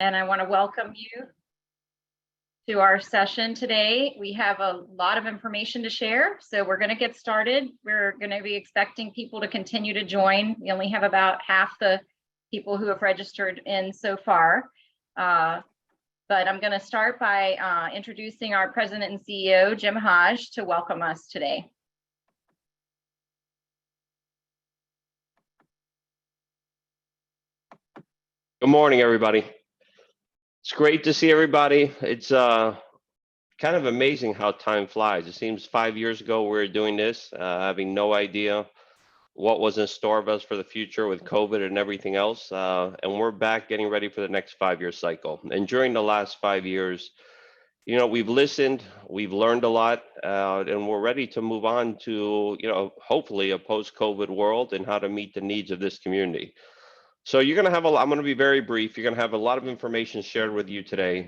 And I want to welcome you to our session today. We have a lot of information to share, so we're going to get started. We're going to be expecting people to continue to join. We only have about half the people who have registered in so far. But I'm going to start by introducing our President and CEO, Jim Hodge, to welcome us today. Good morning, everybody. It's great to see everybody. It's kind of amazing how time flies. It seems 5 years ago we were doing this, having no idea what was in store of us for the future with COVID and everything else. And we're back getting ready for the next 5-year cycle. And during the last 5 years, you know, we've listened, we've learned a lot, and we're ready to move on to, you know, hopefully a post-COVID world and how to meet the needs of this community. So you're going to have I'm going to be very brief. You're going to have a lot of information shared with you today.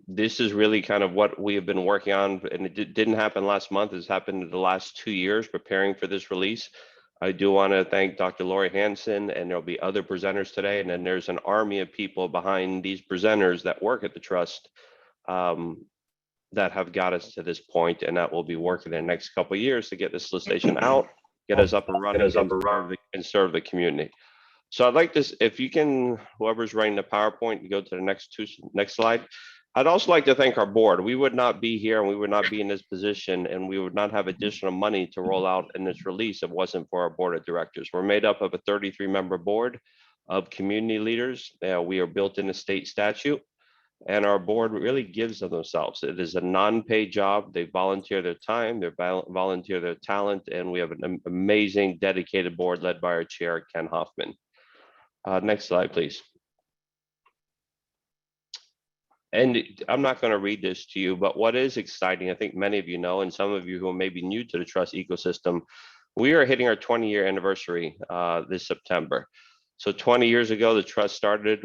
This is really kind of what we have been working on, and it didn't happen last month. It's happened in the last 2 years preparing for this release. I do want to thank Dr. Lori Hansen, and there'll be other presenters today. And then there's an army of people behind these presenters that work at the Trust that have got us to this point, and that will be working in the next couple of years to get this solicitation out, get us up and running, and serve the community. So I'd like this, if you can, whoever's writing the PowerPoint, you go to the next slide. I'd also like to thank our board. We would not be here and we would not be in this position, and we would not have additional money to roll out in this release if it wasn't for our board of directors. We're made up of a 33-member board of community leaders. We are built in a state statute, and our board really gives of themselves. It is a non-paid job. They volunteer their time, they volunteer their talent, and we have an amazing, dedicated board led by our chair, Ken Hoffman. Next slide, please. And I'm not going to read this to you, but what is exciting, I think many of you know, and some of you who may be new to the Trust ecosystem, we are hitting our 20-year anniversary this September. So 20 years ago, the Trust started,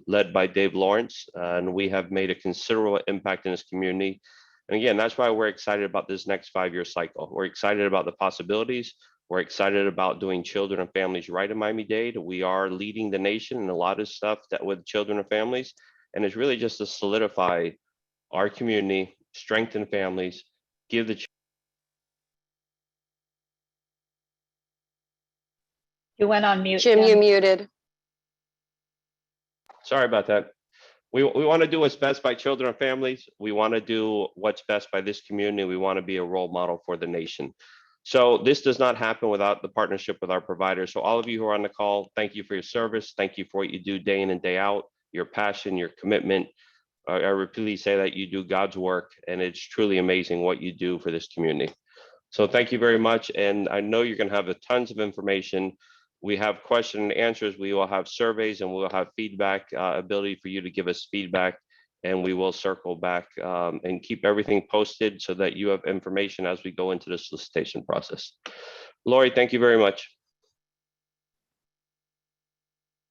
led by Dave Lawrence, and we have made a considerable impact in this community. And again, that's why we're excited about this next 5-year cycle. We're excited about the possibilities. We're excited about doing children and families right in Miami-Dade. We are leading the nation in a lot of stuff that with children and families. And it's really just to solidify our community, strengthen families, give the. You went on mute, Jim, you muted. Sorry about that. We want to do what's best by children and families. We want to do what's best by this community. We want to be a role model for the nation. So this does not happen without the partnership with our providers. So all of you who are on the call, thank you for your service. Thank you for what you do day in and day out, your passion, your commitment. I repeatedly say that you do God's work, and it's truly amazing what you do for this community. So thank you very much. And I know you're going to have tons of information. We have question and answers. We will have surveys, and we'll have feedback, ability for you to give us feedback. And we will circle back and keep everything posted so that you have information as we go into the solicitation process. Lori, thank you very much.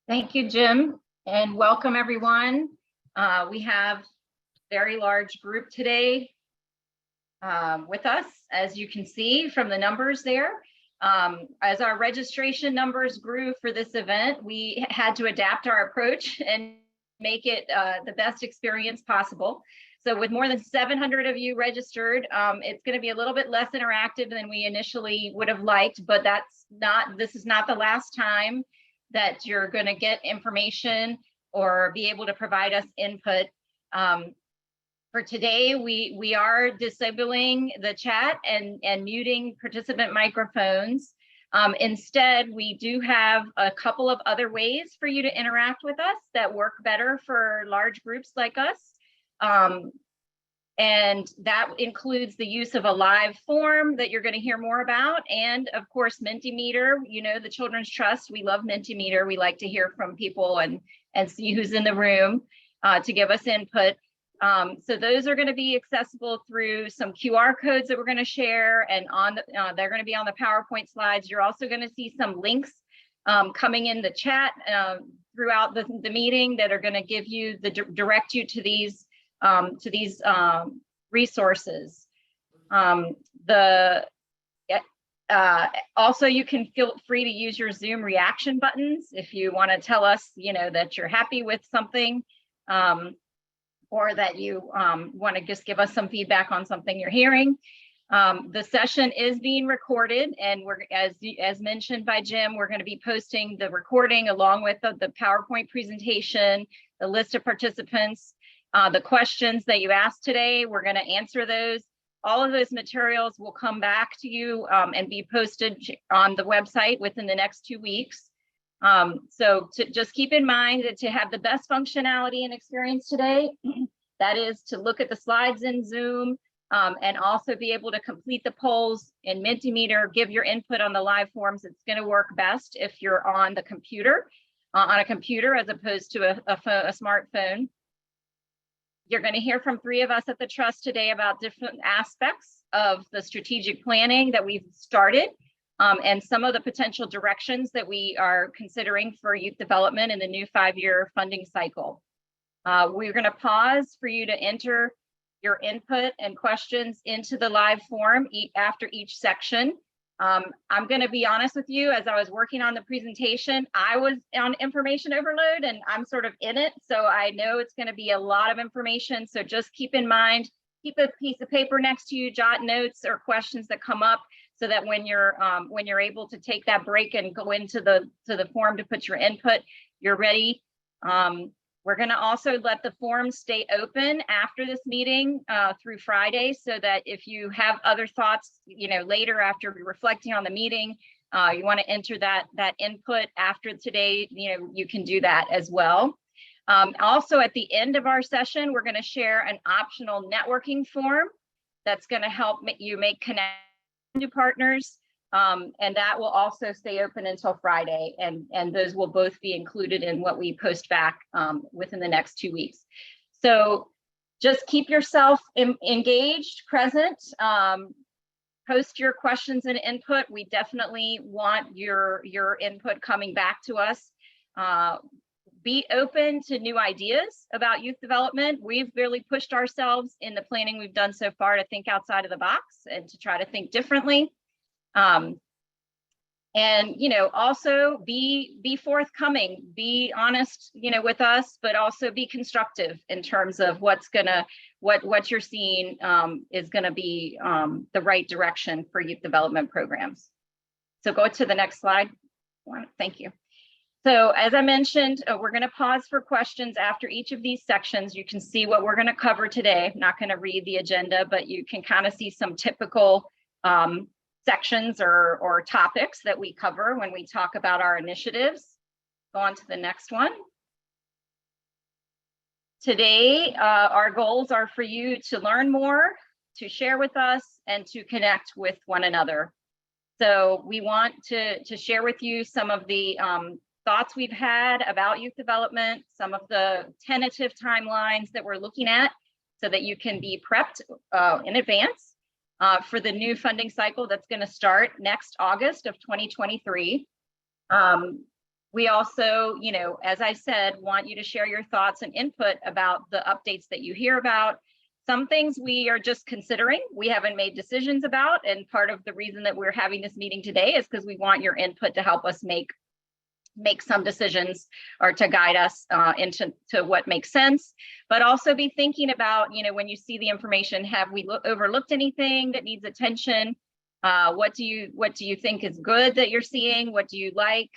Thank you, Jim, and welcome everyone. We have a very large group today with us, as you can see from the numbers there. As our registration numbers grew for this event, we had to adapt our approach and make it the best experience possible. So with more than 700 of you registered, it's going to be a little bit less interactive than we initially would have liked, but this is not the last time that you're going to get information or be able to provide us input. For today, we are disabling the chat and muting participant microphones. Instead, we do have a couple of other ways for you to interact with us that work better for large groups like us. And that includes the use of a live form that you're going to hear more about. And of course, Mentimeter, you know, the Children's Trust, we love Mentimeter. We like to hear from people and see who's in the room to give us input. So those are going to be accessible through some QR codes that we're going to share, and they're going to be on the PowerPoint slides. You're also going to see some links coming in the chat throughout the meeting that are going to give you direct you to these resources. Also, you can feel free to use your Zoom reaction buttons if you want to tell us, you know, that you're happy with something. or that you want to just give us some feedback on something you're hearing. The session is being recorded, and we're, as mentioned by Jim, we're going to be posting the recording along with the PowerPoint presentation, the list of participants, the questions that you asked today. We're going to answer those. All of those materials will come back to you and be posted on the website within the next 2 weeks. So to just keep in mind that to have the best functionality and experience today, that is to look at the slides in Zoom, and also be able to complete the polls in Mentimeter, give your input on the live forms. It's going to work best if you're on the computer, on a computer as opposed to a smartphone. You're going to hear from 3 of us at the Trust today about different aspects of the strategic planning that we've started, and some of the potential directions that we are considering for youth development in the new 5-year funding cycle. We're going to pause for you to enter your input and questions into the live form after each section. I'm going to be honest with you, as I was working on the presentation, I was on information overload and I'm sort of in it. So I know it's going to be a lot of information. So just keep in mind, keep a piece of paper next to you, jot notes or questions that come up so that when you're able to take that break and go into the form to put your input, you're ready. We're going to also let the forms stay open after this meeting through Friday, so that if you have other thoughts, later after reflecting on the meeting, you want to enter that input after today, you can do that as well. Also, at the end of our session, we're going to share an optional networking form that's going to help you make connections to partners. And that will also stay open until Friday, and those will both be included in what we post back within the next 2 weeks. So just keep yourself engaged, present, post your questions and input. We definitely want your input coming back to us. Be open to new ideas about youth development. We've really pushed ourselves in the planning we've done so far to think outside of the box and to try to think differently. And also be forthcoming, be honest with us, but also be constructive in terms of what you're seeing is going to be the right direction for youth development programs. So go to the next slide. Thank you. So as I mentioned, we're going to pause for questions after each of these sections. You can see what we're going to cover today. I'm not going to read the agenda, but you can kind of see some typical sections or topics that we cover when we talk about our initiatives. Go on to the next one. Today, our goals are for you to learn more, to share with us, and to connect with one another. So we want to share with you some of the thoughts we've had about youth development, some of the tentative timelines that we're looking at so that you can be prepped in advance for the new funding cycle that's going to start next August of 2023. We also, as I said, want you to share your thoughts and input about the updates that you hear about. Some things we are just considering, we haven't made decisions about, and part of the reason that we're having this meeting today is because we want your input to help us make some decisions or to guide us into what makes sense, but also be thinking about, when you see the information, have we overlooked anything that needs attention? What do you think is good that you're seeing? What do you like?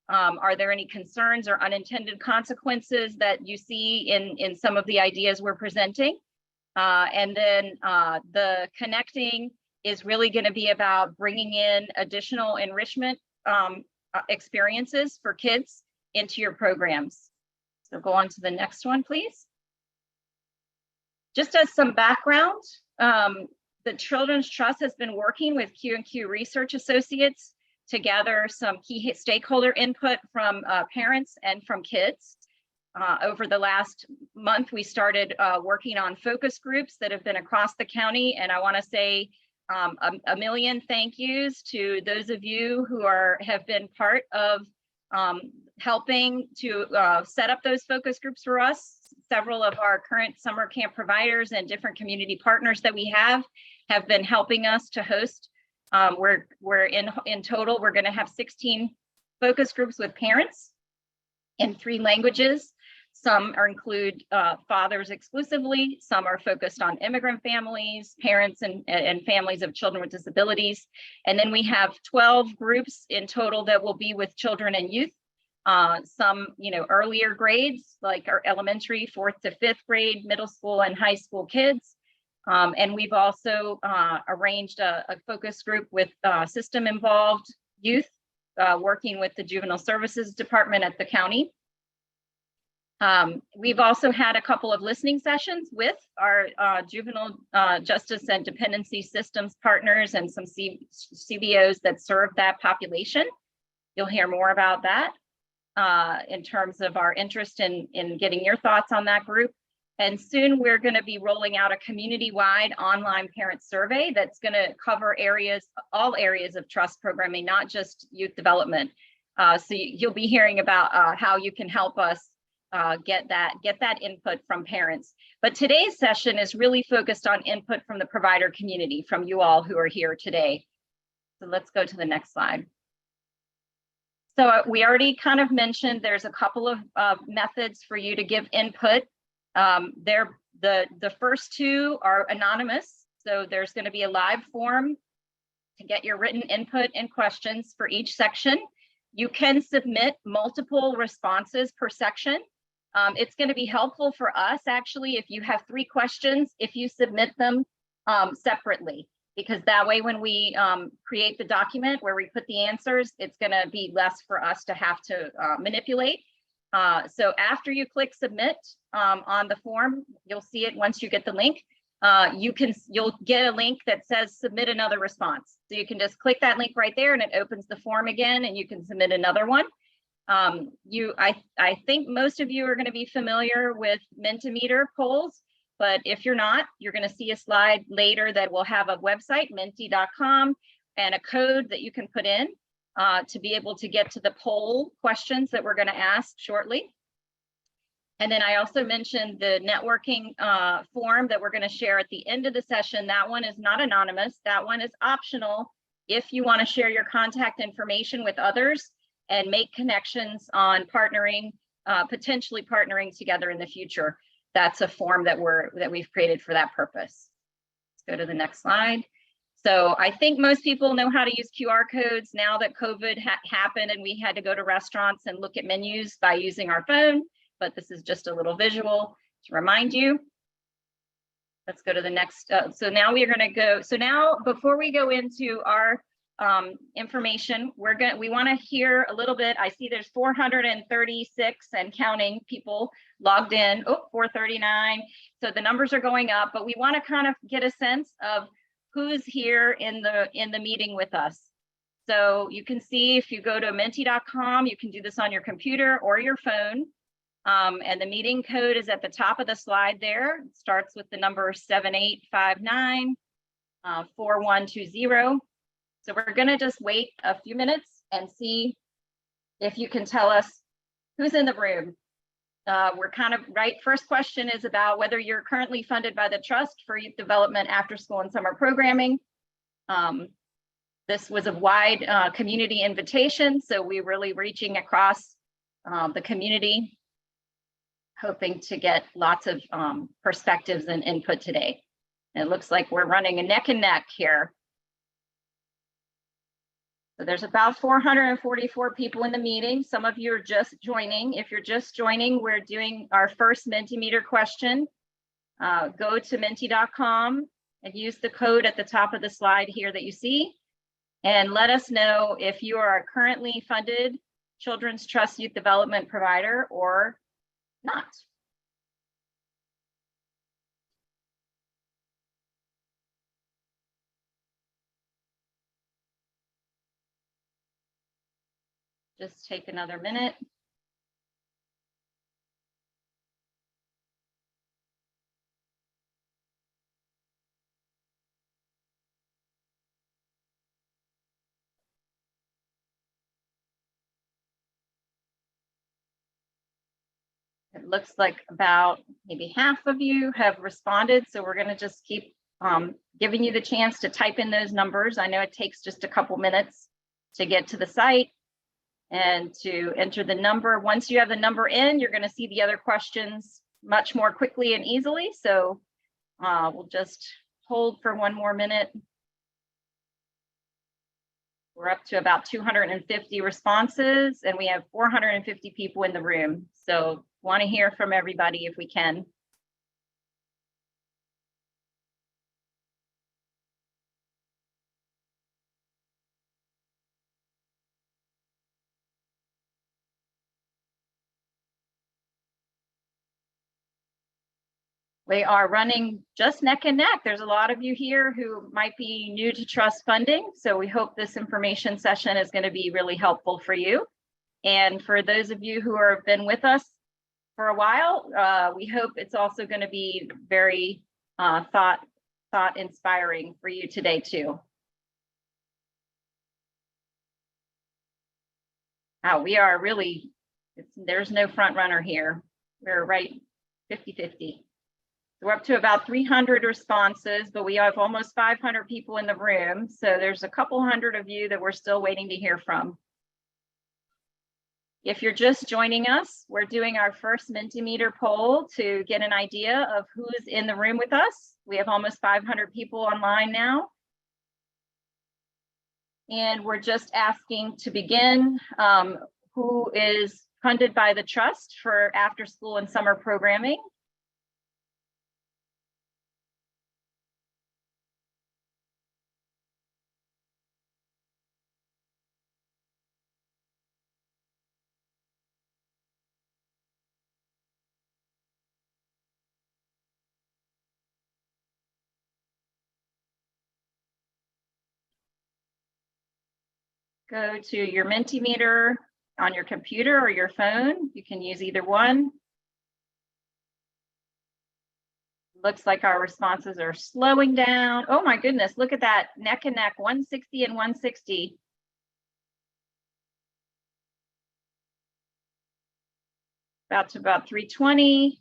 Are there any concerns or unintended consequences that you see in some of the ideas we're presenting? And then the connecting is really going to be about bringing in additional enrichment experiences for kids into your programs. So go on to the next one, please. Just as some background, the Children's Trust has been working with Q&Q Research Associates to gather some key stakeholder input from parents and from kids. Over the last month, we started working on focus groups that have been across the county, and I want to say a million thank yous to those of you who have been part of helping to set up those focus groups for us. Several of our current summer camp providers and different community partners that we have been helping us to host. We're in total, we're going to have 16 focus groups with parents in 3 languages. Some include fathers exclusively, some are focused on immigrant families, parents and families of children with disabilities. And then we have 12 groups in total that will be with children and youth. Some, earlier grades, like our elementary, 4th to 5th grade, middle school and high school kids. And we've also arranged a focus group with system involved youth, working with the Juvenile Services Department at the county. We've also had a couple of listening sessions with our juvenile justice and dependency systems partners and some CBOs that serve that population. You'll hear more about that in terms of our interest in getting your thoughts on that group. And soon we're going to be rolling out a community-wide online parent survey that's going to cover all areas of trust programming, not just youth development. So you'll be hearing about how you can help us get that input from parents. But today's session is really focused on input from the provider community, from you all who are here today. So let's go to the next slide. So we already kind of mentioned there's a couple of methods for you to give input. The first two are anonymous. So there's going to be a live form to get your written input and questions for each section. You can submit multiple responses per section. It's going to be helpful for us, actually, if you have 3 questions, if you submit them separately, because that way when we create the document where we put the answers, it's going to be less for us to have to manipulate. So after you click submit on the form, you'll see it once you get the link. You'll get a link that says submit another response. So you can just click that link right there and it opens the form again and you can submit another one. I think most of you are going to be familiar with Mentimeter polls, but if you're not, you're going to see a slide later that will have a website, menti.com, and a code that you can put in to be able to get to the poll questions that we're going to ask shortly. And then I also mentioned the networking form that we're going to share at the end of the session. That one is not anonymous. That one is optional if you want to share your contact information with others and make connections on partnering, potentially partnering together in the future. That's a form that we've created for that purpose. Let's go to the next slide. So I think most people know how to use QR codes now that COVID happened and we had to go to restaurants and look at menus by using our phone, but this is just a little visual to remind you. Let's go to the next. So now we are going to go. So now before we go into our information, we want to hear a little bit. I see there's 436 and counting people logged in. Oh, 439. So the numbers are going up, but we want to kind of get a sense of who's here in the meeting with us. So you can see if you go to menti.com, you can do this on your computer or your phone. And the meeting code is at the top of the slide there. It starts with the number 7859 4120. So we're going to just wait a few minutes and see if you can tell us who's in the room. We're kind of right. First question is about whether you're currently funded by the Trust for Youth Development After School and Summer Programming. This was a wide community invitation, so we're really reaching across the community, hoping to get lots of perspectives and input today. And it looks like we're running a neck and neck here. So there's about 444 people in the meeting. Some of you are just joining. If you're just joining, we're doing our first Mentimeter question. Go to menti.com and use the code at the top of the slide here that you see. And let us know if you are a currently funded Children's Trust Youth Development provider or not. Just take another minute. It looks like about maybe half of you have responded, so we're going to just keep giving you the chance to type in those numbers. I know it takes just a couple minutes to get to the site. And to enter the number, once you have the number in, you're going to see the other questions much more quickly and easily. So we'll just hold for one more minute. We're up to about 250 responses, and we have 450 people in the room. So want to hear from everybody if we can. We are running just neck and neck. There's a lot of you here who might be new to trust funding. So we hope this information session is going to be really helpful for you. And for those of you who have been with us for a while, we hope it's also going to be very thought inspiring for you today too. We are really, there's no front runner here. We're right 50-50. We're up to about 300 responses, but we have almost 500 people in the room. So there's a couple hundred of you that we're still waiting to hear from. If you're just joining us, we're doing our first Mentimeter poll to get an idea of who's in the room with us. We have almost 500 people online now. And we're just asking to begin who is funded by the trust for after school and summer programming. Go to your Mentimeter on your computer or your phone. You can use either one. Looks like our responses are slowing down. Oh my goodness, look at that, neck and neck, 160 and 160. About 320.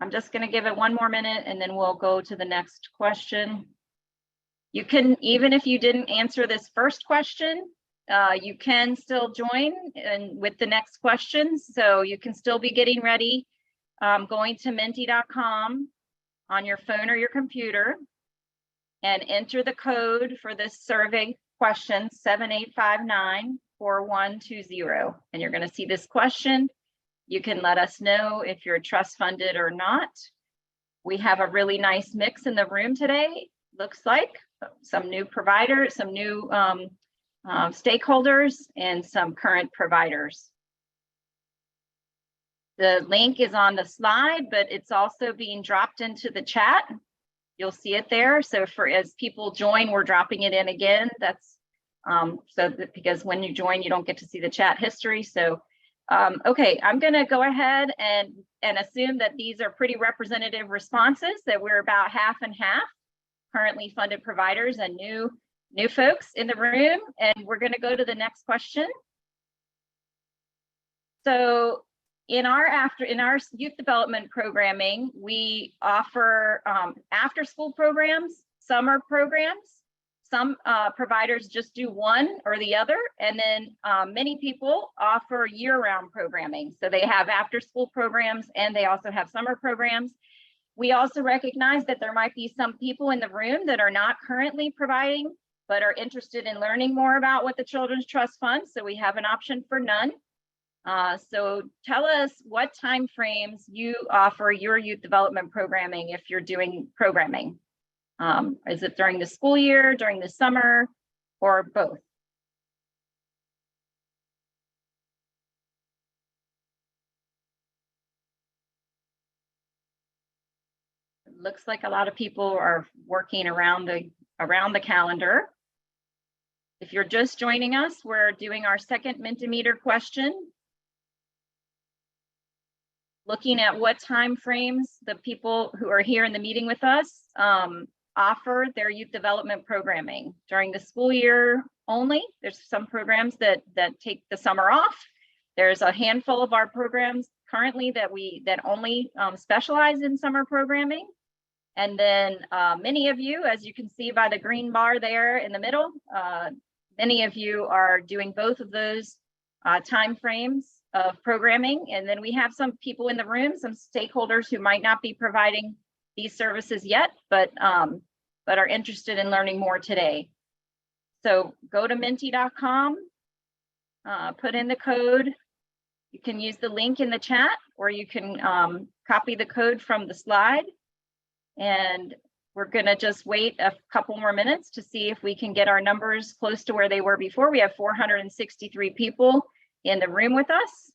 I'm just going to give it one more minute and then we'll go to the next question. You can, even if you didn't answer this first question, you can still join and with the next question. So you can still be getting ready, going to menti.com on your phone or your computer and enter the code for this survey question 78594120. And you're going to see this question. You can let us know if you're trust funded or not. We have a really nice mix in the room today. Looks like some new providers, some new stakeholders, and some current providers. The link is on the slide, but it's also being dropped into the chat. You'll see it there. So as people join, we're dropping it in again. That's because when you join, you don't get to see the chat history. So okay, I'm going to go ahead and assume that these are pretty representative responses, that we're about half and half currently funded providers and new folks in the room. And we're going to go to the next question. So in our youth development programming, we offer after school programs, summer programs. Some providers just do one or the other, and then many people offer year-round programming. So they have after-school programs and they also have summer programs. We also recognize that there might be some people in the room that are not currently providing, but are interested in learning more about what the Children's Trust funds. So we have an option for none. So tell us what timeframes you offer your youth development programming if you're doing programming. Is it during the school year, during the summer, or both? It looks like a lot of people are working around the calendar. If you're just joining us, we're doing our second Mentimeter question, looking at what time frames the people who are here in the meeting with us offer their youth development programming during the school year only. There's some programs that take the summer off. There's a handful of our programs currently that only specialize in summer programming. And then many of you, as you can see by the green bar there in the middle, many of you are doing both of those timeframes of programming. And then we have some people in the room, some stakeholders who might not be providing these services yet, but are interested in learning more today. So go to menti.com, put in the code. You can use the link in the chat, or you can copy the code from the slide. And we're gonna just wait a couple more minutes to see if we can get our numbers close to where they were before. We have 463 people in the room with us.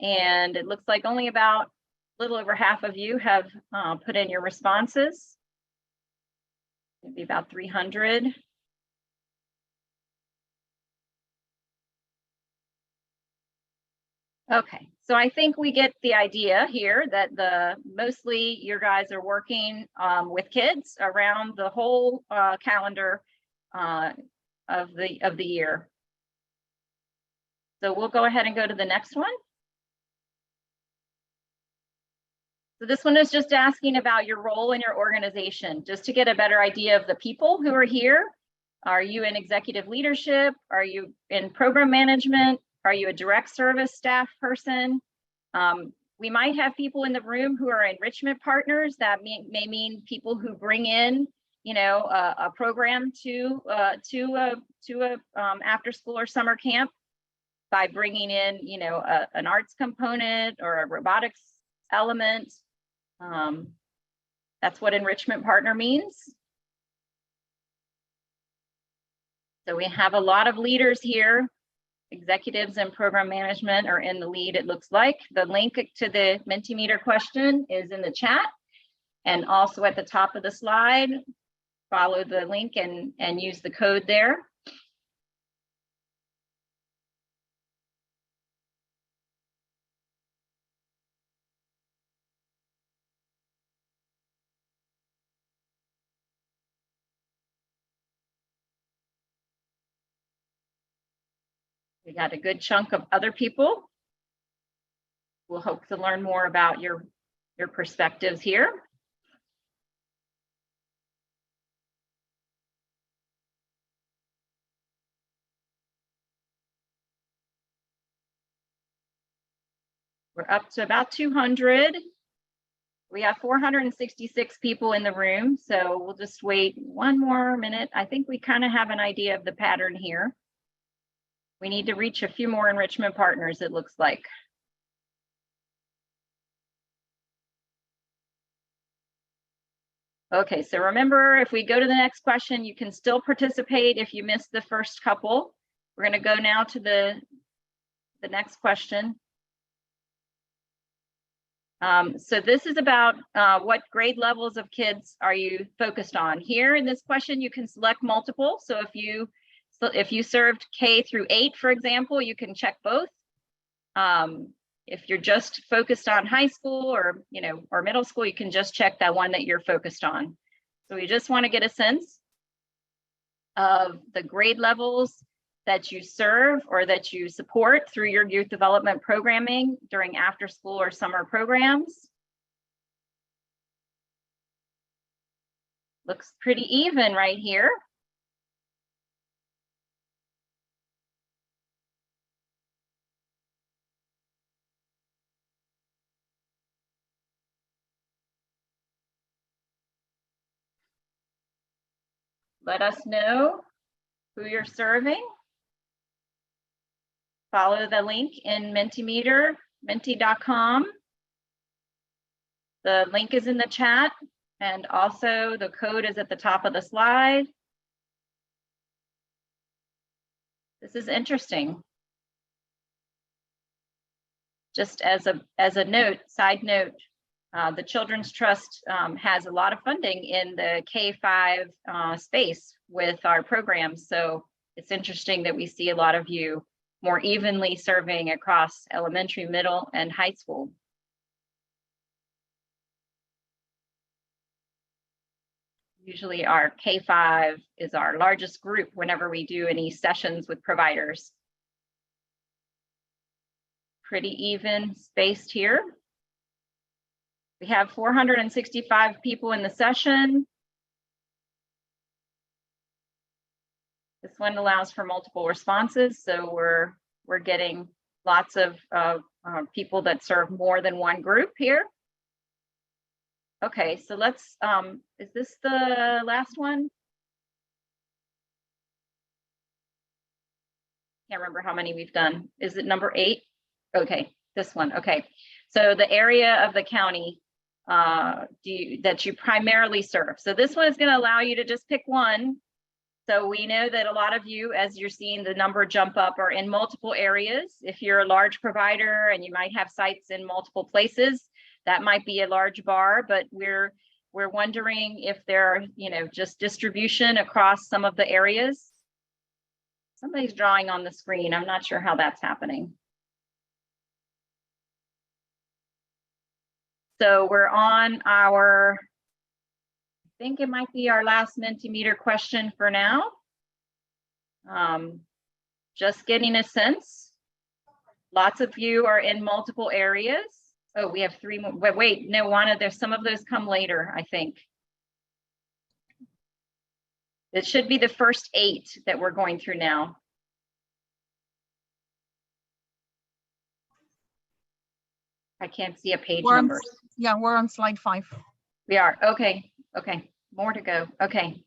And it looks like only about a little over half of you have put in your responses. Maybe about 300. Okay, so I think we get the idea here that mostly your guys are working with kids around the whole calendar of the year. So we'll go ahead and go to the next one. So this one is just asking about your role in your organization, just to get a better idea of the people who are here. Are you in executive leadership? Are you in program management? Are you a direct service staff person? We might have people in the room who are enrichment partners. That may mean people who bring in, you know, a program to a after school or summer camp by bringing in, you know, an arts component or a robotics element. That's what enrichment partner means. So we have a lot of leaders here. Executives and program management are in the lead, it looks like. The link to the Mentimeter question is in the chat and also at the top of the slide. Follow the link and use the code there. We got a good chunk of other people. We'll hope to learn more about your perspectives here. We're up to about 200. We have 466 people in the room, so we'll just wait one more minute. I think we kind of have an idea of the pattern here. We need to reach a few more enrichment partners, it looks like. Okay, so remember, if we go to the next question, you can still participate if you missed the first couple. We're going to go now to the next question. So this is about what grade levels of kids are you focused on? Here in this question, you can select multiple. So if you served K through 8, for example, you can check both. If you're just focused on high school or, you know, or middle school, you can just check that one that you're focused on. So we just want to get a sense of the grade levels that you serve or that you support through your youth development programming during after school or summer programs. Looks pretty even right here. Let us know who you're serving. Follow the link in Mentimeter, menti.com. The link is in the chat, and also the code is at the top of the slide. This is interesting. Just as a note, side note, the Children's Trust has a lot of funding in the K-5 space with our programs. So it's interesting that we see a lot of you more evenly serving across elementary, middle, and high school. Usually our K-5 is our largest group whenever we do any sessions with providers. Pretty even spaced here. We have 465 people in the session. This one allows for multiple responses, so we're getting lots of people that serve more than one group here. Okay, so let's, is this the last one? Can't remember how many we've done. Is it number 8? Okay, this one. Okay, so the area of the county that you primarily serve. So this one is going to allow you to just pick one. So we know that a lot of you, as you're seeing the number jump up, are in multiple areas. If you're a large provider and you might have sites in multiple places, that might be a large bar, but we're wondering if there are, just distribution across some of the areas. Somebody's drawing on the screen. I'm not sure how that's happening. So we're on our, I think it might be our last Mentimeter question for now. Just getting a sense. Lots of you are in multiple areas. Oh, we have 3 more. Wait, no, Juana, there's some of those come later, I think. It should be the first 8 that we're going through now. I can't see a page number. Yeah, we're on slide 5. We are. Okay. Okay. More to go. Okay.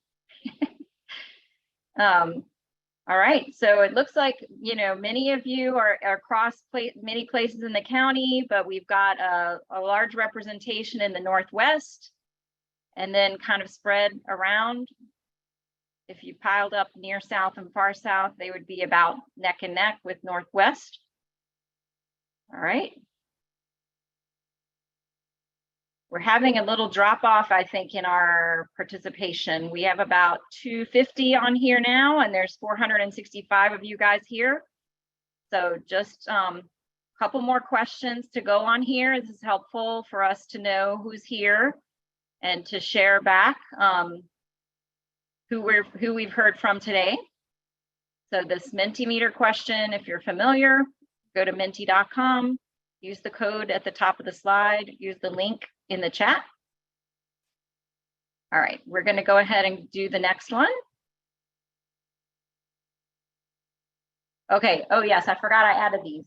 All right. So it looks like, many of you are across many places in the county, but we've got a large representation in the Northwest and then kind of spread around. If you piled up near South and far South, they would be about neck and neck with Northwest. All right. We're having a little drop off, I think, in our participation. We have about 250 on here now, and there's 465 of you guys here. So just a couple more questions to go on here. This is helpful for us to know who's here and to share back who we've heard from today. So this Mentimeter question, if you're familiar, go to menti.com, use the code at the top of the slide, use the link in the chat. All right, we're going to go ahead and do the next one. Okay, oh yes, I forgot I added these.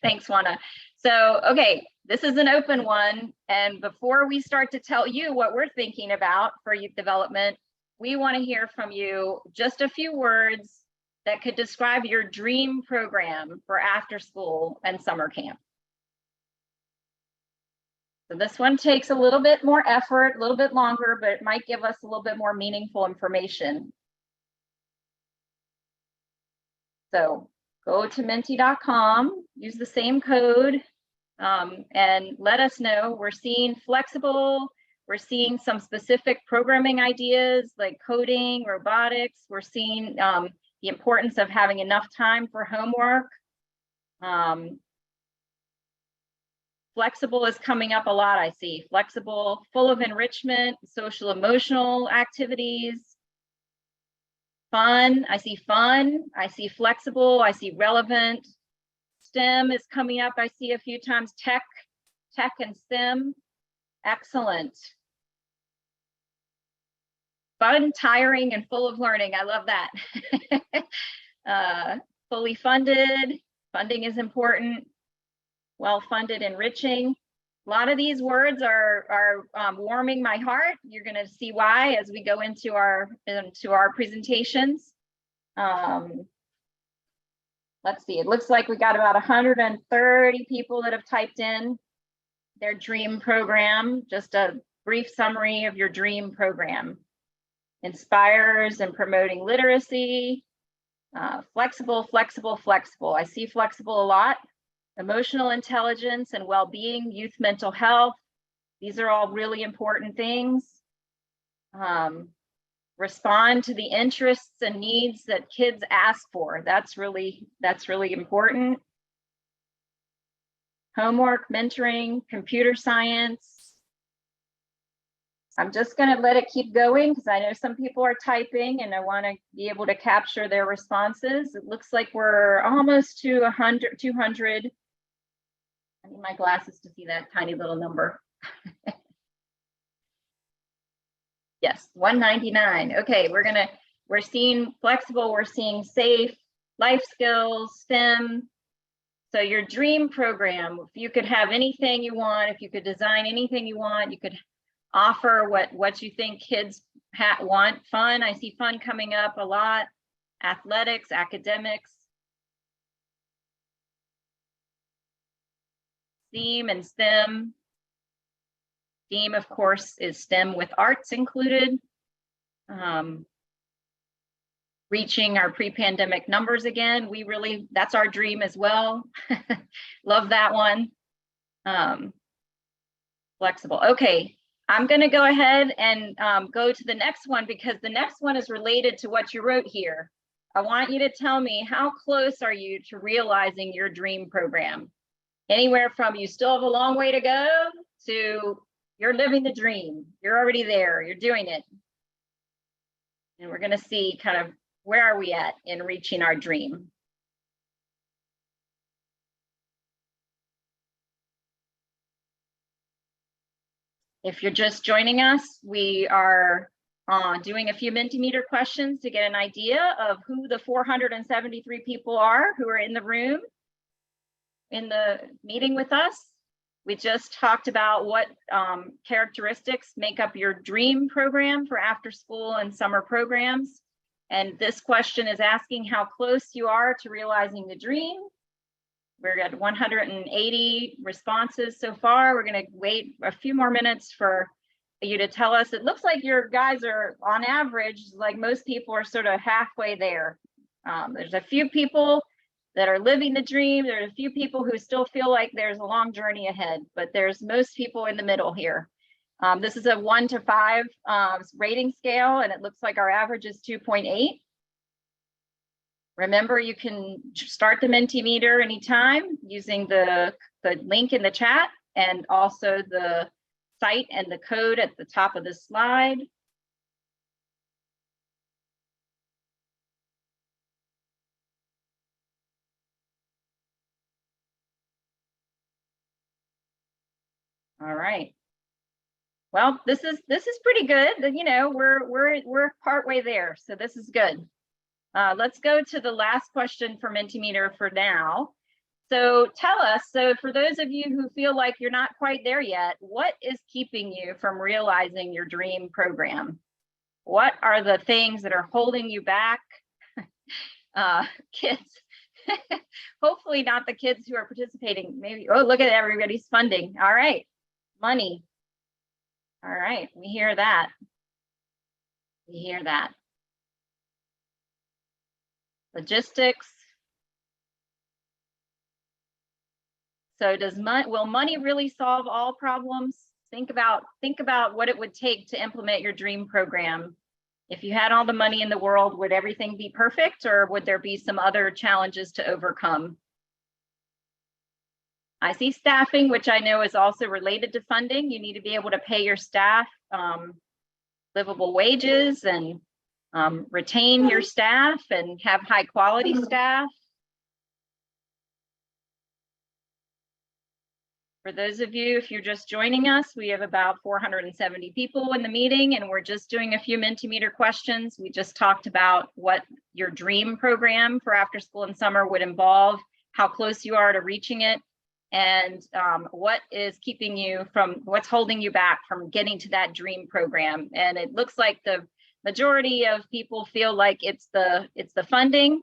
Thanks, Juana. So, okay, this is an open one. And before we start to tell you what we're thinking about for youth development, we want to hear from you just a few words that could describe your dream program for after school and summer camp. So this one takes a little bit more effort, a little bit longer, but it might give us a little bit more meaningful information. So go to menti.com, use the same code, and let us know. We're seeing flexible, we're seeing some specific programming ideas like coding, robotics. We're seeing the importance of having enough time for homework. Flexible is coming up a lot, I see. Flexible, full of enrichment, social emotional activities. Fun, I see fun. I see flexible, I see relevant. STEM is coming up, I see a few times. Tech and STEM. Excellent. Fun, tiring, and full of learning. I love that. Fully funded. Funding is important. Well-funded, enriching. A lot of these words are warming my heart. You're going to see why as we go into our presentations. Let's see. It looks like we got about 130 people that have typed in their dream program. Just a brief summary of your dream program. Inspires and promoting literacy. Flexible, flexible, flexible. I see flexible a lot. Emotional intelligence and well-being, youth mental health. These are all really important things. Respond to the interests and needs that kids ask for. That's really important. Homework, mentoring, computer science. I'm just going to let it keep going because I know some people are typing and I want to be able to capture their responses. It looks like we're almost to 200. I need my glasses to see that tiny little number. Yes, 199. Okay, we're seeing flexible, we're seeing safe, life skills, STEM, So your dream program, if you could have anything you want, if you could design anything you want, you could offer what you think kids want. Fun, I see fun coming up a lot. Athletics, academics, STEAM and STEM. STEAM, of course, is STEM with arts included. Reaching our pre-pandemic numbers again. That's our dream as well. Love that one. Flexible. Okay, I'm going to go ahead and go to the next one because the next one is related to what you wrote here. I want you to tell me, how close are you to realizing your dream program? Anywhere from you still have a long way to go to you're living the dream. You're already there. You're doing it. And we're going to see kind of where are we at in reaching our dream. If you're just joining us, we are doing a few Mentimeter questions to get an idea of who the 473 people are who are in the room in the meeting with us. We just talked about what characteristics make up your dream program for after school and summer programs. And this question is asking how close you are to realizing the dream. We're at 180 responses so far. We're going to wait a few more minutes for you to tell us. It looks like your guys are on average, like most people are sort of halfway there. There's a few people that are living the dream. There's a few people who still feel like there's a long journey ahead, but there's most people in the middle here. This is a 1 to 5 rating scale, and it looks like our average is 2.8. Remember, you can start the Mentimeter anytime using the link in the chat and also the site and the code at the top of the slide. All right. Well, this is pretty good. You know, we're partway there, so this is good. Let's go to the last question for Mentimeter for now. So tell us, so for those of you who feel like you're not quite there yet, what is keeping you from realizing your dream program? What are the things that are holding you back? Kids, hopefully not the kids who are participating. Maybe, oh, look at everybody's funding. All right, money. All right, we hear that. We hear that. Logistics. So will money really solve all problems? Think about what it would take to implement your dream program. If you had all the money in the world, would everything be perfect, or would there be some other challenges to overcome? I see staffing, which I know is also related to funding. You need to be able to pay your staff livable wages and retain your staff and have high quality staff. For those of you, if you're just joining us, we have about 470 people in the meeting, and we're just doing a few Mentimeter questions. We just talked about what your dream program for after school and summer would involve, how close you are to reaching it, and what is keeping you from, what's holding you back from getting to that dream program. And it looks like the majority of people feel like it's the funding.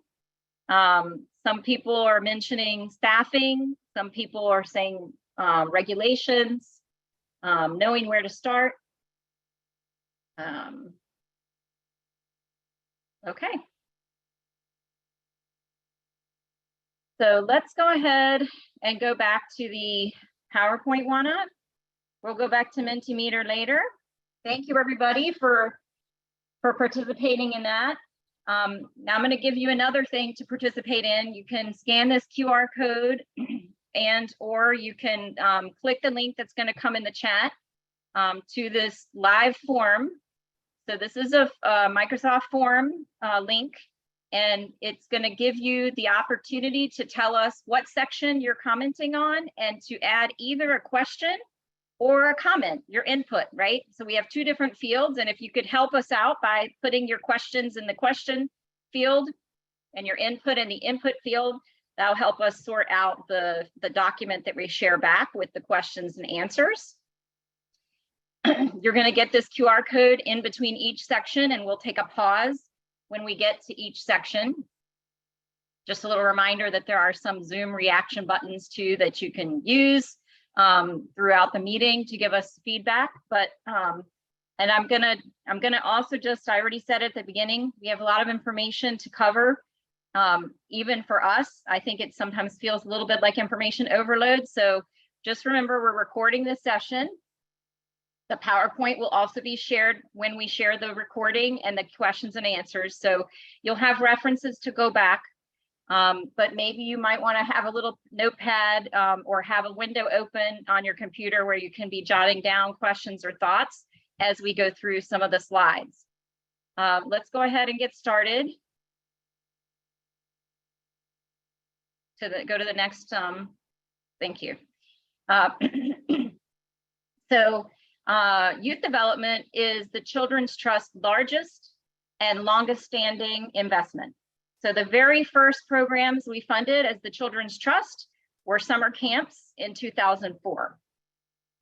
Some people are mentioning staffing. Some people are saying regulations, knowing where to start. Okay. So let's go ahead and go back to the PowerPoint one-up. We'll go back to Mentimeter later. Thank you, everybody, for participating in that. Now I'm going to give you another thing to participate in. You can scan this QR code or you can click the link that's going to come in the chat to this live form. So this is a Microsoft form link, and it's going to give you the opportunity to tell us what section you're commenting on and to add either a question or a comment, your input, right? So we have two different fields, and if you could help us out by putting your questions in the question field and your input in the input field, That'll help us sort out the document that we share back with the questions and answers. You're going to get this QR code in between each section, and we'll take a pause when we get to each section. Just a little reminder that there are some Zoom reaction buttons too that you can use throughout the meeting to give us feedback. But and I'm gonna also just, I already said at the beginning, we have a lot of information to cover. Even for us, I think it sometimes feels a little bit like information overload. So just remember, we're recording this session. The PowerPoint will also be shared when we share the recording and the questions and answers. So you'll have references to go back, but maybe you might want to have a little notepad or have a window open on your computer where you can be jotting down questions or thoughts as we go through some of the slides. Let's go ahead and get started. Go to the next, thank you. So youth development is the Children's Trust's largest and longest standing investment. So the very first programs we funded as the Children's Trust were summer camps in 2004.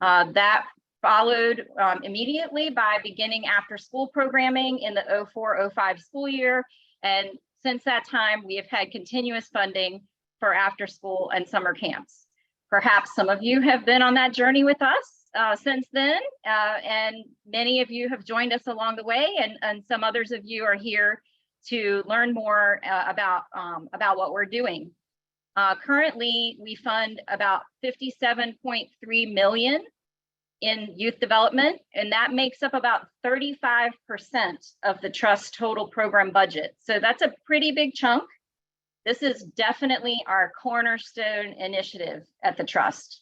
That followed immediately by beginning after school programming in the 04-05 school year. And since that time, we have had continuous funding for after school and summer camps. Perhaps some of you have been on that journey with us since then, and many of you have joined us along the way, and some others of you are here to learn more about what we're doing. Currently, we fund about $57.3 million in youth development, and that makes up about 35% of the Trust's total program budget. So that's a pretty big chunk. This is definitely our cornerstone initiative at the Trust.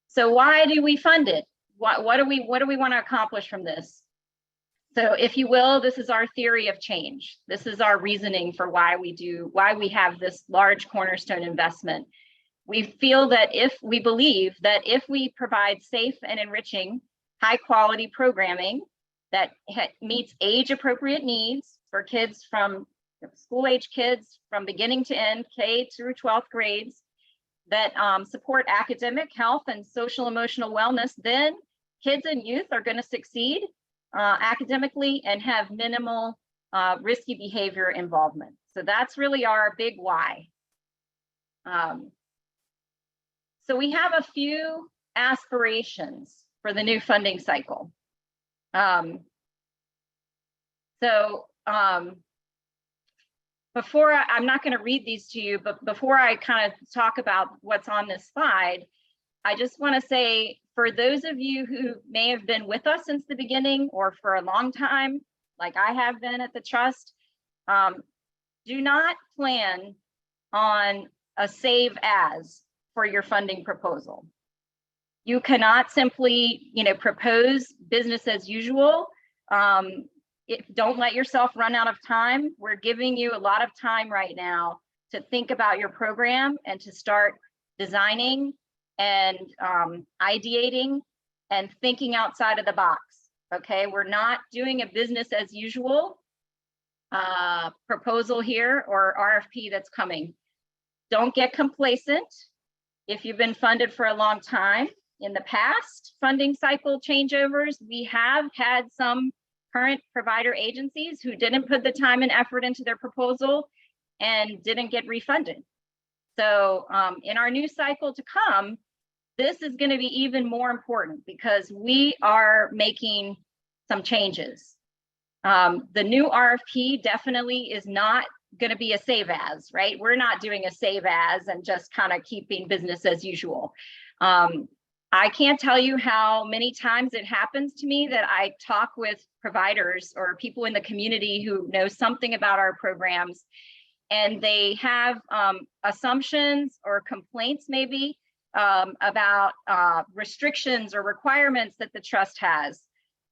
So why do we fund it? What do we want to accomplish from this? So if you will, this is our theory of change. This is our reasoning for why we have this large cornerstone investment. We believe that if we provide safe and enriching, high quality programming that meets age appropriate needs for kids from school age kids from beginning to end, K through 12th grades, that support academic, health, and social emotional wellness, then kids and youth are going to succeed academically and have minimal risky behavior involvement. So that's really our big why. So we have a few aspirations for the new funding cycle. I'm not going to read these to you, but before I kind of talk about what's on this slide, I just want to say, for those of you who may have been with us since the beginning or for a long time, like I have been at the Trust, do not plan on a save as for your funding proposal. You cannot simply, propose business as usual. Don't let yourself run out of time. We're giving you a lot of time right now to think about your program and to start designing and ideating and thinking outside of the box. Okay, we're not doing a business as usual proposal here or RFP that's coming. Don't get complacent. If you've been funded for a long time, in the past funding cycle changeovers, we have had some current provider agencies who didn't put the time and effort into their proposal and didn't get refunded. So in our new cycle to come, this is going to be even more important because we are making some changes. The new RFP definitely is not going to be a save as, right? We're not doing a save as and just kind of keeping business as usual. I can't tell you how many times it happens to me that I talk with providers or people in the community who know something about our programs, and they have assumptions or complaints maybe about restrictions or requirements that the Trust has.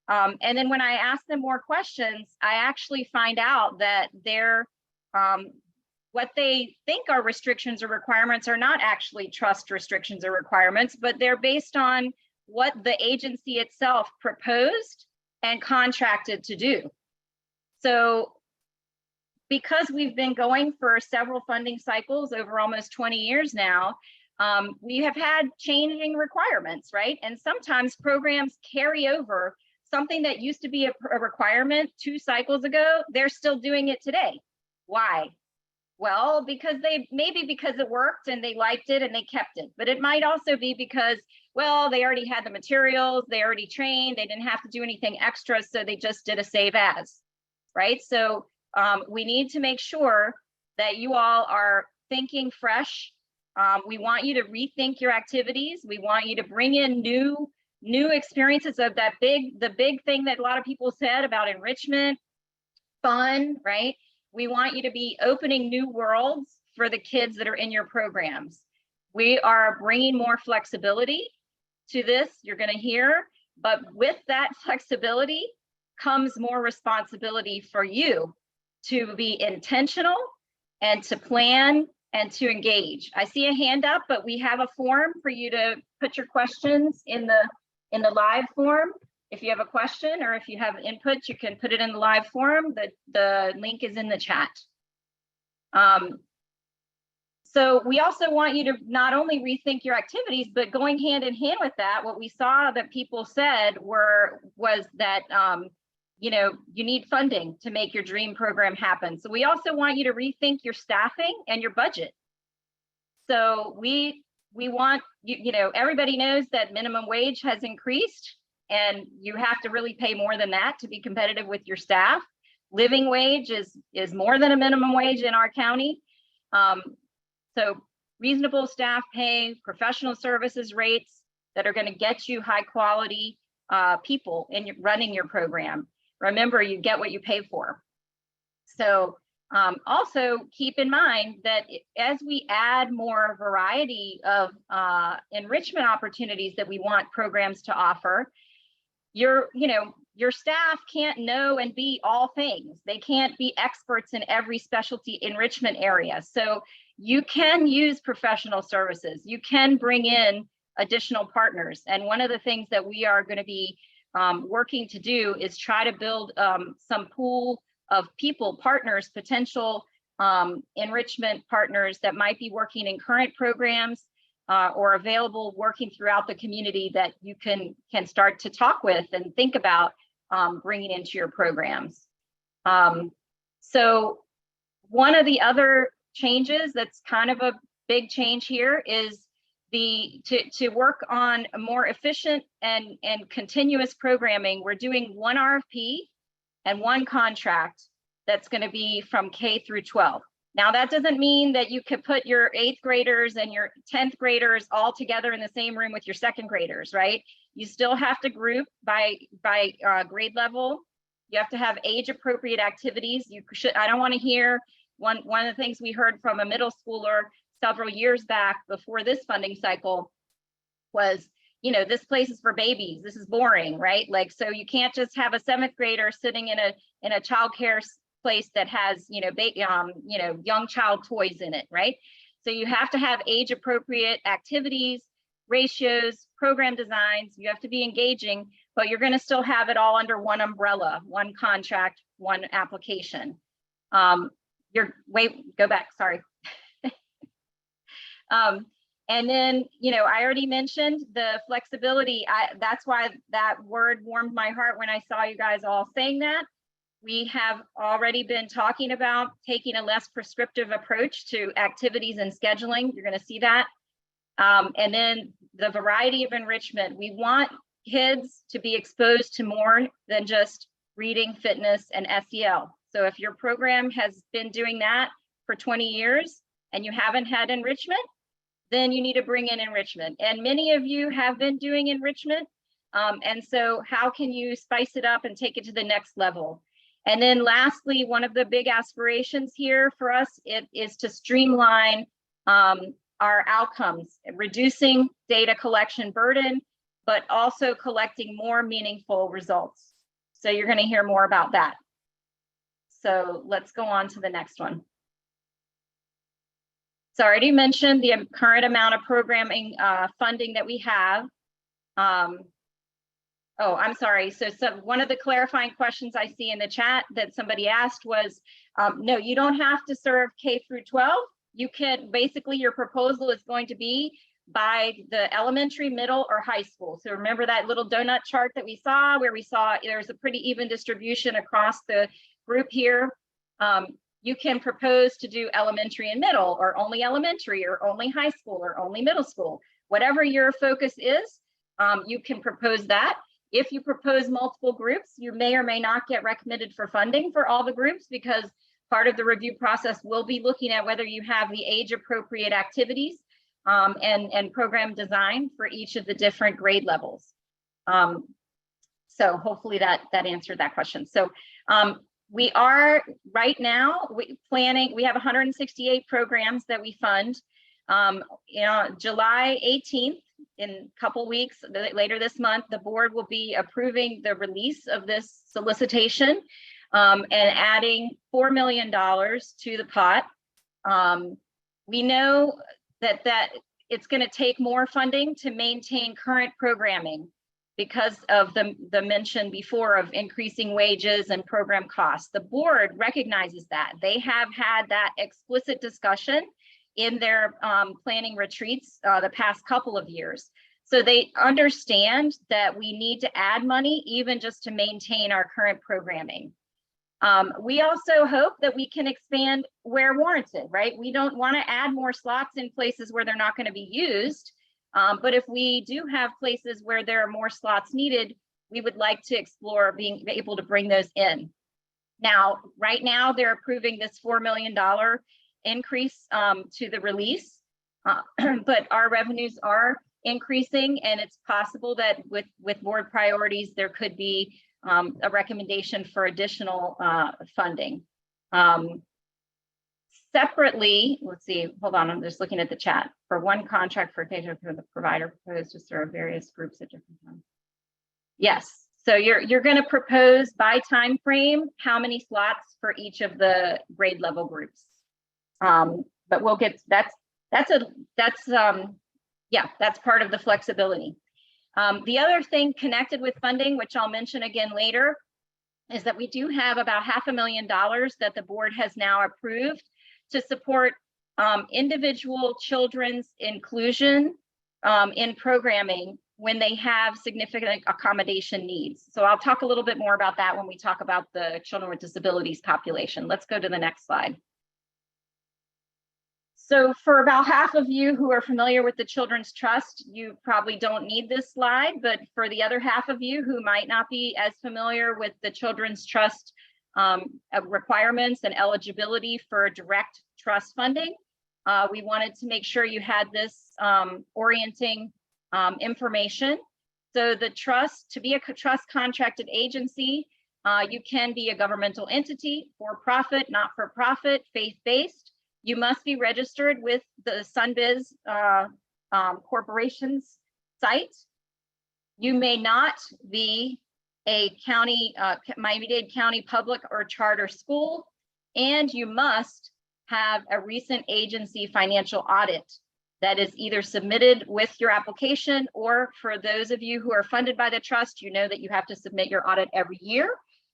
And then when I ask them more questions, I actually find out that what they think are restrictions or requirements are not actually Trust restrictions or requirements, but they're based on what the agency itself proposed and contracted to do. So because we've been going for several funding cycles over almost 20 years now, we have had changing requirements, right? And sometimes programs carry over something that used to be a requirement 2 cycles ago, they're still doing it today. Why? Well, because maybe because it worked and they liked it and they kept it, but it might also be because, well, they already had the materials, they already trained, they didn't have to do anything extra, so they just did a save as, right? So we need to make sure that you all are thinking fresh. We want you to rethink your activities. We want you to bring in new experiences of the big thing that a lot of people said about enrichment, fun, right? We want you to be opening new worlds for the kids that are in your programs. We are bringing more flexibility to this, you're going to hear, but with that flexibility comes more responsibility for you to be intentional and to plan and to engage. I see a hand up, but we have a form for you to put your questions in the live form. If you have a question or if you have input, you can put it in the live forum. The link is in the chat. So we also want you to not only rethink your activities, but going hand in hand with that, what we saw that people said was that you know, you need funding to make your dream program happen. So we also want you to rethink your staffing and your budget. So we want you know, everybody knows that minimum wage has increased, and you have to really pay more than that to be competitive with your staff. Living wage is more than a minimum wage in our county. So reasonable staff pay, professional services rates that are going to get you high quality people in running your program. Remember, you get what you pay for. So also keep in mind that as we add more variety of enrichment opportunities that we want programs to offer, your staff can't know and be all things. They can't be experts in every specialty enrichment area. So you can use professional services. You can bring in additional partners. And one of the things that we are going to be working to do is try to build some pool of people, partners, potential enrichment partners that might be working in current programs or available working throughout the community that you can start to talk with and think about bringing into your programs. So one of the other changes that's kind of a big change here is to work on a more efficient and continuous programming. We're doing one RFP and one contract that's going to be from K through 12. Now, that doesn't mean that you could put your 8th graders and your 10th graders all together in the same room with your 2nd graders, right? You still have to group by grade level. You have to have age appropriate activities. I don't want to hear one of the things we heard from a middle schooler several years back before this funding cycle was, you know, this place is for babies. This is boring, right? Like, so you can't just have a 7th grader sitting in a childcare place that has, you know, young child toys in it, right? So you have to have age appropriate activities, ratios, program designs. You have to be engaging, but you're going to still have it all under one umbrella, one contract, one application. Go back, sorry. And then, you know, I already mentioned the flexibility. That's why that word warmed my heart when I saw you guys all saying that. We have already been talking about taking a less prescriptive approach to activities and scheduling. You're going to see that. And then the variety of enrichment. We want kids to be exposed to more than just reading, fitness, and SEL. So if your program has been doing that for 20 years and you haven't had enrichment, then you need to bring in enrichment. And many of you have been doing enrichment. And so how can you spice it up and take it to the next level? And then lastly, one of the big aspirations here for us is to streamline our outcomes, reducing data collection burden, but also collecting more meaningful results. So you're going to hear more about that. So let's go on to the next one. So I already mentioned the current amount of programming funding that we have. Oh, I'm sorry. So one of the clarifying questions I see in the chat that somebody asked was, no, you don't have to serve K through 12. You can, basically your proposal is going to be by the elementary, middle, or high school. So remember that little donut chart that we saw where we saw there's a pretty even distribution across the group here. You can propose to do elementary and middle, or only elementary, or only high school, or only middle school. Whatever your focus is, you can propose that. If you propose multiple groups, you may or may not get recommended for funding for all the groups, because part of the review process will be looking at whether you have the age appropriate activities and program design for each of the different grade levels. So hopefully that answered that question. So we are right now planning, we have 168 programs that we fund. July 18th, in a couple weeks later this month, the board will be approving the release of this solicitation and adding $4 million to the pot. We know that it's going to take more funding to maintain current programming because of the mention before of increasing wages and program costs. The board recognizes that. They have had that explicit discussion in their planning retreats the past couple of years. So they understand that we need to add money even just to maintain our current programming. We also hope that we can expand where warranted, right? We don't want to add more slots in places where they're not going to be used. But if we do have places where there are more slots needed, we would like to explore being able to bring those in. Now, right now, they're approving this $4 million increase to the release, but our revenues are increasing, and it's possible that with board priorities, there could be a recommendation for additional funding. Separately, let's see, hold on, I'm just looking at the chat. For one contract for the provider proposed to serve various groups at different times. Yes, so you're going to propose by time frame how many slots for each of the grade level groups. But we'll get that's part of the flexibility. The other thing connected with funding, which I'll mention again later, is that we do have about $500,000 that the board has now approved to support individual children's inclusion in programming when they have significant accommodation needs. So I'll talk a little bit more about that when we talk about the children with disabilities population. Let's go to the next slide. So for about half of you who are familiar with the Children's Trust, you probably don't need this slide, but for the other half of you who might not be as familiar with the Children's Trust requirements and eligibility for direct trust funding, we wanted to make sure you had this orienting information. So the trust, to be a trust contracted agency, you can be a governmental entity, for-profit, not-for-profit, faith-based. You must be registered with the SunBiz Corporation's site. You may not be a county, Miami-Dade County public or charter school, and you must have a recent agency financial audit that is either submitted with your application, or for those of you who are funded by the trust, you know that you have to submit your audit every year.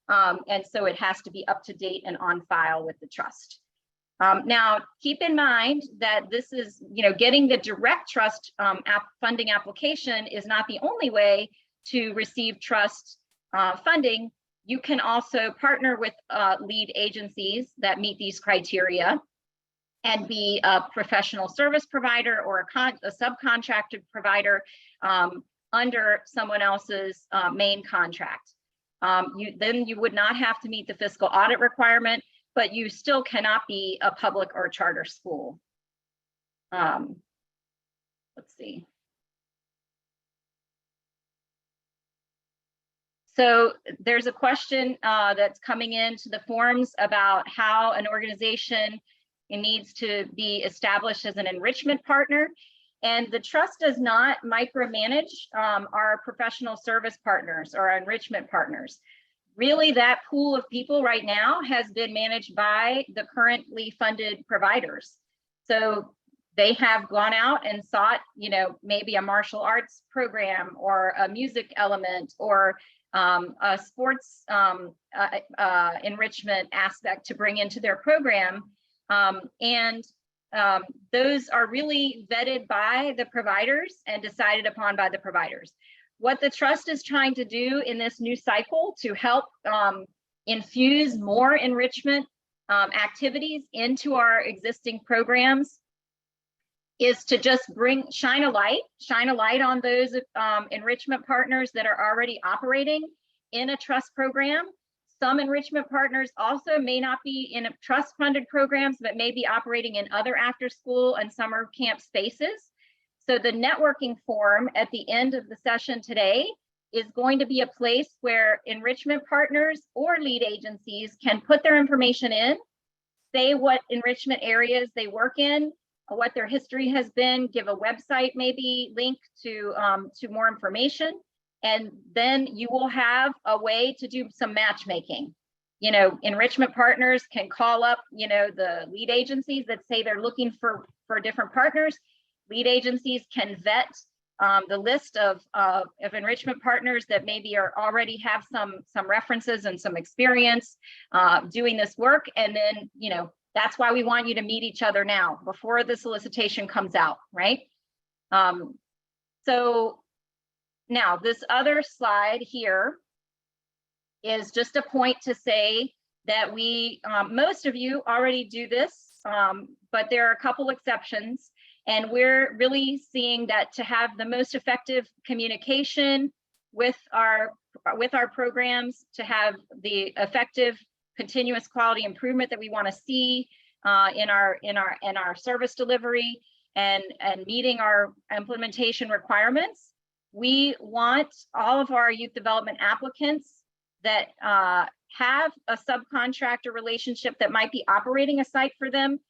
And so it has to be up to date and on file with the trust. Now, keep in mind that this is, getting the direct trust funding application is not the only way to receive trust funding. You can also partner with lead agencies that meet these criteria and be a professional service provider or a subcontracted provider under someone else's main contract. Then you would not have to meet the fiscal audit requirement, but you still cannot be a public or charter school. Let's see. So there's a question that's coming into the forms about how an organization needs to be established as an enrichment partner. And the trust does not micromanage our professional service partners or our enrichment partners. Really, that pool of people right now has been managed by the currently funded providers. So they have gone out and sought, maybe a martial arts program or a music element or a sports enrichment aspect to bring into their program. Those are really vetted by the providers and decided upon by the providers. What the trust is trying to do in this new cycle to help infuse more enrichment activities into our existing programs is to just shine a light on those enrichment partners that are already operating in a trust program. Some enrichment partners also may not be in trust funded programs, but may be operating in other after school and summer camp spaces. So the networking forum at the end of the session today is going to be a place where enrichment partners or lead agencies can put their information in, say what enrichment areas they work in, what their history has been, give a website maybe link to more information. And then you will have a way to do some matchmaking. Enrichment partners can call up, the lead agencies that say they're looking for different partners. Lead agencies can vet the list of enrichment partners that maybe already have some references and some experience doing this work. And then, that's why we want you to meet each other now before the solicitation comes out, right? So now this other slide here is just a point to say that we, most of you already do this, but there are a couple exceptions. And we're really seeing that to have the most effective communication with our programs, to have the effective continuous quality improvement that we want to see in our service delivery and meeting our implementation requirements. We want all of our youth development applicants that have a subcontractor relationship that might be operating a site for them.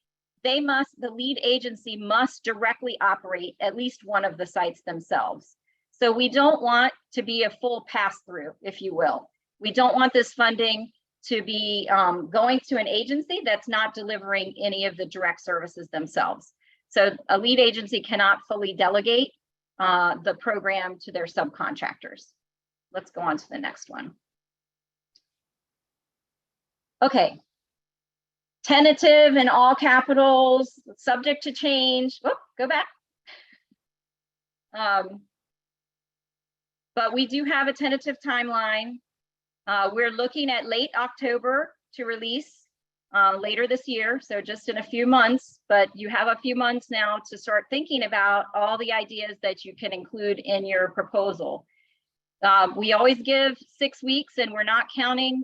The lead agency must directly operate at least one of the sites themselves. So we don't want to be a full pass-through, if you will. We don't want this funding to be going to an agency that's not delivering any of the direct services themselves. So a lead agency cannot fully delegate the program to their subcontractors. Let's go on to the next one. Okay. Tentative in all capitals, subject to change. Whoop, go back. But we do have a tentative timeline. We're looking at late October to release later this year, so just in a few months, but you have a few months now to start thinking about all the ideas that you can include in your proposal. We always give 6 weeks, and we're not counting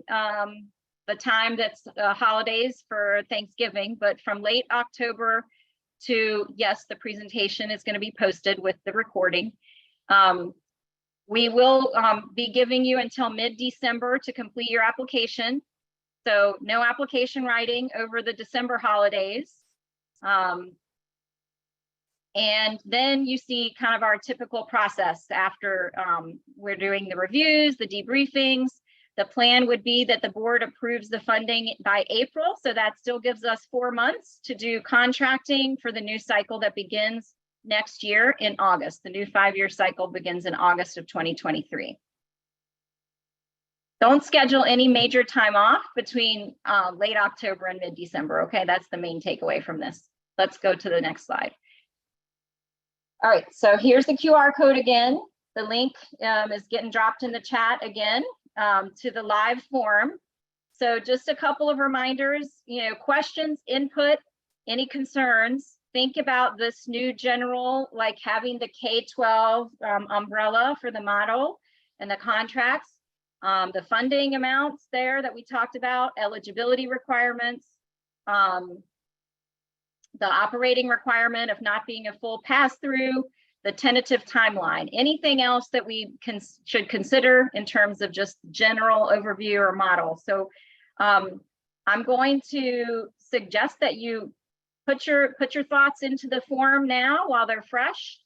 the time that's holidays for Thanksgiving, but from late October to, yes, the presentation is going to be posted with the recording. We will be giving you until mid-December to complete your application. So no application writing over the December holidays. And then you see kind of our typical process after we're doing the reviews, the debriefings. The plan would be that the board approves the funding by April. So that still gives us 4 months to do contracting for the new cycle that begins next year in August. The new 5-year cycle begins in August of 2023. Don't schedule any major time off between late October and mid-December. Okay, that's the main takeaway from this. Let's go to the next slide. All right, so here's the QR code again. The link is getting dropped in the chat again to the live form. So just a couple of reminders, questions, input, any concerns. Think about this new general, like having the K-12 umbrella for the model and the contracts, the funding amounts there that we talked about, eligibility requirements, the operating requirement of not being a full pass-through, the tentative timeline, anything else that we should consider in terms of just general overview or model. So I'm going to suggest that you put your thoughts into the form now while they're fresh.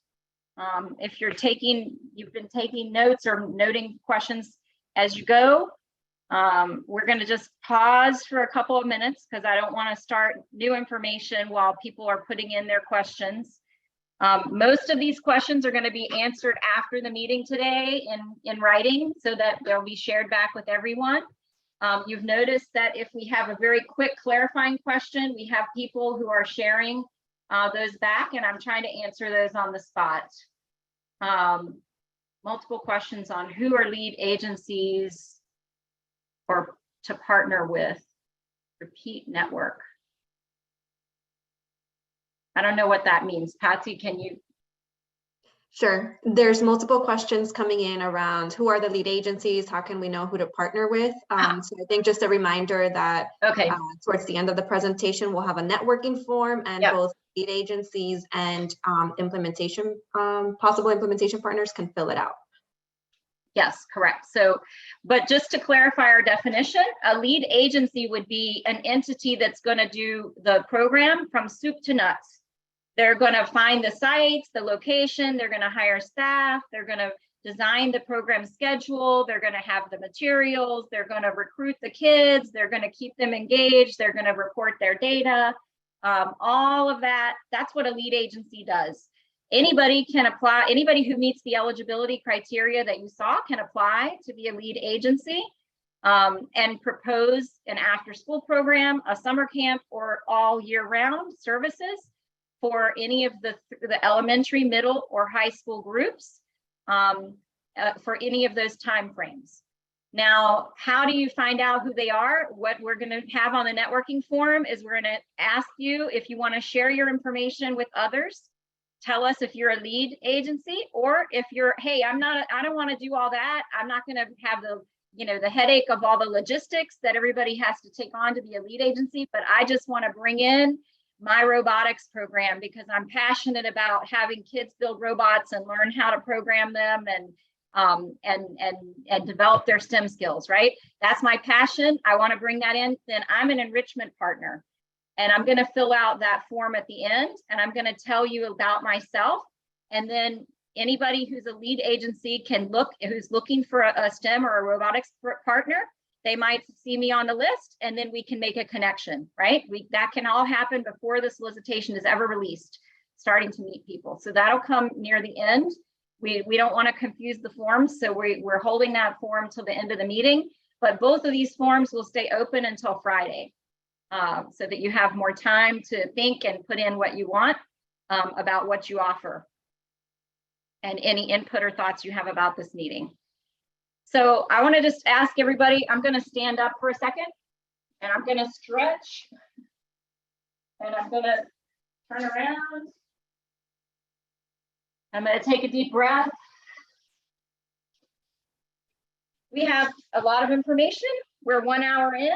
If you've been taking notes or noting questions as you go, We're going to just pause for a couple of minutes because I don't want to start new information while people are putting in their questions. Most of these questions are going to be answered after the meeting today in writing so that they'll be shared back with everyone. You've noticed that if we have a very quick clarifying question, we have people who are sharing those back, and I'm trying to answer those on the spot. Multiple questions on who are lead agencies or to partner with. Repeat network. I don't know what that means. Patsy, can you? Sure. There's multiple questions coming in around who are the lead agencies, how can we know who to partner with? So I think just a reminder that Okay. Towards the end of the presentation, we'll have a networking form, and both lead agencies and possible implementation partners can fill it out. Yes, correct. So, but just to clarify our definition, a lead agency would be an entity that's going to do the program from soup to nuts. They're going to find the sites, the location, they're going to hire staff, they're going to design the program schedule, they're going to have the materials, they're going to recruit the kids, they're going to keep them engaged, they're going to report their data, all of that. That's what a lead agency does. Anybody can apply, anybody who meets the eligibility criteria that you saw can apply to be a lead agency and propose an after-school program, a summer camp, or all year-round services for any of the elementary, middle, or high school groups for any of those timeframes. Now, how do you find out who they are? What we're going to have on the networking forum is we're going to ask you if you want to share your information with others. Tell us if you're a lead agency, or if you're, hey, I don't want to do all that. I'm not going to have the headache of all the logistics that everybody has to take on to be a lead agency, but I just want to bring in my robotics program because I'm passionate about having kids build robots and learn how to program them and develop their STEM skills, right? That's my passion. I want to bring that in. Then I'm an enrichment partner. And I'm going to fill out that form at the end, and I'm going to tell you about myself. And then anybody who's a lead agency can who's looking for a STEM or a robotics partner, they might see me on the list, and then we can make a connection, right? That can all happen before the solicitation is ever released, starting to meet people. So that'll come near the end. We don't want to confuse the forms, so we're holding that form till the end of the meeting, but both of these forms will stay open until Friday. So that you have more time to think and put in what you want about what you offer and any input or thoughts you have about this meeting. So I want to just ask everybody, I'm going to stand up for a second and I'm going to stretch and I'm going to turn around. I'm going to take a deep breath. We have a lot of information. We're 1 hour in.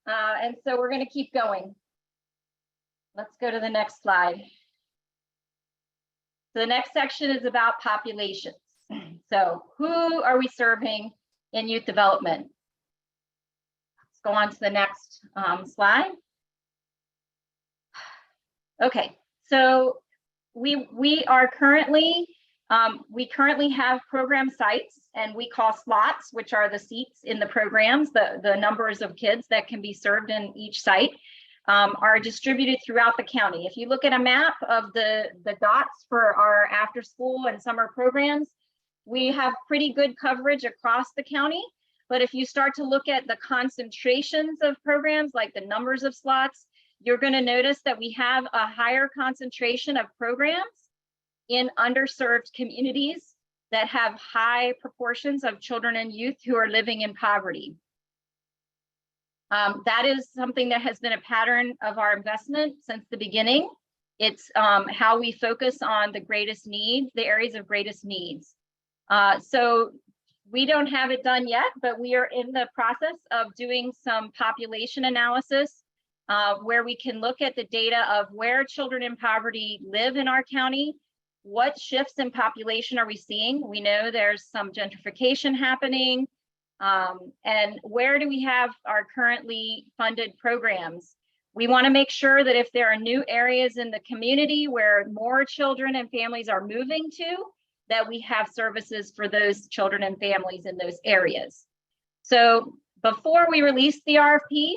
And so we're going to keep going. Let's go to the next slide. So the next section is about populations. So who are we serving in youth development? Let's go on to the next slide. Okay, so we currently have program sites, and we call slots, which are the seats in the programs, the numbers of kids that can be served in each site, are distributed throughout the county. If you look at a map of the dots for our after school and summer programs, we have pretty good coverage across the county. But if you start to look at the concentrations of programs, like the numbers of slots, you're going to notice that we have a higher concentration of programs in underserved communities that have high proportions of children and youth who are living in poverty. That is something that has been a pattern of our investment since the beginning. It's how we focus on the greatest needs, the areas of greatest needs. So we don't have it done yet, but we are in the process of doing some population analysis where we can look at the data of where children in poverty live in our county. What shifts in population are we seeing? We know there's some gentrification happening. And where do we have our currently funded programs? We want to make sure that if there are new areas in the community where more children and families are moving to, that we have services for those children and families in those areas. So before we release the RFP,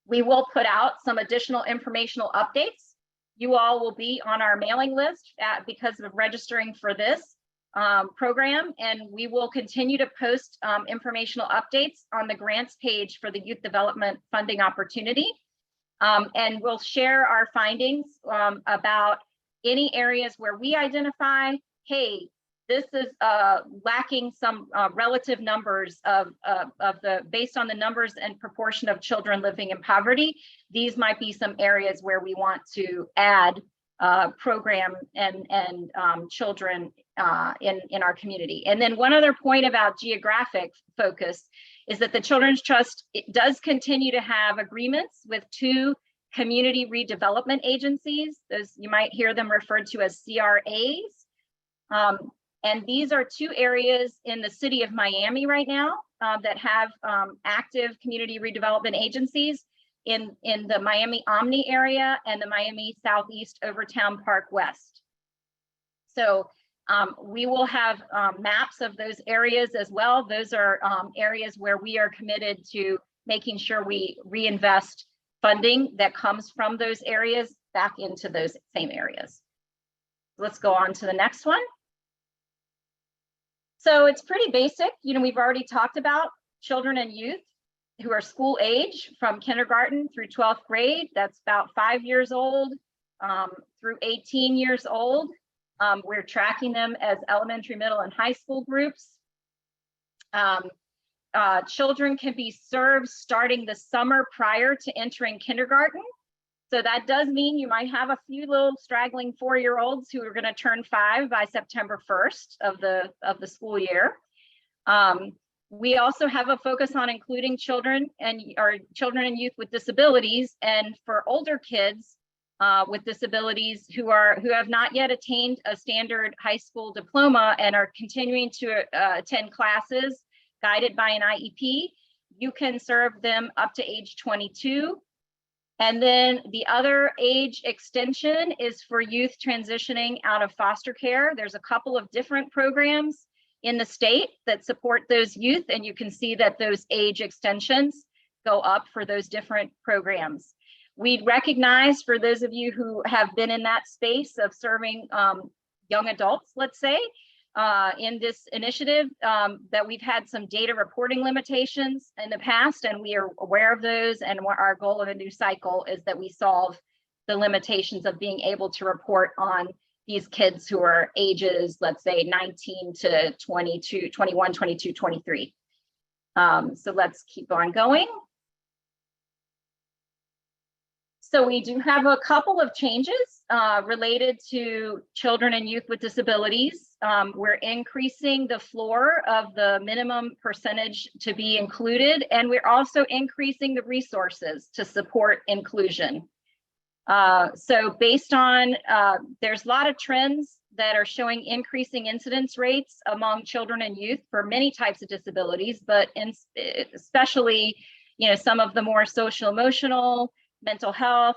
we will put out some additional informational updates. You all will be on our mailing list because of registering for this program, and we will continue to post informational updates on the grants page for the Youth Development Funding Opportunity. And we'll share our findings about any areas where we identify, hey, this is lacking some relative numbers based on the numbers and proportion of children living in poverty. These might be some areas where we want to add program and children in our community. And then one other point about geographic focus is that the Children's Trust does continue to have agreements with 2 community redevelopment agencies. Those, you might hear them referred to as CRAs. And these are 2 areas in the city of Miami right now that have active community redevelopment agencies in the Miami Omni area and the Miami Southeast Overtown Park West. So we will have maps of those areas as well. Those are areas where we are committed to making sure we reinvest funding that comes from those areas back into those same areas. Let's go on to the next one. So it's pretty basic. You know, we've already talked about children and youth who are school age from kindergarten through 12th grade. That's about 5 years old through 18 years old. We're tracking them as elementary, middle, and high school groups. Children can be served starting the summer prior to entering kindergarten. So that does mean you might have a few little straggling 4-year-olds who are going to turn 5 by September 1st of the school year. We also have a focus on including children and youth with disabilities, and for older kids with disabilities who have not yet attained a standard high school diploma and are continuing to attend classes guided by an IEP. You can serve them up to age 22. And then the other age extension is for youth transitioning out of foster care. There's a couple of different programs in the state that support those youth, and you can see that those age extensions go up for those different programs. We'd recognize, for those of you who have been in that space of serving young adults, let's say, in this initiative, that we've had some data reporting limitations in the past, and we are aware of those. And what our goal of a new cycle is that we solve the limitations of being able to report on these kids who are ages, let's say 19 to 22, 21, 22, 23. So let's keep on going. So we do have a couple of changes related to children and youth with disabilities. We're increasing the floor of the minimum percentage to be included, and we're also increasing the resources to support inclusion. So based on, there's a lot of trends that are showing increasing incidence rates among children and youth for many types of disabilities, but especially, you know, some of the more social emotional, mental health,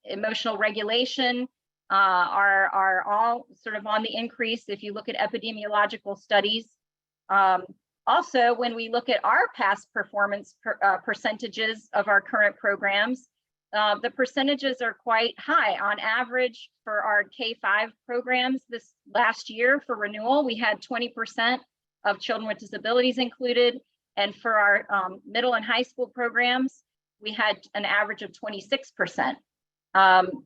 emotional regulation are all sort of on the increase if you look at epidemiological studies. Also, when we look at our past performance percentages of our current programs, the percentages are quite high. On average, for our K-5 programs this last year for renewal, we had 20% of children with disabilities included. And for our middle and high school programs, we had an average of 26%.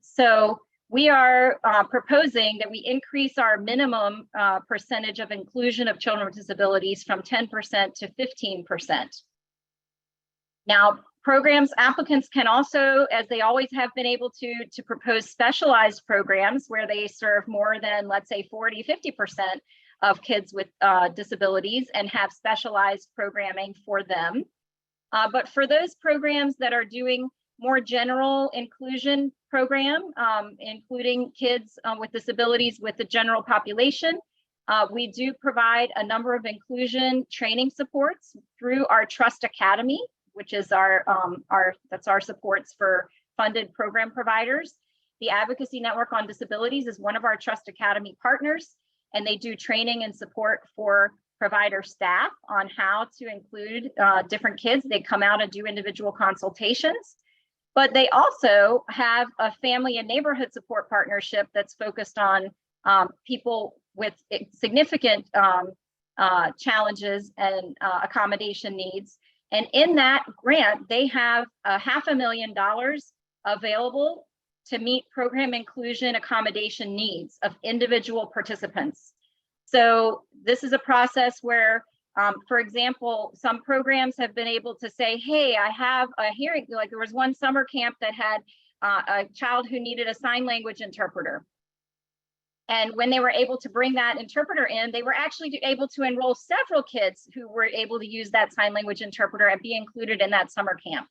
So we are proposing that we increase our minimum percentage of inclusion of children with disabilities from 10% to 15%. Now, programs applicants can also, as they always have been able to propose specialized programs where they serve more than, let's say, 40, 50% of kids with disabilities and have specialized programming for them. But for those programs that are doing more general inclusion program, including kids with disabilities with the general population, we do provide a number of inclusion training supports through our Trust Academy, which is our supports for funded program providers. The Advocacy Network on Disabilities is one of our Trust Academy partners, and they do training and support for provider staff on how to include different kids. They come out and do individual consultations, but they also have a family and neighborhood support partnership that's focused on people with significant challenges and accommodation needs. And in that grant, they have $500,000 available to meet program inclusion accommodation needs of individual participants. So this is a process where, for example, some programs have been able to say, hey, I have a hearing, like there was one summer camp that had a child who needed a sign language interpreter. And when they were able to bring that interpreter in, they were actually able to enroll several kids who were able to use that sign language interpreter and be included in that summer camp.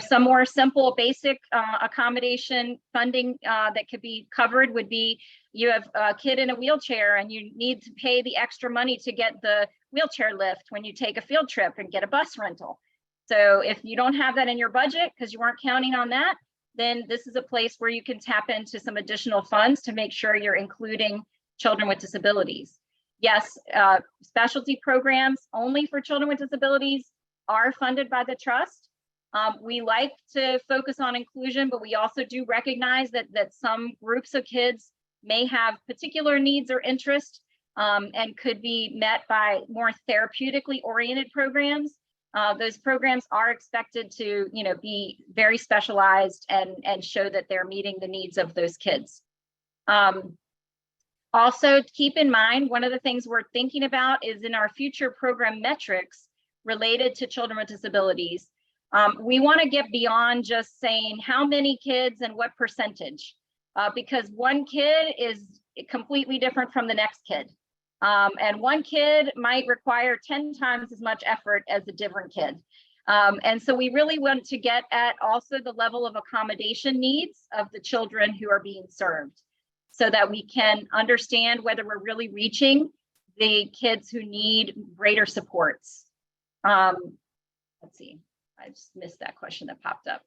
Some more simple, basic accommodation funding that could be covered would be, you have a kid in a wheelchair and you need to pay the extra money to get the wheelchair lift when you take a field trip and get a bus rental. So if you don't have that in your budget because you weren't counting on that, then this is a place where you can tap into some additional funds to make sure you're including children with disabilities. Yes, specialty programs only for children with disabilities are funded by the trust. We like to focus on inclusion, but we also do recognize that some groups of kids may have particular needs or interests and could be met by more therapeutically oriented programs. Those programs are expected to, be very specialized and show that they're meeting the needs of those kids. Also, keep in mind, one of the things we're thinking about is in our future program metrics related to children with disabilities. We want to get beyond just saying how many kids and what percentage, because one kid is completely different from the next kid. And one kid might require 10 times as much effort as a different kid. And so we really want to get at also the level of accommodation needs of the children who are being served, so that we can understand whether we're really reaching the kids who need greater supports. Let's see, I just missed that question that popped up.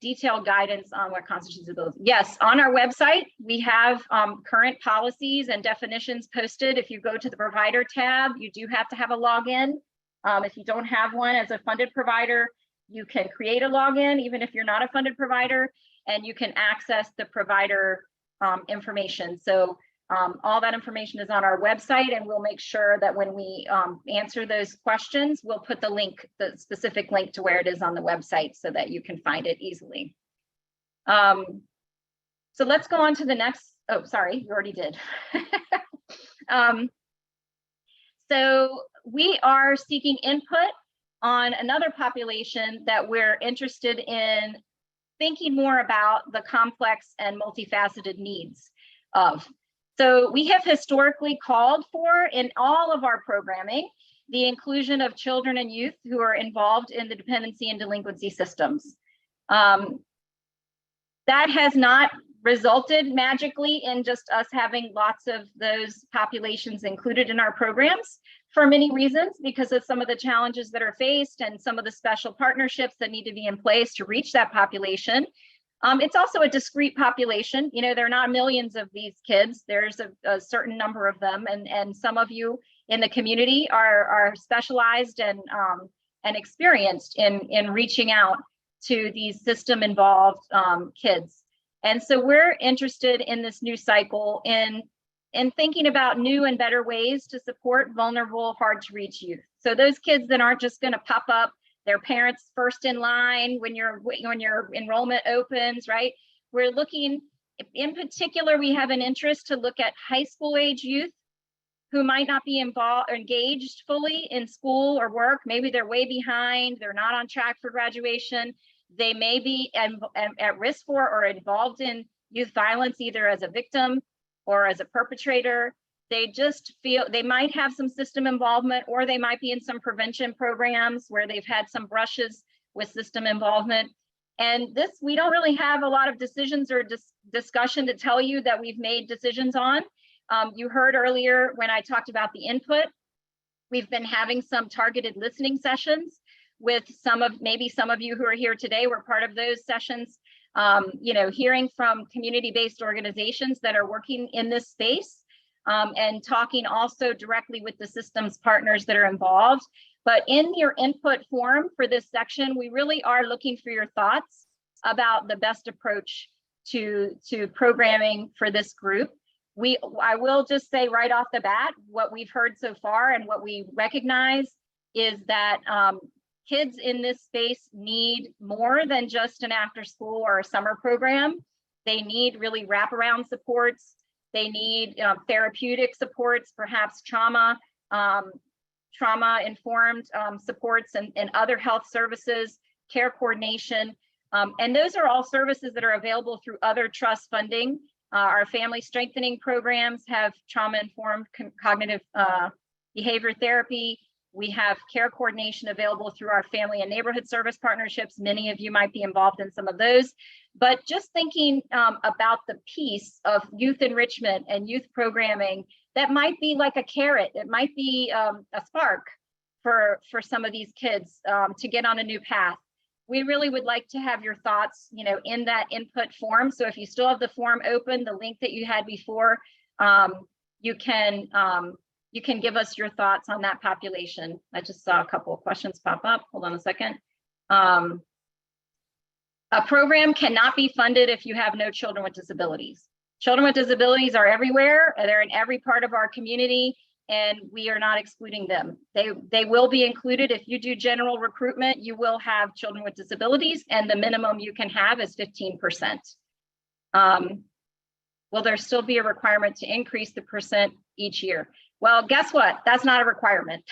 Detailed guidance on what constitutes disability. Yes, on our website, we have current policies and definitions posted. If you go to the provider tab, you do have to have a login. If you don't have one as a funded provider, you can create a login, even if you're not a funded provider, and you can access the provider information. So all that information is on our website, and we'll make sure that when we answer those questions, we'll put the specific link to where it is on the website so that you can find it easily. So let's go on to the next. Oh, sorry, you already did. So we are seeking input on another population that we're interested in thinking more about the complex and multifaceted needs of. So we have historically called for, in all of our programming, the inclusion of children and youth who are involved in the dependency and delinquency systems. That has not resulted magically in just us having lots of those populations included in our programs for many reasons, because of some of the challenges that are faced and some of the special partnerships that need to be in place to reach that population. It's also a discrete population. There are not millions of these kids. There's a certain number of them, and some of you in the community are specialized and experienced in reaching out to these system-involved kids. And so we're interested in this new cycle in thinking about new and better ways to support vulnerable, hard-to-reach youth. So those kids that aren't just going to pop up their parents first in line when your enrollment opens, right? We're looking, in particular, we have an interest to look at high school age youth who might not be engaged fully in school or work. Maybe they're way behind, they're not on track for graduation. They may be at risk for or involved in youth violence, either as a victim or as a perpetrator. They just feel they might have some system involvement, or they might be in some prevention programs where they've had some brushes with system involvement. And this, we don't really have a lot of decisions or discussion to tell you that we've made decisions on. You heard earlier when I talked about the input, we've been having some targeted listening sessions with maybe some of you who are here today were part of those sessions, hearing from community-based organizations that are working in this space. and talking also directly with the systems partners that are involved. But in your input form for this section, we really are looking for your thoughts about the best approach to programming for this group. I will just say right off the bat, what we've heard so far and what we recognize is that kids in this space need more than just an after school or a summer program. They need really wraparound supports. They need therapeutic supports, perhaps trauma-informed supports and other health services, care coordination. And those are all services that are available through other trust funding. Our family strengthening programs have trauma-informed cognitive behavior therapy. We have care coordination available through our family and neighborhood service partnerships. Many of you might be involved in some of those. But just thinking about the piece of youth enrichment and youth programming, that might be like a carrot. It might be a spark for some of these kids to get on a new path. We really would like to have your thoughts, in that input form. So if you still have the form open, the link that you had before, you can give us your thoughts on that population. I just saw a couple of questions pop up. Hold on a second. A program cannot be funded if you have no children with disabilities. Children with disabilities are everywhere. They're in every part of our community, and we are not excluding them. They will be included. If you do general recruitment, you will have children with disabilities, and the minimum you can have is 15%. Will there still be a requirement to increase the percent each year? Well, guess what? That's not a requirement.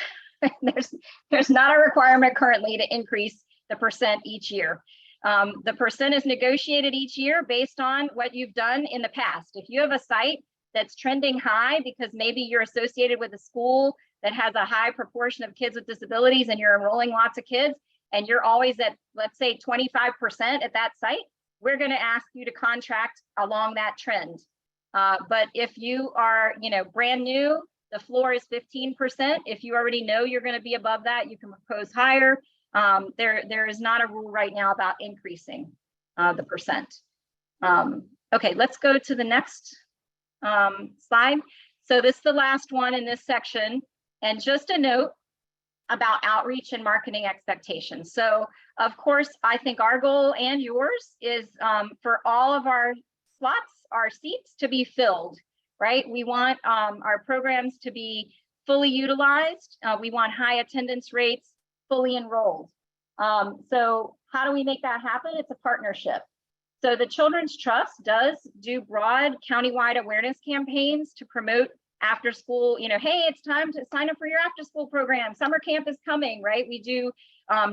There's not a requirement currently to increase the percent each year. The percent is negotiated each year based on what you've done in the past. If you have a site that's trending high because maybe you're associated with a school that has a high proportion of kids with disabilities and you're enrolling lots of kids and you're always at, let's say, 25% at that site, we're going to ask you to contract along that trend. But if you are, brand new, the floor is 15%. If you already know you're going to be above that, you can propose higher. There is not a rule right now about increasing the percent. Okay, let's go to the next slide. So this is the last one in this section. And just a note about outreach and marketing expectations. So of course, I think our goal and yours is for all of our slots, our seats to be filled, right? We want our programs to be fully utilized. We want high attendance rates, fully enrolled. So how do we make that happen? It's a partnership. So the Children's Trust does do broad countywide awareness campaigns to promote after school, hey, it's time to sign up for your after school program. Summer camp is coming, right? We do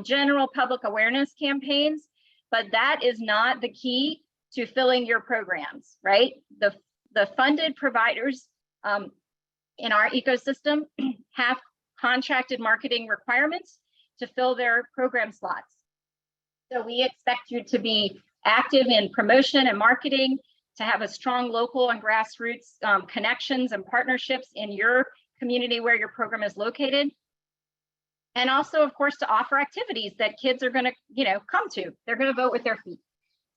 general public awareness campaigns, but that is not the key to filling your programs, right? The funded providers in our ecosystem have contracted marketing requirements to fill their program slots. So we expect you to be active in promotion and marketing, to have a strong local and grassroots connections and partnerships in your community where your program is located. And also, of course, to offer activities that kids are going to, come to. They're going to vote with their feet.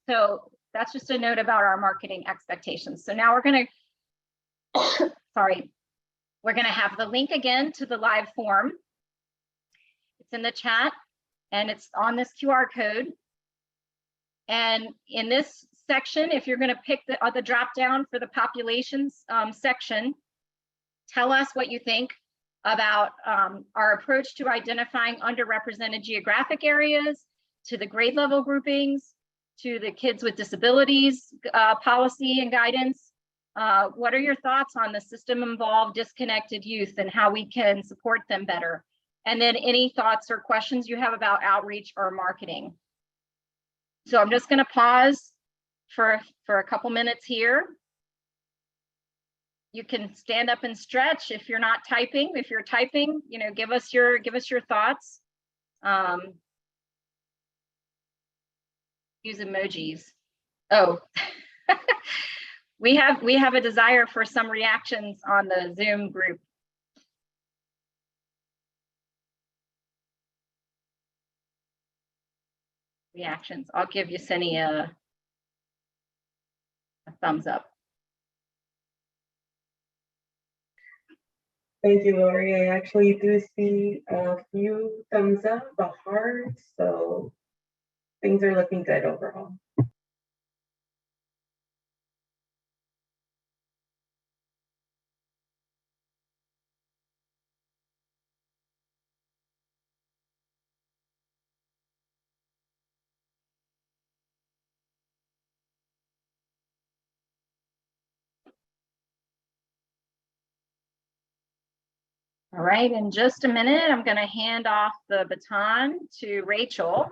So that's just a note about our marketing expectations. So now we're going to, we're going to have the link again to the live form. It's in the chat and it's on this QR code. And in this section, if you're going to pick the drop down for the populations section, tell us what you think about our approach to identifying underrepresented geographic areas, to the grade level groupings, to the kids with disabilities policy and guidance. What are your thoughts on the system involved disconnected youth and how we can support them better? And then any thoughts or questions you have about outreach or marketing. So I'm just going to pause for a couple minutes here. You can stand up and stretch if you're not typing. If you're typing, give us your thoughts. Use emojis. Oh, we have a desire for some reactions on the Zoom group. Reactions. I'll give Yesenia a thumbs up. Thank you, Lori. I actually do see a few thumbs up, a heart, so things are looking good overall. All right, in just a minute, I'm going to hand off the baton to Rachel,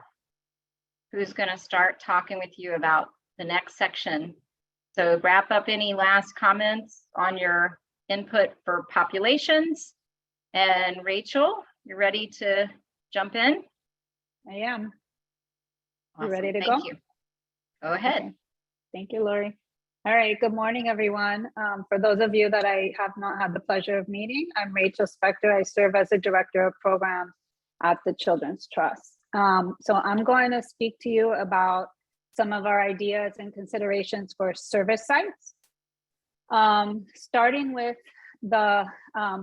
who's going to start talking with you about the next section. So wrap up any last comments on your input for populations. And Rachel, you're ready to jump in? I am. You Awesome, ready to thank go? you. Go ahead. Okay. Thank you, Lori. All right, good morning, everyone. For those of you that I have not had the pleasure of meeting, I'm Rachel Spector. I serve as the Director of Programs at the Children's Trust. So I'm going to speak to you about some of our ideas and considerations for service sites. Starting with the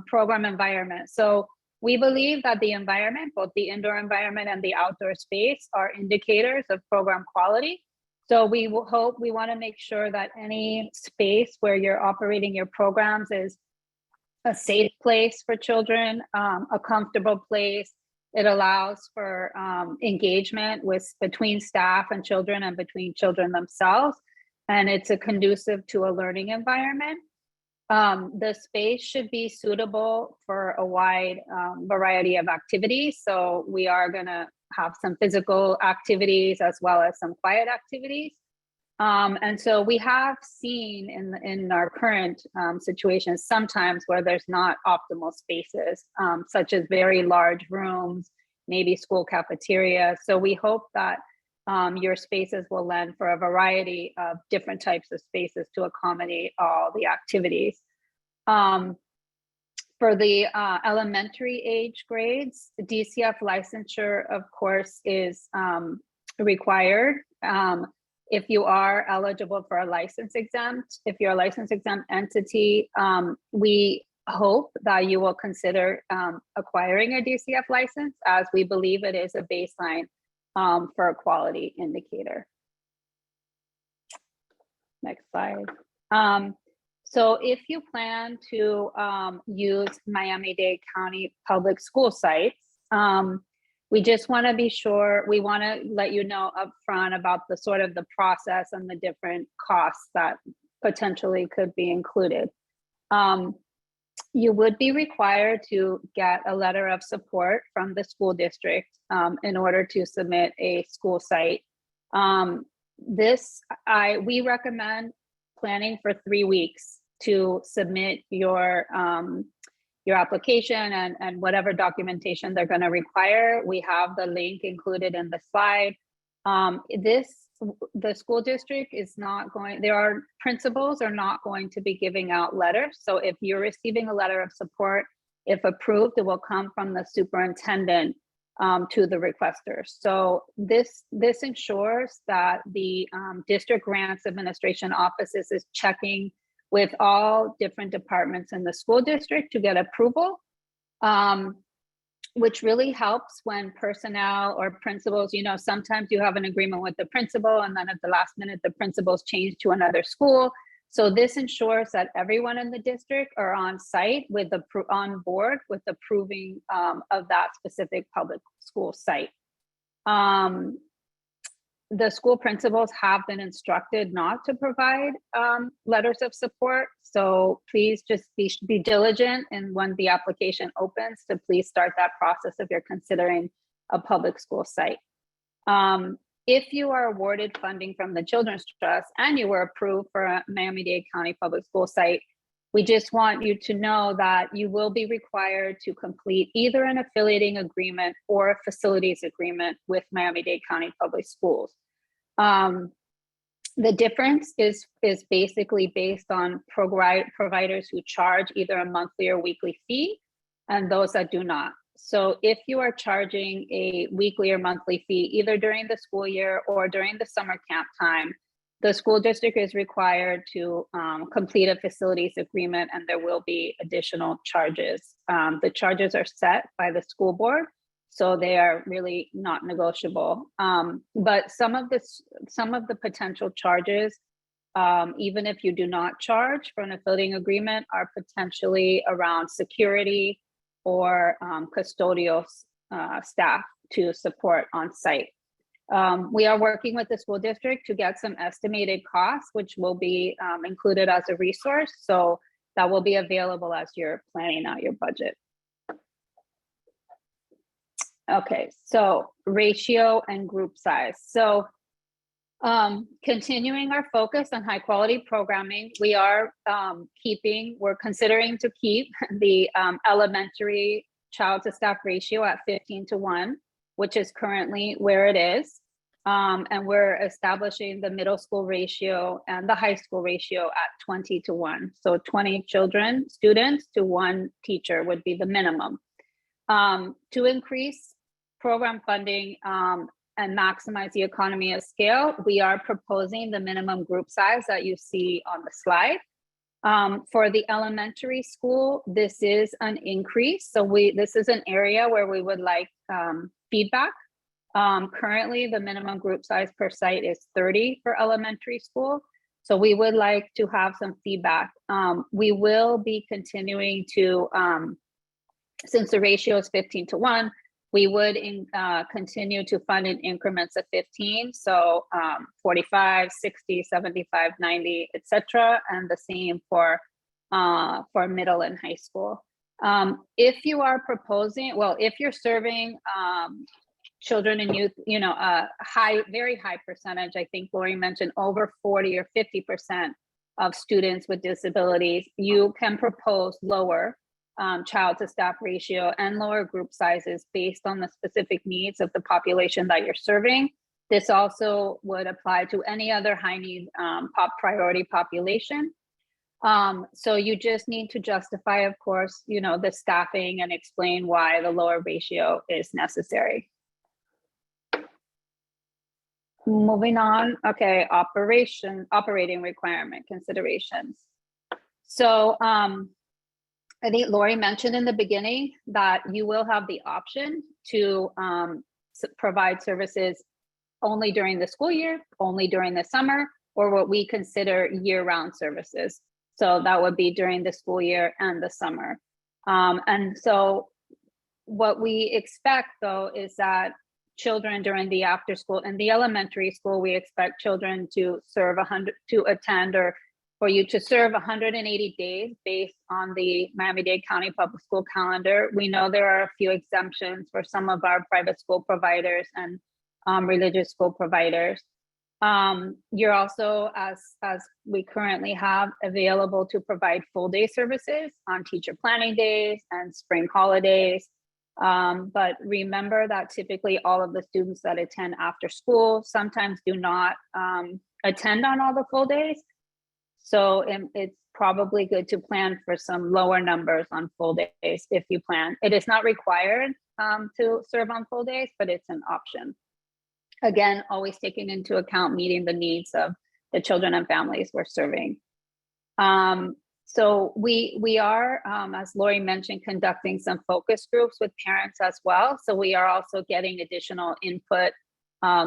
program environment. So we believe that the environment, both the indoor environment and the outdoor space, are indicators of program quality. So we want to make sure that any space where you're operating your programs is a safe place for children, a comfortable place. It allows for engagement between staff and children and between children themselves. And it's a conducive to a learning environment. The space should be suitable for a wide variety of activities. So we are going to have some physical activities as well as some quiet activities. And so we have seen in our current situation sometimes where there's not optimal spaces, such as very large rooms, maybe school cafeteria. So we hope that your spaces will lend for a variety of different types of spaces to accommodate all the activities. For the elementary age grades, the DCF licensure, of course, is required. If you are eligible for a license exempt, if you're a license exempt entity, we hope that you will consider acquiring a DCF license, as we believe it is a baseline for a quality indicator. Next slide. So if you plan to use Miami-Dade County public school sites, we just want to be sure, we want to let you know upfront about the sort of the process and the different costs that potentially could be included. You would be required to get a letter of support from the school district in order to submit a school site. We recommend planning for 3 weeks to submit your application and whatever documentation they're going to require. We have the link included in the slide. The school district is not going, principals are not going to be giving out letters. So if you're receiving a letter of support, if approved, it will come from the superintendent to the requesters. So this ensures that the district grants administration offices is checking with all different departments in the school district to get approval, which really helps when personnel or principals, sometimes you have an agreement with the principal and then at the last minute, the principals change to another school. So this ensures that everyone in the district are on site on board with approving of that specific public school site. The school principals have been instructed not to provide letters of support. So please just be diligent, and when the application opens, to please start that process if you're considering a public school site. If you are awarded funding from the Children's Trust and you were approved for a Miami-Dade County public school site, we just want you to know that you will be required to complete either an affiliating agreement or a facilities agreement with Miami-Dade County Public Schools. The difference is basically based on providers who charge either a monthly or weekly fee and those that do not. So if you are charging a weekly or monthly fee, either during the school year or during the summer camp time, the school district is required to complete a facilities agreement, and there will be additional charges. The charges are set by the school board, so they are really not negotiable. But some of the potential charges, even if you do not charge for an affiliating agreement, are potentially around security or custodial staff to support on site. We are working with the school district to get some estimated costs, which will be included as a resource. So that will be available as you're planning out your budget. Okay, so ratio and group size. So continuing our focus on high quality programming, we are we're considering to keep the elementary child to staff ratio at 15:1, which is currently where it is. And we're establishing the middle school ratio and the high school ratio at 20:1. So 20 students to 1 teacher would be the minimum. To increase program funding and maximize the economy of scale, we are proposing the minimum group size that you see on the slide. For the elementary school, this is an increase. So this is an area where we would like feedback. Currently, the minimum group size per site is 30 for elementary school. So we would like to have some feedback. We will be continuing to, since the ratio is 15:1, we would continue to fund in increments of 15. So 45, 60, 75, 90, et cetera. And the same for middle and high school. If you are proposing, well, if you're serving children and youth, a very high percentage, I think Lori mentioned over 40 or 50% of students with disabilities, you can propose lower child to staff ratio and lower group sizes based on the specific needs of the population that you're serving. This also would apply to any other high need priority population. So you just need to justify, of course, the staffing and explain why the lower ratio is necessary. Moving on, okay, operating requirement considerations. So I think Lori mentioned in the beginning that you will have the option to provide services only during the school year, only during the summer, or what we consider year-round services. So that would be during the school year and the summer. And so what we expect, though, is that children during the after school in the elementary school, we expect children to serve for you to serve 180 days based on the Miami-Dade County Public School calendar. We know there are a few exemptions for some of our private school providers and religious school providers. You're also, as we currently have, available to provide full day services on teacher planning days and spring holidays. But remember that typically all of the students that attend after school sometimes do not attend on all the full days. So it's probably good to plan for some lower numbers on full days if you plan. It is not required to serve on full days, but it's an option. Again, always taking into account meeting the needs of the children and families we're serving. So we are, as Lori mentioned, conducting some focus groups with parents as well. So we are also getting additional input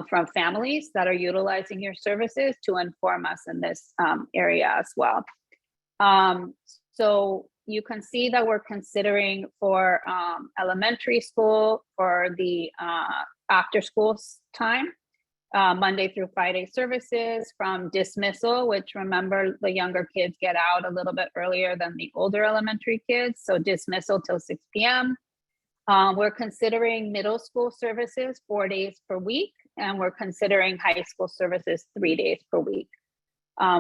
from families that are utilizing your services to inform us in this area as well. So you can see that we're considering for elementary school for the after school time, Monday through Friday services from dismissal, which remember the younger kids get out a little bit earlier than the older elementary kids. So dismissal till 6 p.m. We're considering middle school services 4 days per week, and we're considering high school services 3 days per week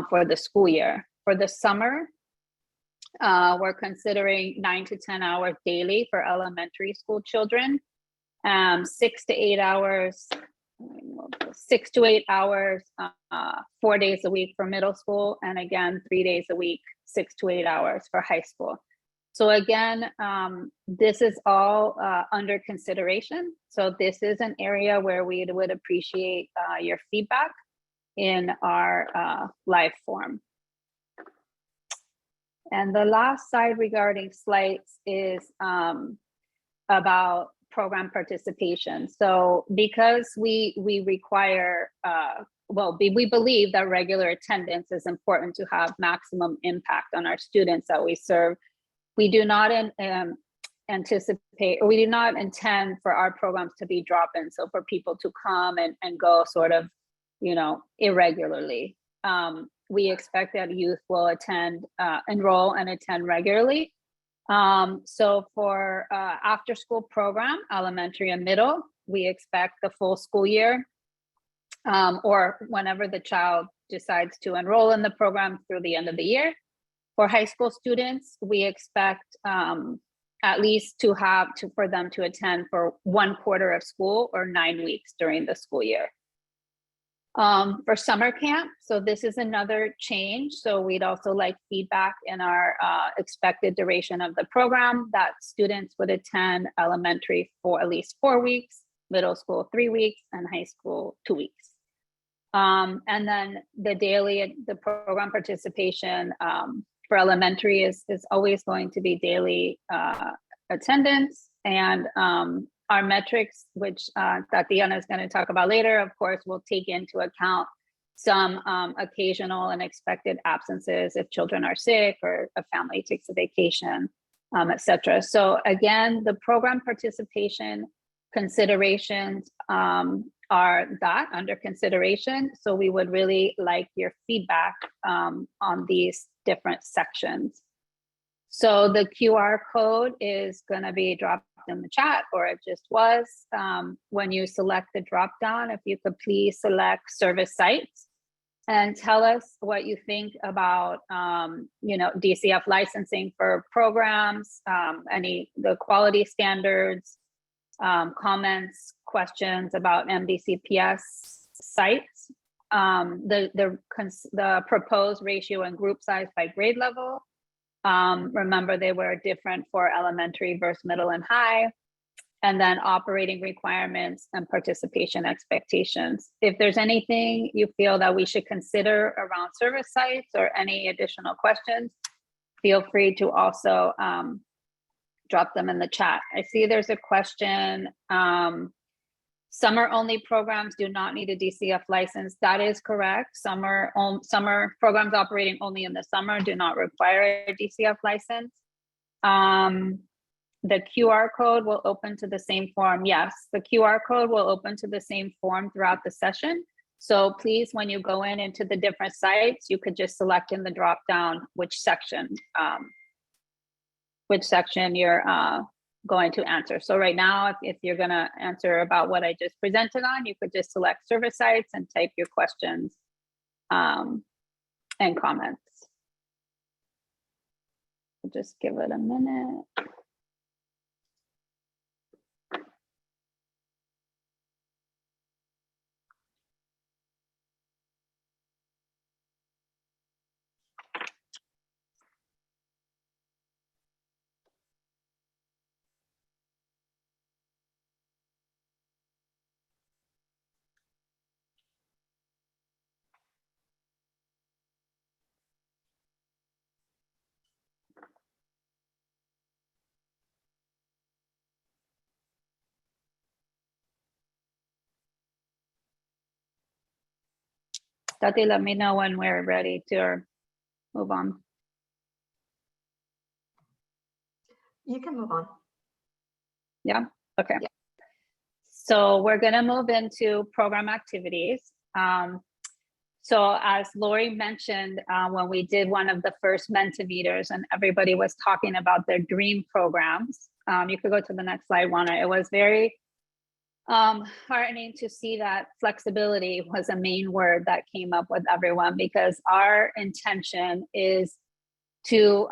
for the school year. For the summer, we're considering 9 to 10 hours daily for elementary school children, 6 to 8 hours 4 days a week for middle school, and again 3 days a week 6 to 8 hours for high school. So again, this is all under consideration. So this is an area where we would appreciate your feedback. in our live form. And the last slide regarding slides is about program participation. So because we require, we believe that regular attendance is important to have maximum impact on our students that we serve. We do not anticipate, or we do not intend for our programs to be drop-in. So for people to come and go sort of, irregularly. We expect that youth will enroll and attend regularly. So for after school program, elementary and middle, we expect the full school year, or whenever the child decides to enroll in the program through the end of the year. For high school students, we expect at least for them to attend for 1 quarter of school or 9 weeks during the school year. For summer camp, so this is another change. So we'd also like feedback in our expected duration of the program, that students would attend elementary for at least 4 weeks, middle school 3 weeks, and high school 2 weeks. And then the program participation for elementary is always going to be daily attendance, and our metrics, which Tatiana is going to talk about later, of course, will take into account some occasional and expected absences if children are sick or a family takes a vacation, etc. So again, the program participation considerations are under consideration. So we would really like your feedback on these different sections. So the QR code is going to be dropped in the chat, or it just was. When you select the drop down, if you could please select service sites and tell us what you think about DCF licensing for programs, the quality standards, comments, questions about MDCPS sites, the proposed ratio and group size by grade level. Remember, they were different for elementary versus middle and high, and then operating requirements and participation expectations. If there's anything you feel that we should consider around service sites or any additional questions, feel free to also drop them in the chat. I see there's a question. Summer only programs do not need a DCF license. That is correct. Summer programs operating only in the summer do not require a DCF license. The QR code will open to the same form. Yes, the QR code will open to the same form throughout the session. So please, when you go into the different sites, you could just select in the drop down which section you're going to answer. So right now, if you're going to answer about what I just presented on, you could just select service sites and type your questions and comments. I'll just give it a minute. Tati, let me know when we're ready to move on. You can move on. Yeah, okay. Yeah. So we're gonna move into program activities. So as Lori mentioned, when we did one of the first Mentimeters and everybody was talking about their dream programs, you could go to the next slide, Juana. It was very heartening to see that flexibility was a main word that came up with everyone, because our intention is to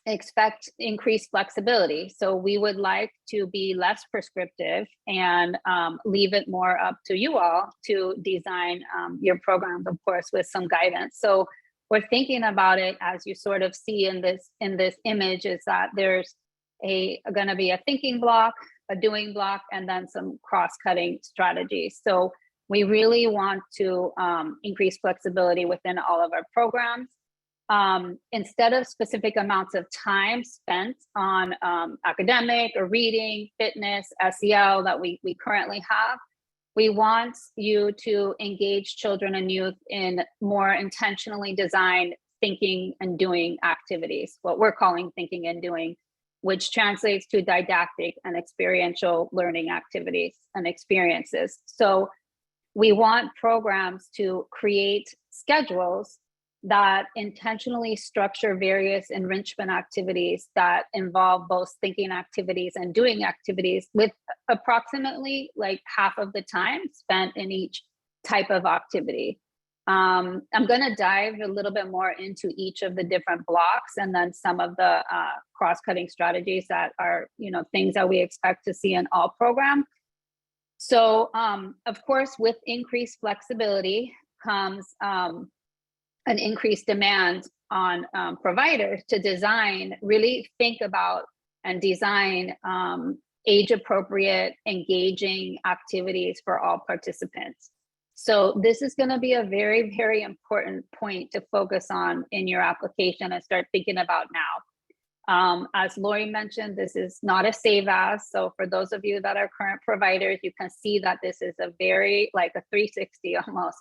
expect increased flexibility. So we would like to be less prescriptive and leave it more up to you all to design your programs, of course, with some guidance. So we're thinking about it, as you sort of see in this image, is that there's going to be a thinking block, a doing block, and then some cross-cutting strategies. So We really want to increase flexibility within all of our programs. Instead of specific amounts of time spent on academic or reading, fitness, SEL that we currently have, we want you to engage children and youth in more intentionally designed thinking and doing activities, what we're calling thinking and doing, which translates to didactic and experiential learning activities and experiences. So we want programs to create schedules that intentionally structure various enrichment activities that involve both thinking activities and doing activities, with approximately like half of the time spent in each type of activity. I'm going to dive a little bit more into each of the different blocks, and then some of the cross-cutting strategies that are, things that we expect to see in all programs. So, of course, with increased flexibility comes an increased demand on providers to really think about and design age-appropriate, engaging activities for all participants. So this is going to be a very, very important point to focus on in your application and start thinking about now. As Lori mentioned, this is not a save as. So for those of you that are current providers, you can see that this is a very, like a 360 almost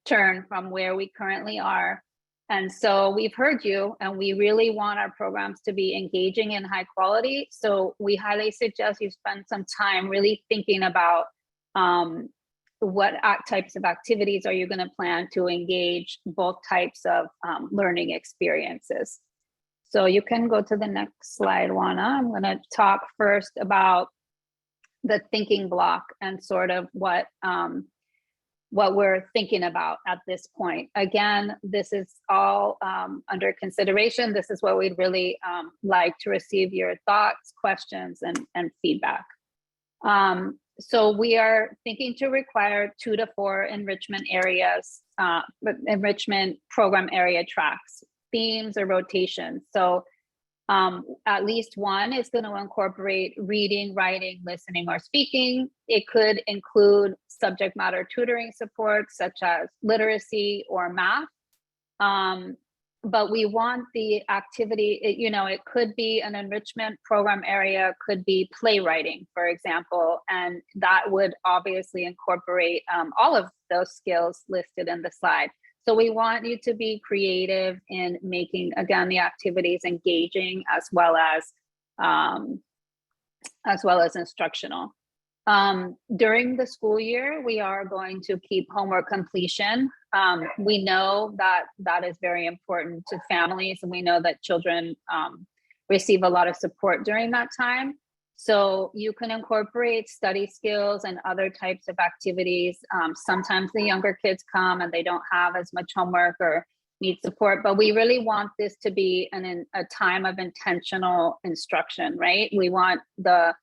turn from where we currently are. And so we've heard you, and we really want our programs to be engaging and high quality. So we highly suggest you spend some time really thinking about what types of activities are you going to plan to engage both types of learning experiences. So you can go to the next slide, Juana. I'm going to talk first about the thinking block and sort of what we're thinking about at this point. Again, this is all under consideration. This is what we'd really like to receive your thoughts, questions, and feedback. So we are thinking to require 2 to 4 enrichment areas, enrichment program area tracks, themes or rotations. So at least one is going to incorporate reading, writing, listening, or speaking. It could include subject matter tutoring support, such as literacy or math. But we want the activity, it could be an enrichment program area, could be playwriting, for example, and that would obviously incorporate all of those skills listed in the slide. So we want you to be creative in making, again, the activities engaging as well as instructional. During the school year, we are going to keep homework completion. We know that that is very important to families, and we know that children receive a lot of support during that time. So you can incorporate study skills and other types of activities. Sometimes the younger kids come and they don't have as much homework or need support, but we really want this to be a time of intentional instruction, right? We want the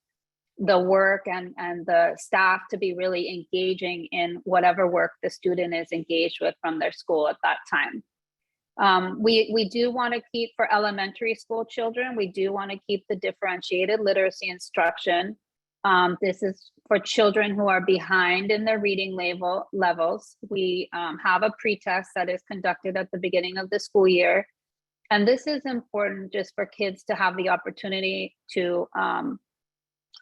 work and the staff to be really engaging in whatever work the student is engaged with from their school at that time. We do want to keep, for elementary school children, we do want to keep the differentiated literacy instruction. This is for children who are behind in their reading levels. We have a pretest that is conducted at the beginning of the school year. And this is important just for kids to have the opportunity to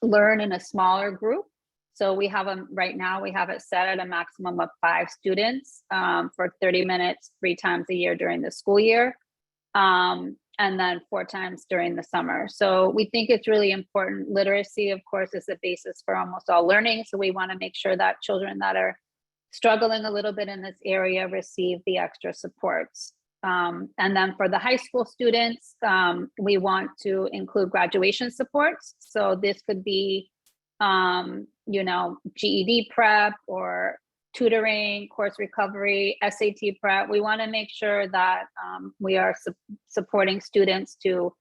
learn in a smaller group. So we have them right now, we have it set at a maximum of 5 students for 30 minutes, 3 times a year during the school year, and then 4 times during the summer. So we think it's really important. Literacy, of course, is the basis for almost all learning. So we want to make sure that children that are struggling a little bit in this area receive the extra supports. And then for the high school students, we want to include graduation supports. So this could be GED prep or tutoring, course recovery, SAT prep. We want to make sure that we are supporting students to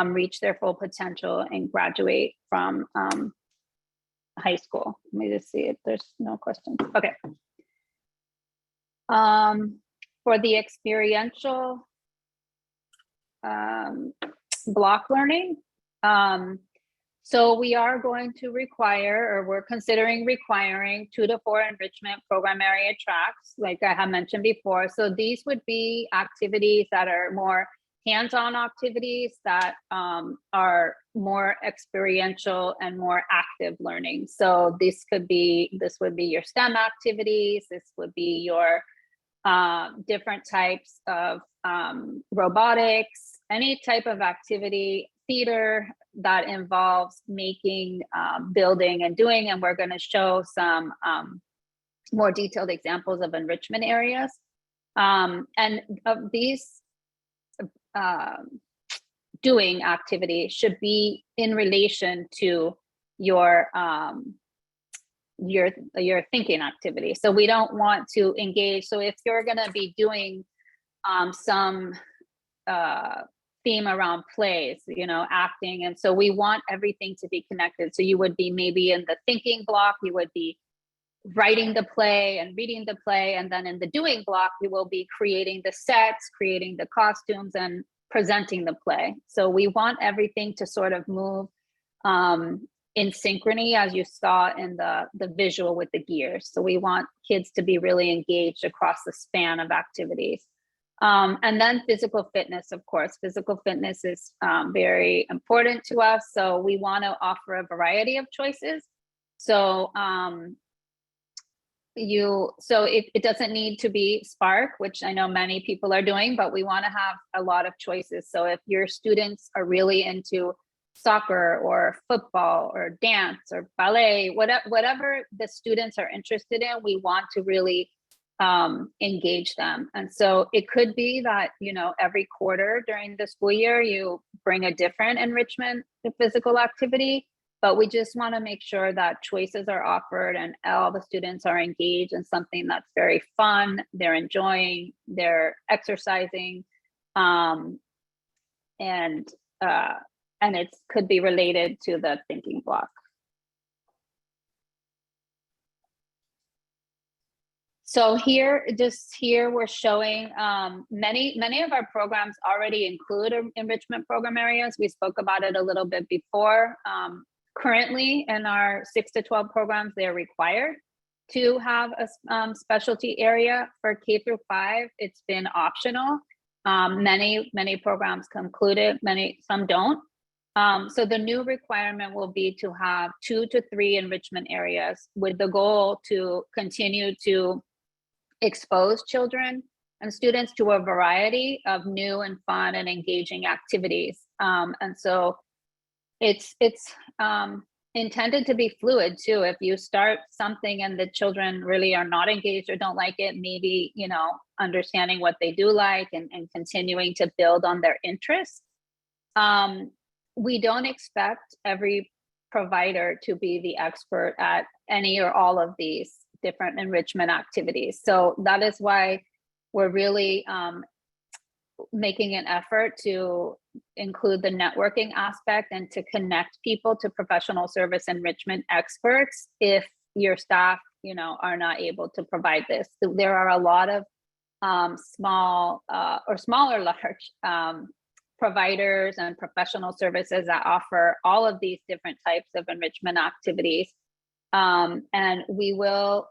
reach their full potential and graduate from high school. Let me just see if there's no questions. Okay. For the experiential block learning, So we are going to require, or we're considering requiring 2 to 4 enrichment program area tracks, like I have mentioned before. So these would be activities that are more hands-on activities that are more experiential and more active learning. So this would be your STEM activities. This would be your different types of robotics, any type of activity, theater that involves making, building and doing. And we're going to show some more detailed examples of enrichment areas. And of these doing activity should be in relation to your thinking activity. So we don't want to engage. So if you're going to be doing some theme around plays, acting, and so we want everything to be connected. So you would be maybe in the thinking block, you would be writing the play and reading the play, and then in the doing block, you will be creating the sets, creating the costumes, and presenting the play. So we want everything to sort of move in synchrony, as you saw in the visual with the gears. So we want kids to be really engaged across the span of activities. And then physical fitness, of course. Physical fitness is very important to us. So we want to offer a variety of choices. So it doesn't need to be Spark, which I know many people are doing, but we want to have a lot of choices. So if your students are really into soccer or football or dance or ballet, whatever the students are interested in, we want to really engage them. And so it could be that, every quarter during the school year, you bring a different enrichment physical activity, but we just want to make sure that choices are offered and all the students are engaged in something that's very fun, they're enjoying, they're exercising, and it could be related to the thinking block. So here we're showing many of our programs already include enrichment program areas. We spoke about it a little bit before. Currently in our 6 to 12 programs, they're required to have a specialty area. For K through 5, it's been optional. Many programs conclude it, some don't. So the new requirement will be to have 2 to 3 enrichment areas with the goal to continue to expose children and students to a variety of new and fun and engaging activities. And so it's intended to be fluid too. If you start something and the children really are not engaged or don't like it, maybe, understanding what they do like and continuing to build on their interests. We don't expect every provider to be the expert at any or all of these different enrichment activities. So that is why we're really making an effort to include the networking aspect and to connect people to professional service enrichment experts if your staff, are not able to provide this. So there are a lot of small or smaller large providers and professional services that offer all of these different types of enrichment activities. And we are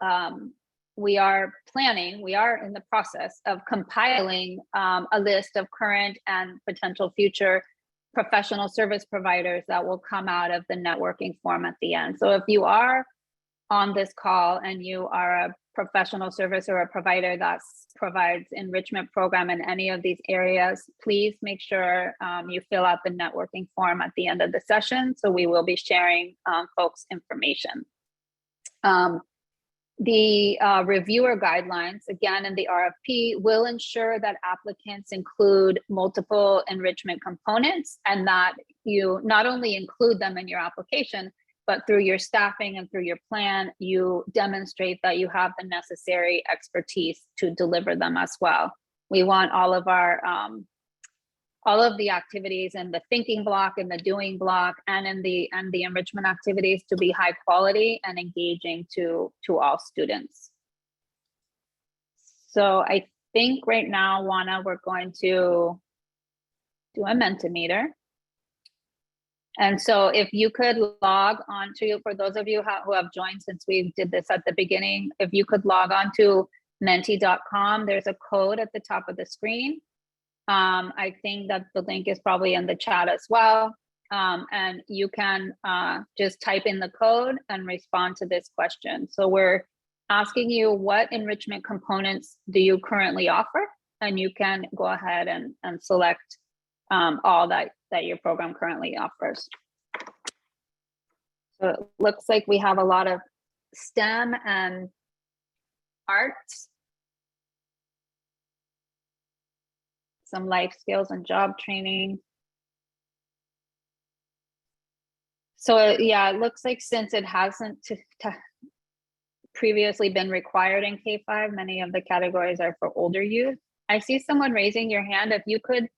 in the process of compiling a list of current and potential future professional service providers that will come out of the networking forum at the end. So if you are on this call and you are a professional service or a provider that provides enrichment program in any of these areas, please make sure you fill out the networking form at the end of the session. So we will be sharing folks' information. The reviewer guidelines, again, in the RFP, will ensure that applicants include multiple enrichment components and that you not only include them in your application, but through your staffing and through your plan, you demonstrate that you have the necessary expertise to deliver them as well. We want all of the activities in the thinking block, in the doing block, and in the enrichment activities to be high quality and engaging to all students. So I think right now, Juana, we're going to do a Mentimeter. And so if you could log on to, for those of you who have joined since we did this at the beginning, if you could log on to menti.com, there's a code at the top of the screen. I think that the link is probably in the chat as well. And you can just type in the code and respond to this question. So we're asking you, what enrichment components do you currently offer? And you can go ahead and select all that your program currently offers. So it looks like we have a lot of STEM and arts, some life skills and job training. So yeah, it looks like since it hasn't previously been required in K-5, many of the categories are for older youth. I see someone raising your hand. If you could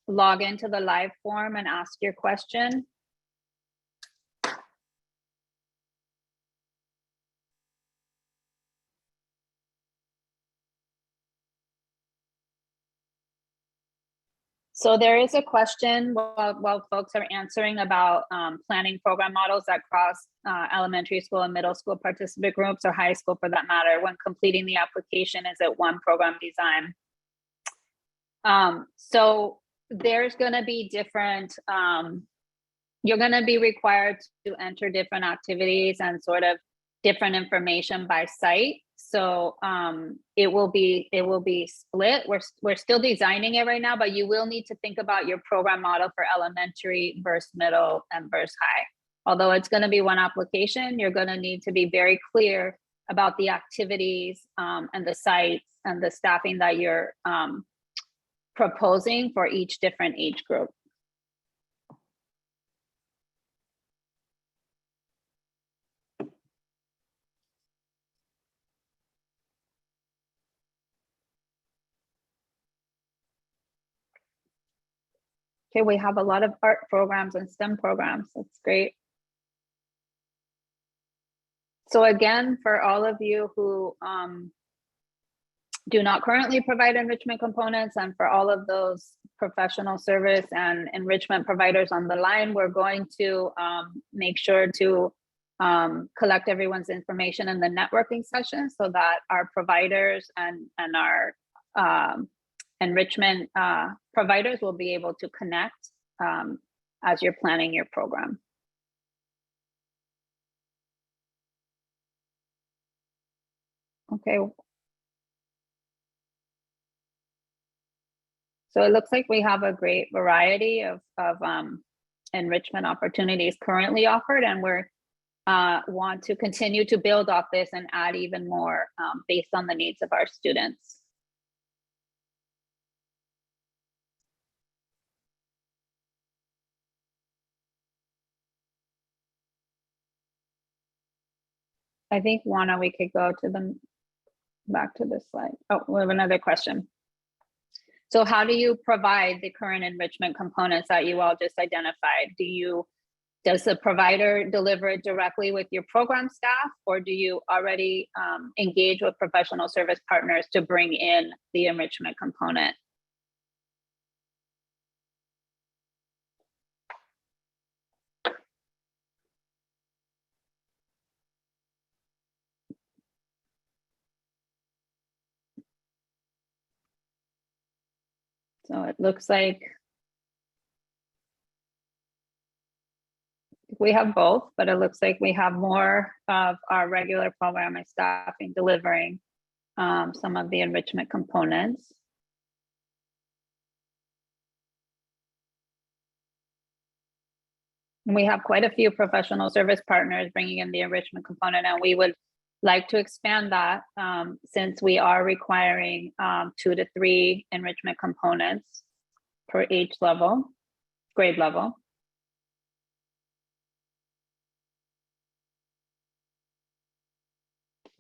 log into the live form and ask your question. So there is a question while folks are answering about planning program models that cross elementary school and middle school participant groups, or high school for that matter, when completing the application. Is it one program design? So there's going to be different, you're going to be required to enter different activities and sort of different information by site. So it will be split. We're still designing it right now, but you will need to think about your program model for elementary versus middle and versus high. Although it's going to be one application, you're going to need to be very clear about the activities and the sites and the staffing that you're proposing for each different age group. Okay, we have a lot of art programs and STEM programs. That's great. So again, for all of you who do not currently provide enrichment components, and for all of those professional service and enrichment providers on the line, we're going to make sure to collect everyone's information in the networking session so that our providers and our enrichment providers will be able to connect as you're planning your program. Okay. So it looks like we have a great variety of enrichment opportunities currently offered, and we're want to continue to build off this and add even more based on the needs of our students. I think, Juana, we could go to back to this slide. Oh, we have another question. So how do you provide the current enrichment components that you all just identified? Does the provider deliver it directly with your program staff, or do you already engage with professional service partners to bring in the enrichment component? So it looks like we have both, but it looks like we have more of our regular programming staffing delivering some of the enrichment components. And we have quite a few professional service partners bringing in the enrichment component, and we would like to expand that since we are requiring 2 to 3 enrichment components per age level, grade level.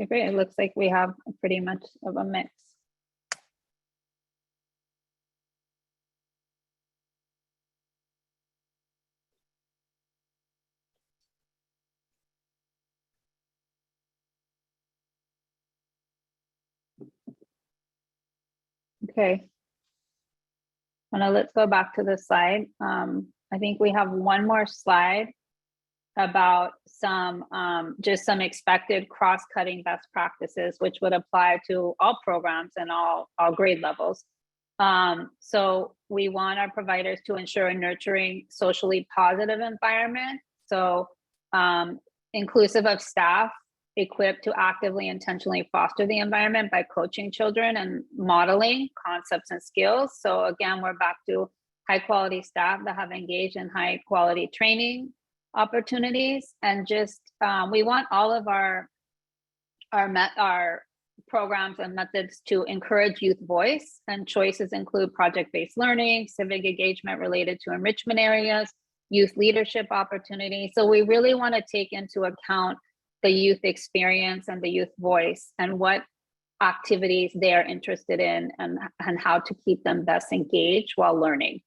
Okay, great. It looks like we have pretty much of a mix. Okay. Now let's go back to the slide. I think we have one more slide about some just some expected cross-cutting best practices, which would apply to all programs and all grade levels. So we want our providers to ensure a nurturing, socially positive environment. So inclusive of staff equipped to actively, intentionally foster the environment by coaching children and modeling concepts and skills. So again, we're back to high quality staff that have engaged in high quality training opportunities. And just, we want all of our programs and methods to encourage youth voice, and choices include project-based learning, civic engagement related to enrichment areas, youth leadership opportunities. So we really want to take into account the youth experience and the youth voice and what activities they are interested in, and how to keep them best engaged while learning.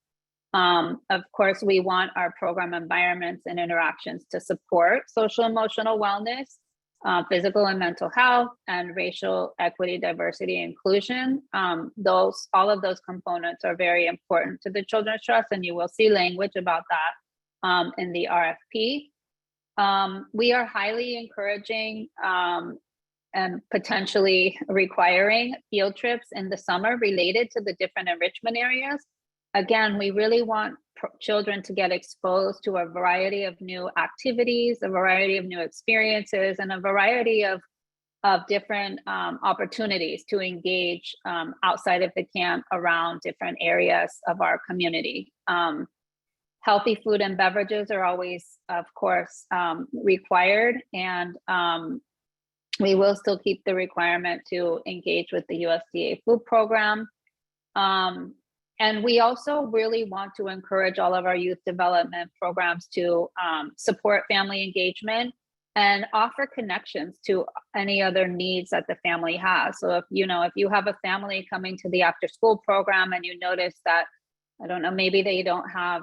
Of course, we want our program environments and interactions to support social emotional wellness, physical and mental health, and racial equity, diversity, inclusion. All of those components are very important to the Children's Trust, and you will see language about that in the RFP. We are highly encouraging and potentially requiring field trips in the summer related to the different enrichment areas. Again, we really want children to get exposed to a variety of new activities, a variety of new experiences, and a variety of different opportunities to engage outside of the camp around different areas of our community. Healthy food and beverages are always, of course, required, and we will still keep the requirement to engage with the USDA food program. And we also really want to encourage all of our youth development programs to support family engagement and offer connections to any other needs that the family has. So if you have a family coming to the after school program and you notice that, I don't know, maybe they don't have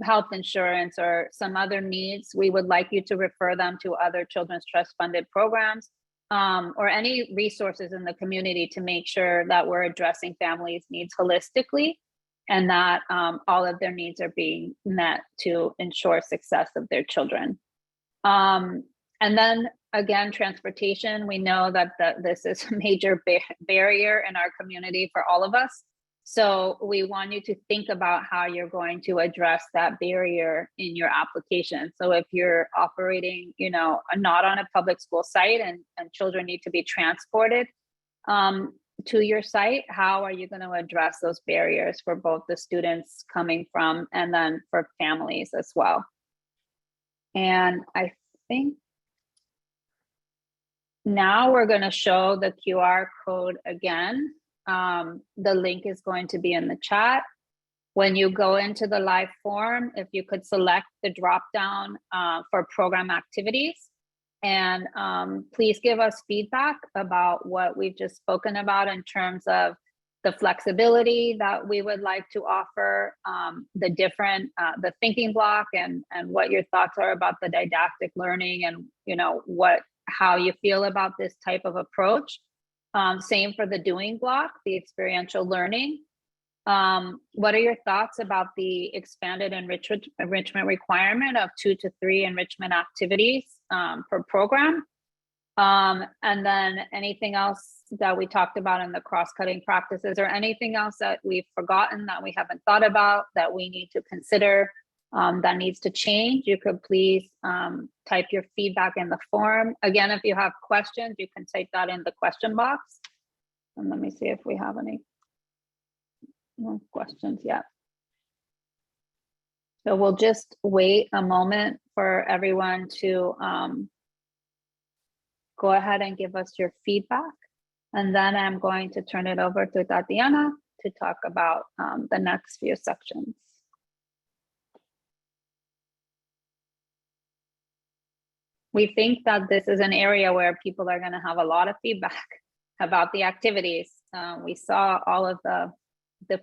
health insurance or some other needs, we would like you to refer them to other Children's Trust funded programs or any resources in the community to make sure that we're addressing families' needs holistically, and that all of their needs are being met to ensure success of their children. And then again, transportation, we know that this is a major barrier in our community for all of us. So we want you to think about how you're going to address that barrier in your application. So if you're operating, not on a public school site and children need to be transported to your site, how are you going to address those barriers for both the students coming from and then for families as well? And I think now we're going to show the QR code again. The link is going to be in the chat. When you go into the live form, if you could select the drop down for program activities, and please give us feedback about what we've just spoken about in terms of the flexibility that we would like to offer, the different, the thinking block, and what your thoughts are about the didactic learning, and how you feel about this type of approach. Same for the doing block, the experiential learning. What are your thoughts about the expanded enrichment requirement of 2 to 3 enrichment activities per program? And then anything else that we talked about in the cross-cutting practices, or anything else that we've forgotten that we haven't thought about that we need to consider that needs to change? You could please type your feedback in the form. Again, if you have questions, you can type that in the question box. And let me see if we have any more questions yet. So we'll just wait a moment for everyone to go ahead and give us your feedback. And then I'm going to turn it over to Tatiana to talk about the next few sections. We think that this is an area where people are going to have a lot of feedback about the activities. We saw all of the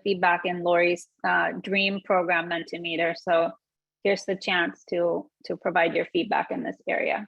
feedback in Lori's DREAM program Mentimeter. So here's the chance to provide your feedback in this area.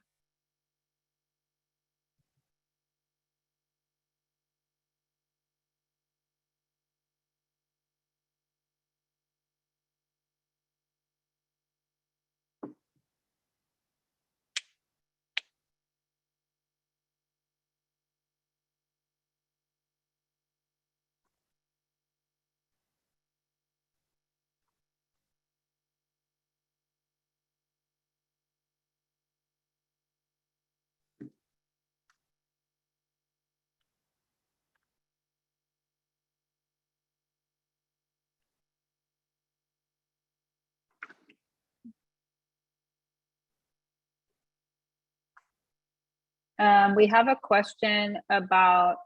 We have a question about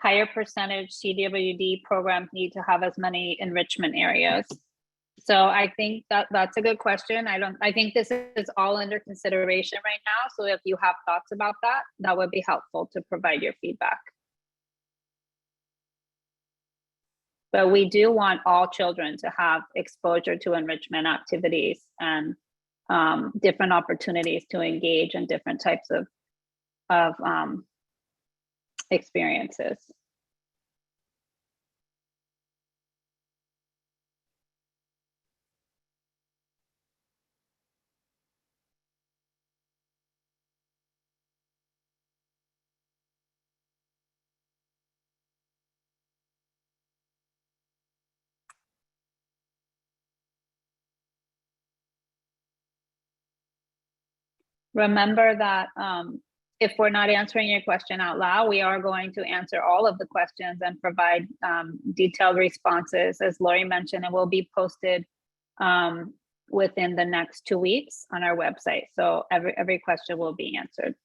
higher percentage CWD programs need to have as many enrichment areas. So I think that that's a good question. I think this is all under consideration right now. So if you have thoughts about that, that would be helpful to provide your feedback. But we do want all children to have exposure to enrichment activities and different opportunities to engage in different types of experiences. Remember that if we're not answering your question out loud, we are going to answer all of the questions and provide detailed responses. As Lori mentioned, it will be posted within the next 2 weeks on our website. So every question will be answered.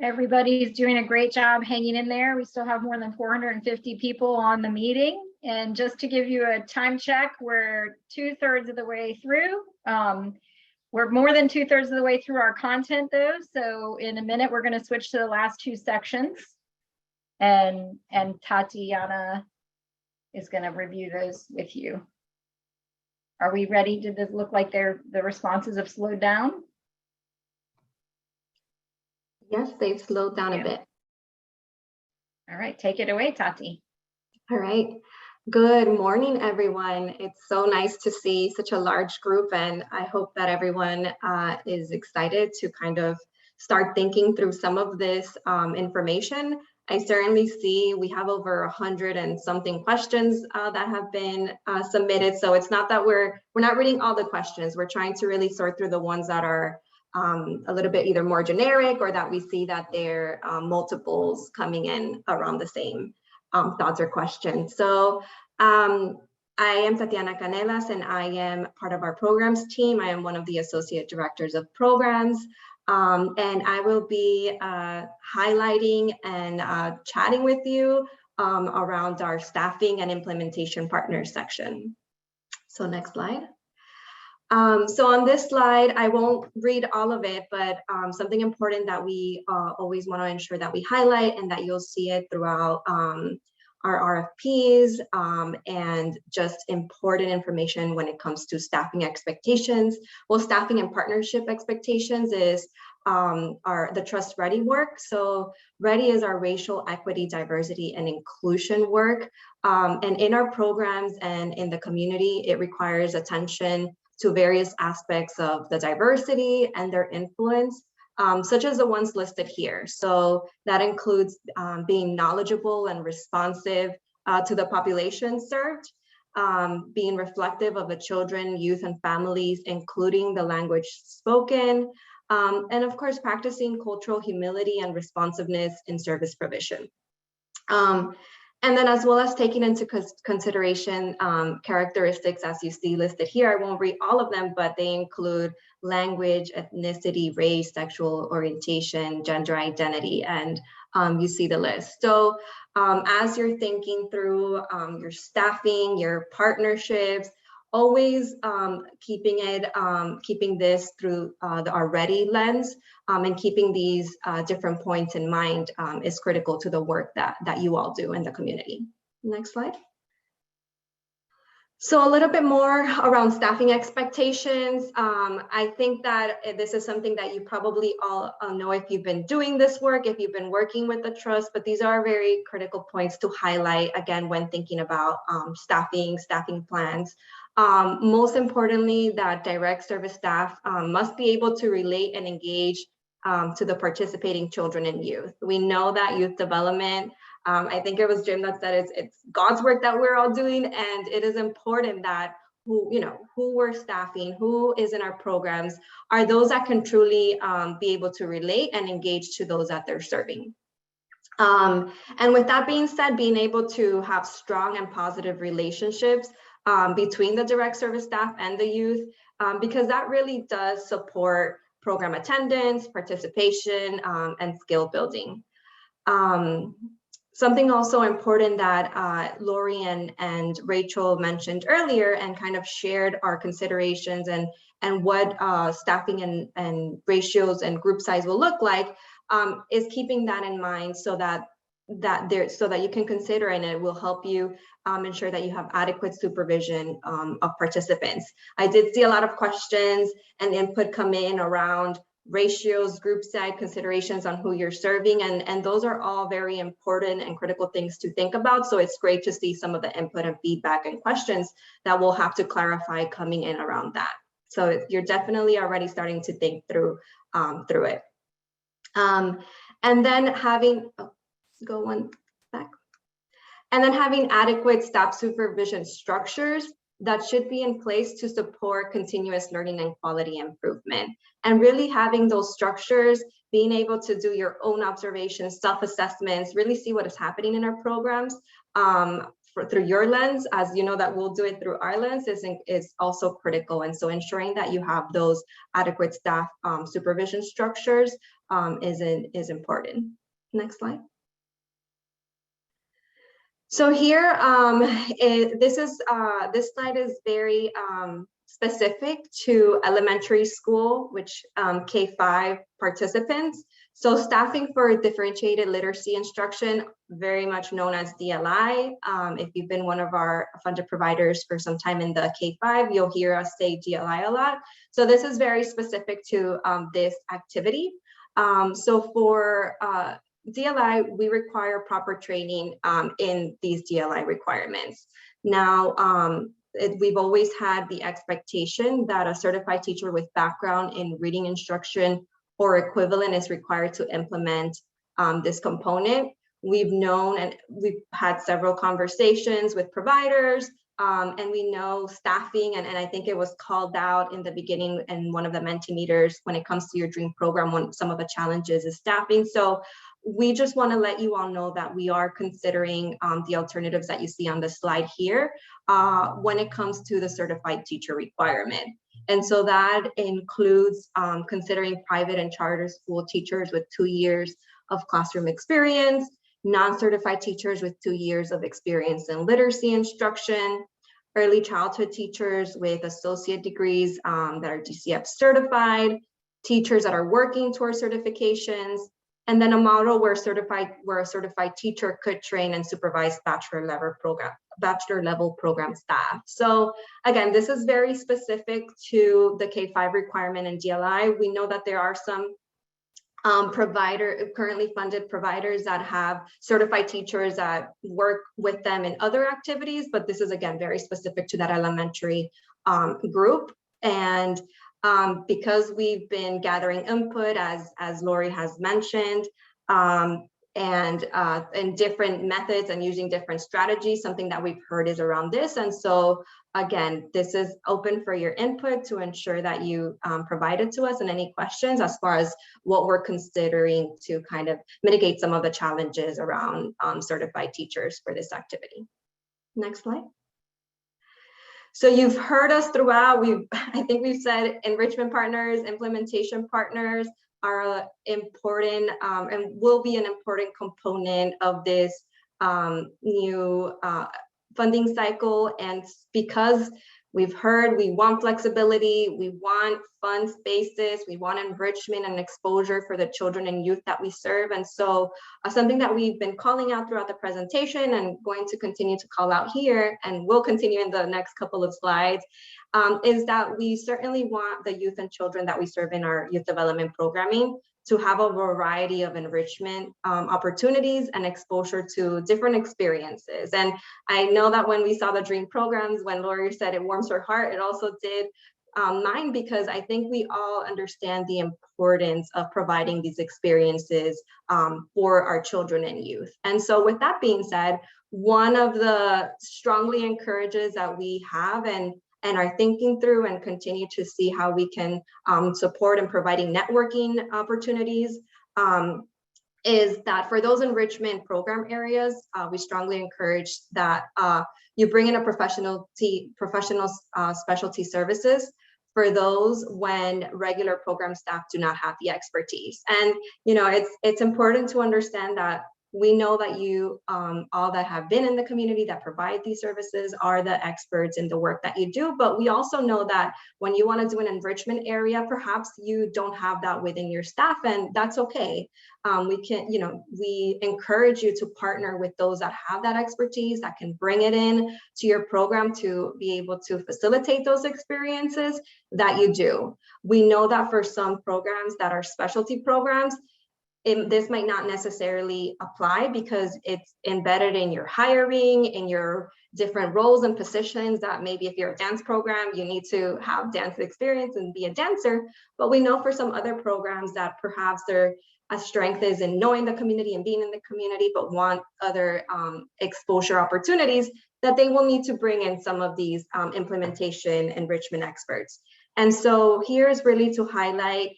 Everybody's doing a great job hanging in there. We still have more than 450 people on the meeting. And just to give you a time check, we're 2/3 of the way through. We're more than 2/3 of the way through our content though. So in a minute, we're going to switch to the last 2 sections. And Tatiana is going to review those with you. Are we ready? Did this look like the responses have slowed down? Yes, they've slowed down a bit. All right, take it away, Tati. All right. Good morning, everyone. It's so nice to see such a large group, and I hope that everyone is excited to kind of start thinking through some of this information. I certainly see we have over 100 and something questions that have been submitted. So it's not that we're not reading all the questions. We're trying to really sort through the ones that are a little bit either more generic or that we see that they're multiples coming in around the same thoughts or questions. So I am Tatiana Canelas, and I am part of our programs team. I am one of the associate directors of programs, and I will be highlighting and chatting with you around our staffing and implementation partners section. So next slide. So on this slide, I won't read all of it, but something important that we always want to ensure that we highlight and that you'll see it throughout our RFPs and just important information when it comes to staffing expectations. Well, staffing and partnership expectations is the Trust Ready work. So Ready is our racial equity, diversity, and inclusion work. And in our programs and in the community, it requires attention to various aspects of the diversity and their influence, such as the ones listed here. So that includes being knowledgeable and responsive to the population served, being reflective of the children, youth, and families, including the language spoken, and of course, practicing cultural humility and responsiveness in service provision. And then as well as taking into consideration characteristics as you see listed here. I won't read all of them, but they include language, ethnicity, race, sexual orientation, gender identity, and you see the list. So as you're thinking through your staffing, your partnerships, always keeping this through our Ready lens, and keeping these different points in mind is critical to the work that you all do in the community. Next slide. So a little bit more around staffing expectations. I think that this is something that you probably all know if you've been doing this work, if you've been working with the trust, but these are very critical points to highlight, again, when thinking about staffing plans. Most importantly, that direct service staff must be able to relate and engage to the participating children and youth. We know that youth development, I think it was Jim that said it's God's work that we're all doing, and it is important that who we're staffing, who is in our programs, are those that can truly be able to relate and engage to those that they're serving. And with that being said, being able to have strong and positive relationships between the direct service staff and the youth, because that really does support program attendance, participation, and skill building. Something also important that Lori and Rachel mentioned earlier and kind of shared our considerations and what staffing and ratios and group size will look like, is keeping that in mind so that you can consider, and it will help you ensure that you have adequate supervision of participants. I did see a lot of questions and input come in around ratios, group size considerations on who you're serving, and those are all very important and critical things to think about. So it's great to see some of the input and feedback and questions that we'll have to clarify coming in around that. So you're definitely already starting to think through it. And then having, go one back. And then having adequate staff supervision structures that should be in place to support continuous learning and quality improvement. And really having those structures, being able to do your own observations, self-assessments, really see what is happening in our programs through your lens, as you know that we'll do it through our lens, is also critical. And so ensuring that you have those adequate staff supervision structures is important. Next slide. So here, this slide is very specific to elementary school, which K-5 participants. So staffing for differentiated literacy instruction, very much known as DLI. If you've been one of our funded providers for some time in the K-5, you'll hear us say DLI a lot. So this is very specific to this activity. So for DLI, we require proper training in these DLI requirements. Now, we've always had the expectation that a certified teacher with background in reading instruction or equivalent is required to implement this component. We've known and we've had several conversations with providers, and we know staffing, and I think it was called out in the beginning in one of the Mentimeters when it comes to your DREAM program, some of the challenges is staffing. So we just want to let you all know that we are considering the alternatives that you see on the slide here when it comes to the certified teacher requirement. And so that includes considering private and charter school teachers with 2 years of classroom experience, non-certified teachers with 2 years of experience in literacy instruction, early childhood teachers with associate degrees that are DCF certified, teachers that are working towards certifications, and then a model where a certified teacher could train and supervise bachelor level program staff. So again, this is very specific to the K-5 requirement in DLI. We know that there are some currently funded providers that have certified teachers that work with them in other activities, but this is again very specific to that elementary group. And because we've been gathering input, as Lori has mentioned, and different methods and using different strategies, something that we've heard is around this. And so again, this is open for your input to ensure that you provide it to us, and any questions as far as what we're considering to kind of mitigate some of the challenges around certified teachers for this activity. Next slide. So you've heard us throughout. I think we've said enrichment partners, implementation partners are important and will be an important component of this new funding cycle. And because we've heard we want flexibility, we want fun spaces, we want enrichment and exposure for the children and youth that we serve. And so something that we've been calling out throughout the presentation and going to continue to call out here, and will continue in the next couple of slides, is that we certainly want the youth and children that we serve in our youth development programming to have a variety of enrichment opportunities and exposure to different experiences. And I know that when we saw the DREAM programs, when Lori said it warms her heart, it also did mine, because I think we all understand the importance of providing these experiences for our children and youth. And so with that being said, one of the strongly encourages that we have and are thinking through and continue to see how we can support in providing networking opportunities is that for those enrichment program areas, we strongly encourage that you bring in a professional specialty services for those when regular program staff do not have the expertise. And it's important to understand that we know that you all that have been in the community that provide these services are the experts in the work that you do, but we also know that when you want to do an enrichment area, perhaps you don't have that within your staff, and that's okay. We encourage you to partner with those that have that expertise, that can bring it in to your program to be able to facilitate those experiences that you do. We know that for some programs that are specialty programs, this might not necessarily apply because it's embedded in your hiring, in your different roles and positions, that maybe if you're a dance program, you need to have dance experience and be a dancer. But we know for some other programs that perhaps their strength is in knowing the community and being in the community, but want other exposure opportunities, that they will need to bring in some of these implementation enrichment experts. And so here's really to highlight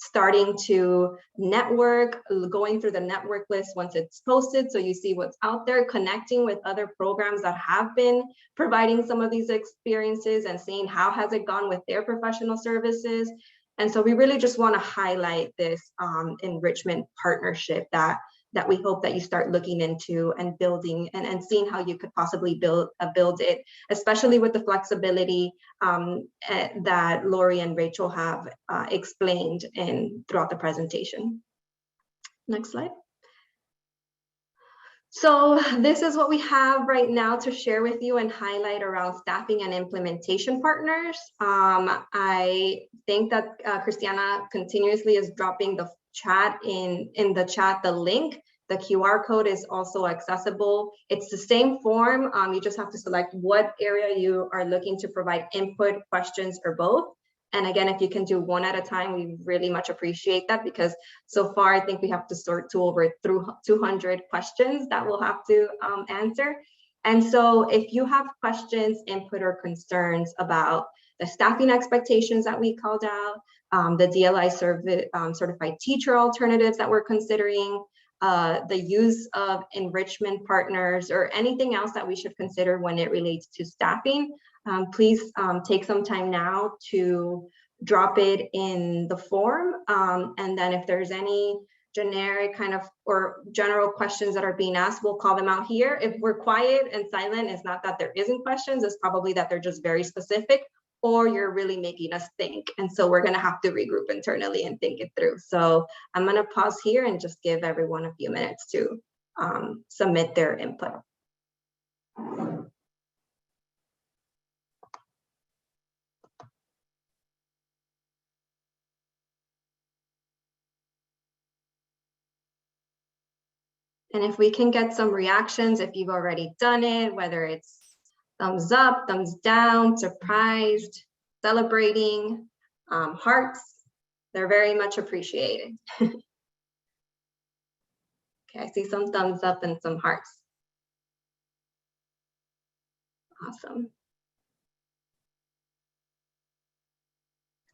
starting to network, going through the network list once it's posted, so you see what's out there, connecting with other programs that have been providing some of these experiences and seeing how has it gone with their professional services. And so we really just want to highlight this enrichment partnership that we hope that you start looking into and building and seeing how you could possibly build it, especially with the flexibility that Lori and Rachel have explained throughout the presentation. Next slide. So this is what we have right now to share with you and highlight around staffing and implementation partners. I think that Christiana continuously is dropping the chat in the chat, the link. The QR code is also accessible. It's the same form. You just have to select what area you are looking to provide input, questions, or both. And again, if you can do one at a time, we really much appreciate that, because so far I think we have to sort to over 200 questions that we'll have to answer. And so if you have questions, input, or concerns about the staffing expectations that we called out, the DLI certified teacher alternatives that we're considering, the use of enrichment partners, or anything else that we should consider when it relates to staffing, please take some time now to drop it in the form. And then if there's any generic kind of or general questions that are being asked, we'll call them out here. If we're quiet and silent, it's not that there isn't questions, it's probably that they're just very specific, or you're really making us think. And so we're gonna have to regroup internally and think it through. So I'm gonna pause here and just give everyone a few minutes to submit their input. And if we can get some reactions, if you've already done it, whether it's thumbs up, thumbs down, surprised, celebrating, hearts, they're very much appreciated. Okay, I see some thumbs up and some hearts. Awesome.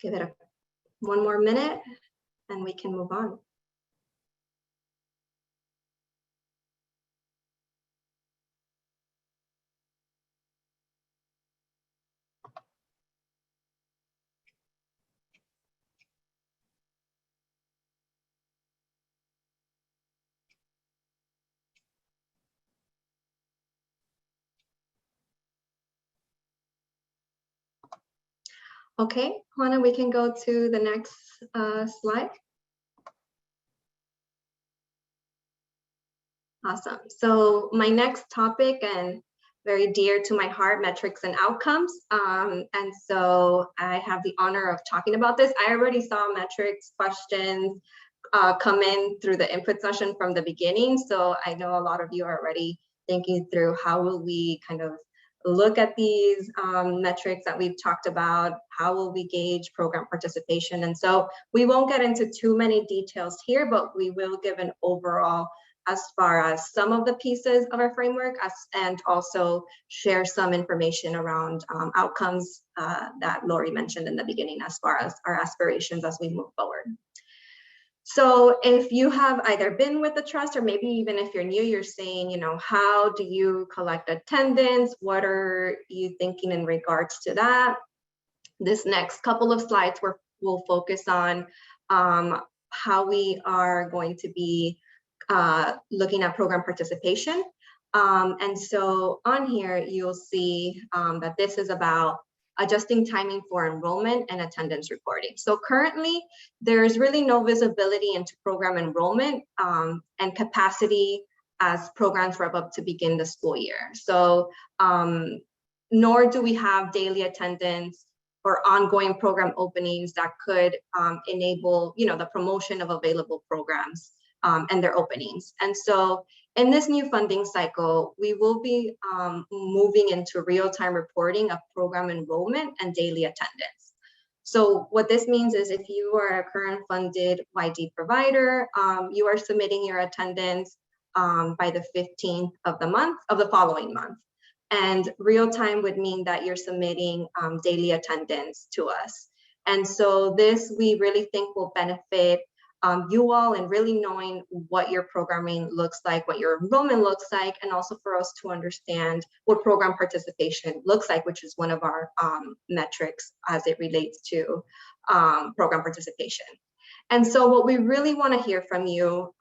Give it one more minute and we can move on. Okay, Juana, we can go to the next slide. Awesome. So my next topic, and very dear to my heart, metrics and outcomes. And so I have the honor of talking about this. I already saw metrics questions come in through the input session from the beginning. So I know a lot of you are already thinking through how will we kind of look at these metrics that we've talked about, how will we gauge program participation. And so we won't get into too many details here, but we will give an overall as far as some of the pieces of our framework and also share some information around outcomes that Lori mentioned in the beginning as far as our aspirations as we move forward. So if you have either been with the trust or maybe even if you're new, you're saying, you know, how do you collect attendance? What are you thinking in regards to that? This next couple of slides will focus on how we are going to be looking at program participation. And so on here, you'll see that this is about adjusting timing for enrollment and attendance reporting. So currently, there's really no visibility into program enrollment and capacity as programs wrap up to begin the school year. So nor do we have daily attendance or ongoing program openings that could enable, you know, the promotion of available programs and their openings. And so in this new funding cycle, we will be moving into real-time reporting of program enrollment and daily attendance. So what this means is if you are a current funded YD provider, you are submitting your attendance by the 15th of the month, of the following month. And real-time would mean that you're submitting daily attendance to us. And so this, we really think will benefit you all and really knowing what your programming looks like, what your enrollment looks like, and also for us to understand what program participation looks like, which is one of our metrics as it relates to program participation. And so what we really want to hear from you,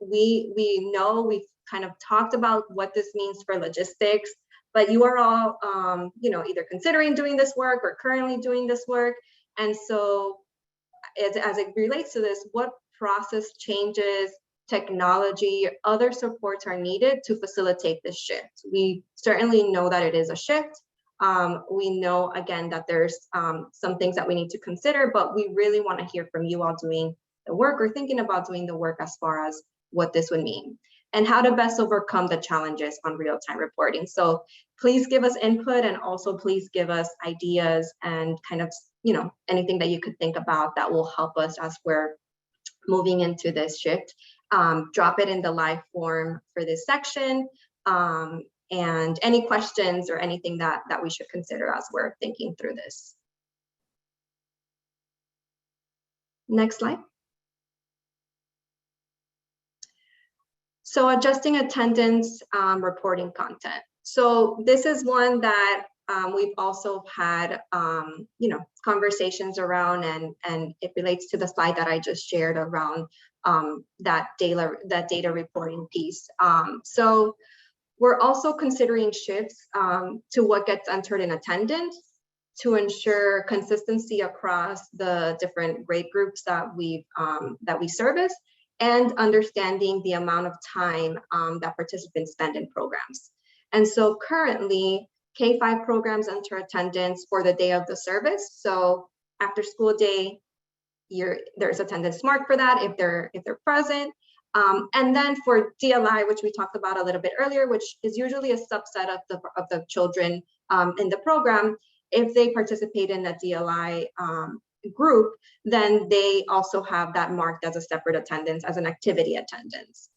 we know we've kind of talked about what this means for logistics, but you are all, you know, either considering doing this work or currently doing this work. And so as it relates to this, what process changes, technology, other supports are needed to facilitate this shift? We certainly know that it is a shift. We know, again, that there's some things that we need to consider, but we really want to hear from you all doing the work or thinking about doing the work as far as what this would mean and how to best overcome the challenges on real-time reporting. So please give us input and also please give us ideas and kind of, you know, anything that you could think about that will help us as we're moving into this shift. Drop it in the live form for this section. And any questions or anything that we should consider as we're thinking through this. Next slide. So adjusting attendance reporting content. So this is one that we've also had, you know, conversations around, and it relates to the slide that I just shared around that data reporting piece. So we're also considering shifts to what gets entered in attendance to ensure consistency across the different grade groups that we service, and understanding the amount of time that participants spend in programs. And so currently, K-5 programs enter attendance for the day of the service. So after school day, there's attendance marked for that if they're present. And then for DLI, which we talked about a little bit earlier, which is usually a subset of the children in the program, if they participate in the DLI group, then they also have that marked as a separate attendance, as an activity attendance.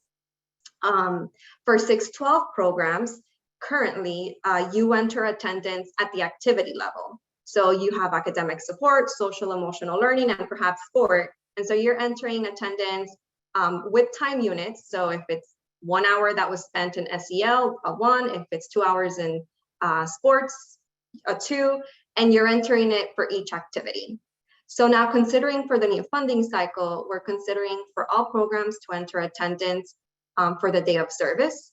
For 612 programs, currently you enter attendance at the activity level. So you have academic support, social emotional learning, and perhaps sport. And so you're entering attendance with time units. So if it's 1 hour that was spent in SEL, a 1, if it's 2 hours in sports, a 2, and you're entering it for each activity. So now considering for the new funding cycle, we're considering for all programs to enter attendance for the day of service,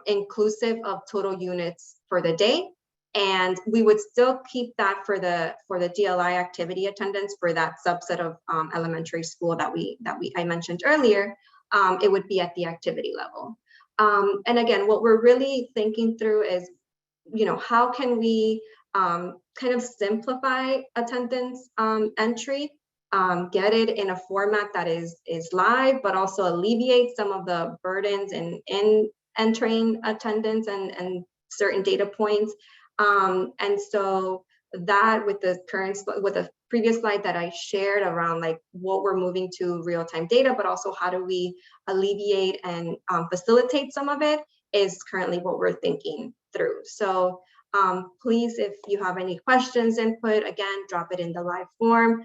inclusive of total units for the day. And we would still keep that for the DLI activity attendance for that subset of elementary school that I mentioned earlier. It would be at the activity level. And again, what we're really thinking through is, how can we kind of simplify attendance entry, get it in a format that is live, but also alleviate some of the burdens in entering attendance and certain data points. And so that with the previous slide that I shared around like what we're moving to real-time data, but also how do we alleviate and facilitate some of it is currently what we're thinking through. So please, if you have any questions, input, again, drop it in the live form.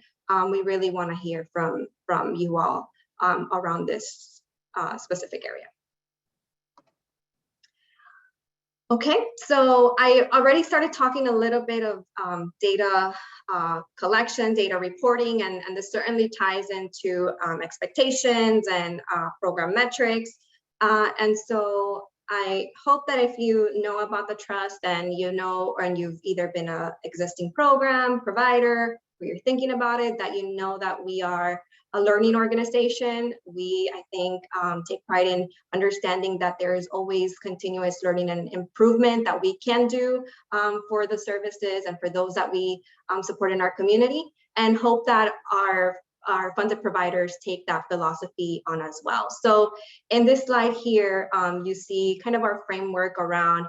We really want to hear from you all around this specific area. Okay, so I already started talking a little bit of data collection, data reporting, and this certainly ties into expectations and program metrics. And so I hope that if you know about the trust and and you've either been an existing program provider or you're thinking about it, that you know that we are a learning organization. We, I think, take pride in understanding that there is always continuous learning and improvement that we can do for the services and for those that we support in our community, and hope that our funded providers take that philosophy on as well. So in this slide here, you see kind of our framework around,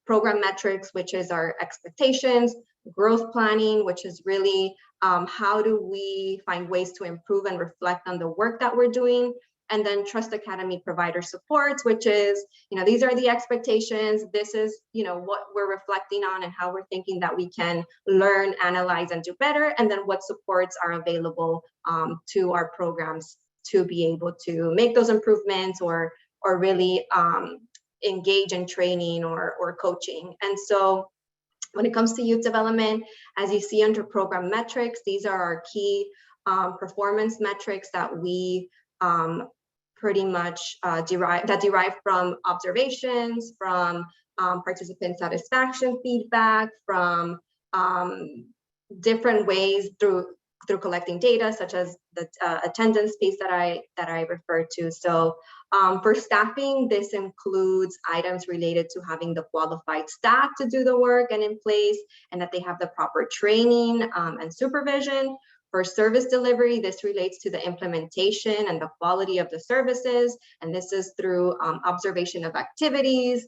program metrics, which is our expectations, growth planning, which is really how do we find ways to improve and reflect on the work that we're doing, and then Trust Academy provider supports, which is, these are the expectations. This is, what we're reflecting on and how we're thinking that we can learn, analyze, and do better. And then what supports are available to our programs to be able to make those improvements or really engage in training or coaching. And so when it comes to youth development, as you see under program metrics, these are our key performance metrics that we pretty much derive from observations, from participant satisfaction feedback, from different ways through collecting data, such as the attendance piece that I referred to. So for staffing, this includes items related to having the qualified staff to do the work and in place, and that they have the proper training and supervision. For service delivery, this relates to the implementation and the quality of the services, and this is through observation of activities,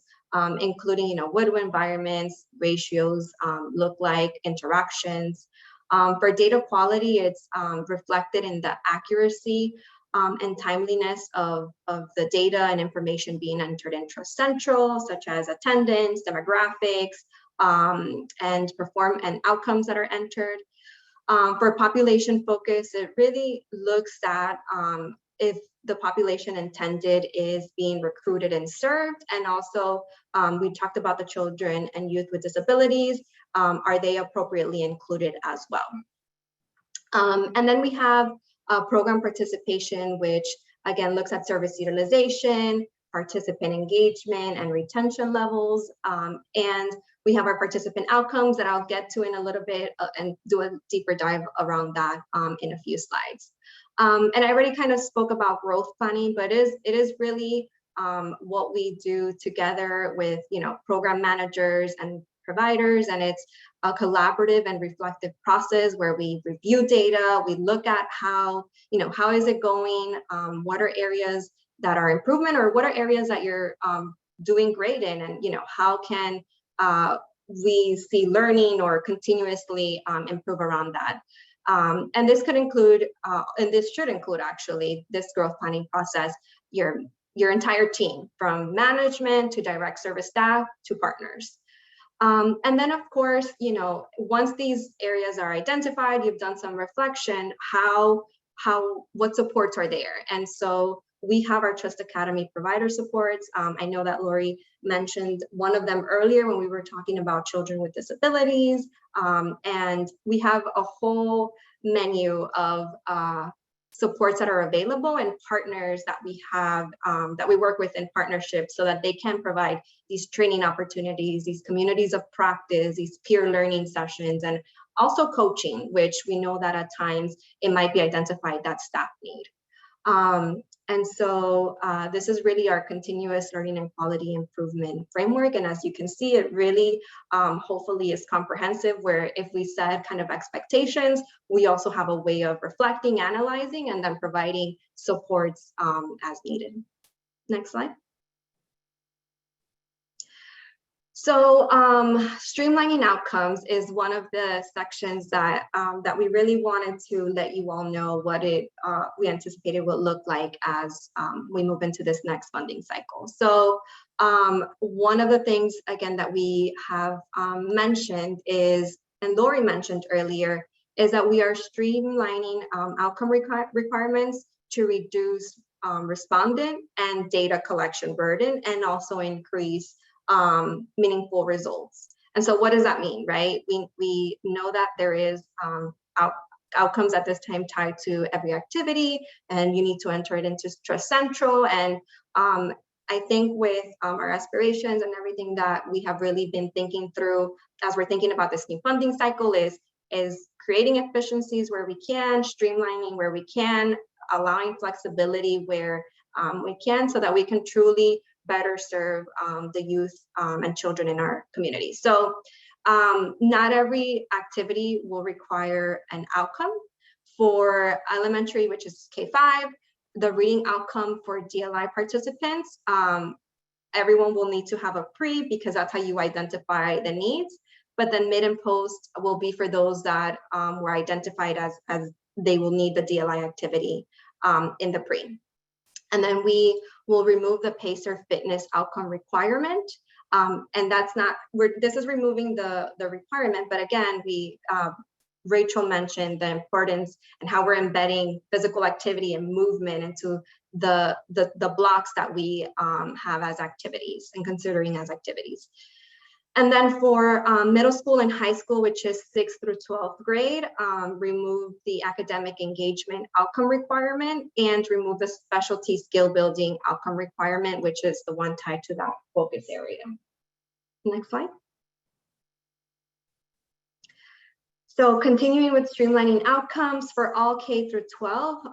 including, what do environments, ratios look like, interactions. For data quality, it's reflected in the accuracy and timeliness of the data and information being entered in Trust Central, such as attendance, demographics, and outcomes that are entered. For population focus, it really looks at if the population intended is being recruited and served. And also, we talked about the children and youth with disabilities. Are they appropriately included as well? And then we have program participation, which again looks at service utilization, participant engagement, and retention levels. And we have our participant outcomes that I'll get to in a little bit and do a deeper dive around that in a few slides. And I already kind of spoke about growth planning, but it is really what we do together with program managers and providers, and it's a collaborative and reflective process where we review data, we look at how is it going, what are areas that are improvement, or what are areas that you're doing great in, and how can we see learning or continuously improve around that. And this could include, and this should include actually, this growth planning process, your entire team, from management to direct service staff to partners. And then of course, once these areas are identified, you've done some reflection, what supports are there? And so we have our Trust Academy provider supports. I know that Lori mentioned one of them earlier when we were talking about children with disabilities. And we have a whole menu of supports that are available, and partners that we have, that we work with in partnership, so that they can provide these training opportunities, these communities of practice, these peer learning sessions, and also coaching, which we know that at times it might be identified that staff need. And so this is really our continuous learning and quality improvement framework. And as you can see, it really hopefully is comprehensive, where if we set kind of expectations, we also have a way of reflecting, analyzing, and then providing supports as needed. Next slide. So streamlining outcomes is one of the sections that that we really wanted to let you all know what we anticipated will look like as we move into this next funding cycle. So one of the things, again, that we have mentioned is, and Lori mentioned earlier, is that we are streamlining outcome requirements to reduce respondent and data collection burden, and also increase meaningful results. And so what does that mean, right? We know that there is outcomes at this time tied to every activity, and you need to enter it into Trust Central. And I think with our aspirations and everything that we have really been thinking through as we're thinking about this new funding cycle is creating efficiencies where we can, streamlining where we can, allowing flexibility where we can, so that we can truly better serve the youth and children in our community. So not every activity will require an outcome. For elementary, which is K-5, the reading outcome for DLI participants, everyone will need to have a pre, because that's how you identify the needs. But then mid and post will be for those that were identified as they will need the DLI activity in the pre. And then we will remove the PACER fitness outcome requirement. And that's not, this is removing the requirement, but again, Rachel mentioned the importance and how we're embedding physical activity and movement into the blocks that we have as activities and considering as activities. And then for middle school and high school, which is 6th through 12th grade, remove the academic engagement outcome requirement, and remove the specialty skill building outcome requirement, which is the one tied to that focus area. Next slide. So continuing with streamlining outcomes for all K through 12,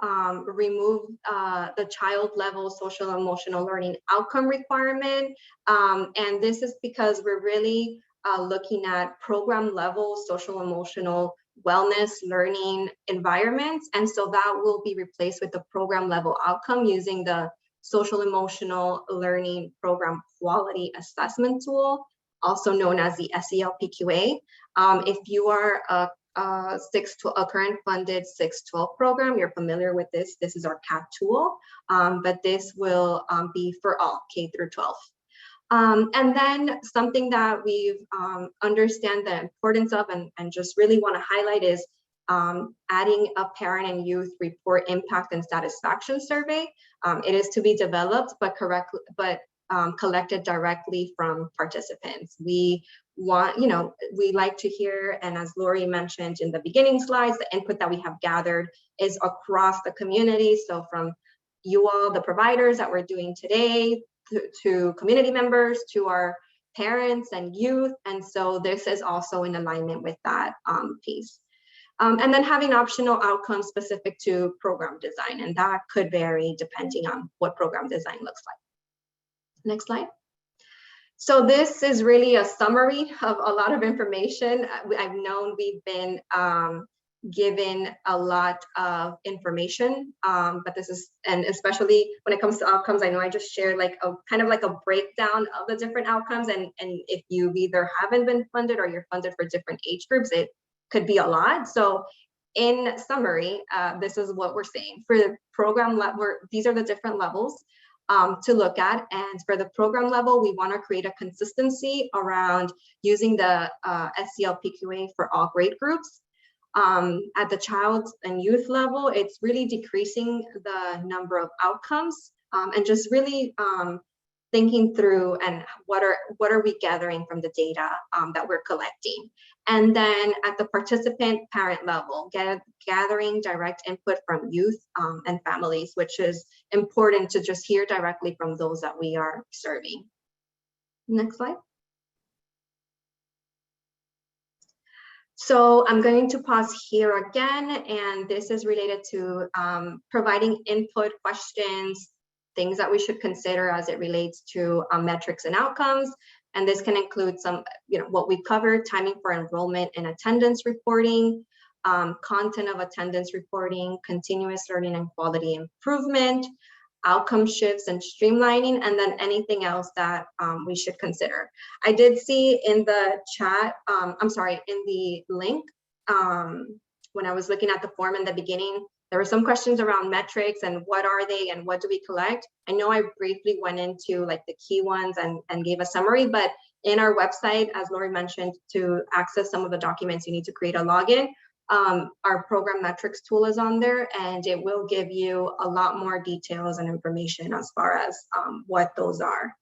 remove the child level social emotional learning outcome requirement. And this is because we're really looking at program level social emotional wellness learning environments. And so that will be replaced with the program level outcome using the social emotional learning program quality assessment tool, also known as the SELPQA. If you are a current funded 6-12 program, you're familiar with this. This is our CAT tool, but this will be for all K through 12. And then something that we've understand the importance of and just really want to highlight is adding a parent and youth report impact and satisfaction survey. It is to be developed, but collected directly from participants. We want, we like to hear, and as Lori mentioned in the beginning slides, the input that we have gathered is across the community. So from you all, the providers that we're doing today, to community members, to our parents and youth. And so this is also in alignment with that piece. And then having optional outcomes specific to program design, and that could vary depending on what program design looks like. Next slide. So this is really a summary of a lot of information. I've known we've been given a lot of information, but this is, and especially when it comes to outcomes, I know I just shared like a kind of like a breakdown of the different outcomes. And if you either haven't been funded or you're funded for different age groups, it could be a lot. So in summary, this is what we're saying. For the program level, these are the different levels to look at. And for the program level, we want to create a consistency around using the SEL-PQA for all grade groups. At the child and youth level, it's really decreasing the number of outcomes and just really thinking through and what are we gathering from the data that we're collecting. And then at the participant parent level, gathering direct input from youth and families, which is important to just hear directly from those that we are serving. Next slide. So I'm going to pause here again, and this is related to providing input, questions, things that we should consider as it relates to metrics and outcomes. And this can include some, what we covered: timing for enrollment and attendance reporting, content of attendance reporting, continuous learning and quality improvement, outcome shifts and streamlining, and then anything else that we should consider. I did see in the chat, in the link, when I was looking at the form in the beginning, there were some questions around metrics and what are they and what do we collect. I know I briefly went into like the key ones and gave a summary, but in our website, as Lori mentioned, to access some of the documents, you need to create a login. Our program metrics tool is on there, and it will give you a lot more details and information as far as what those are.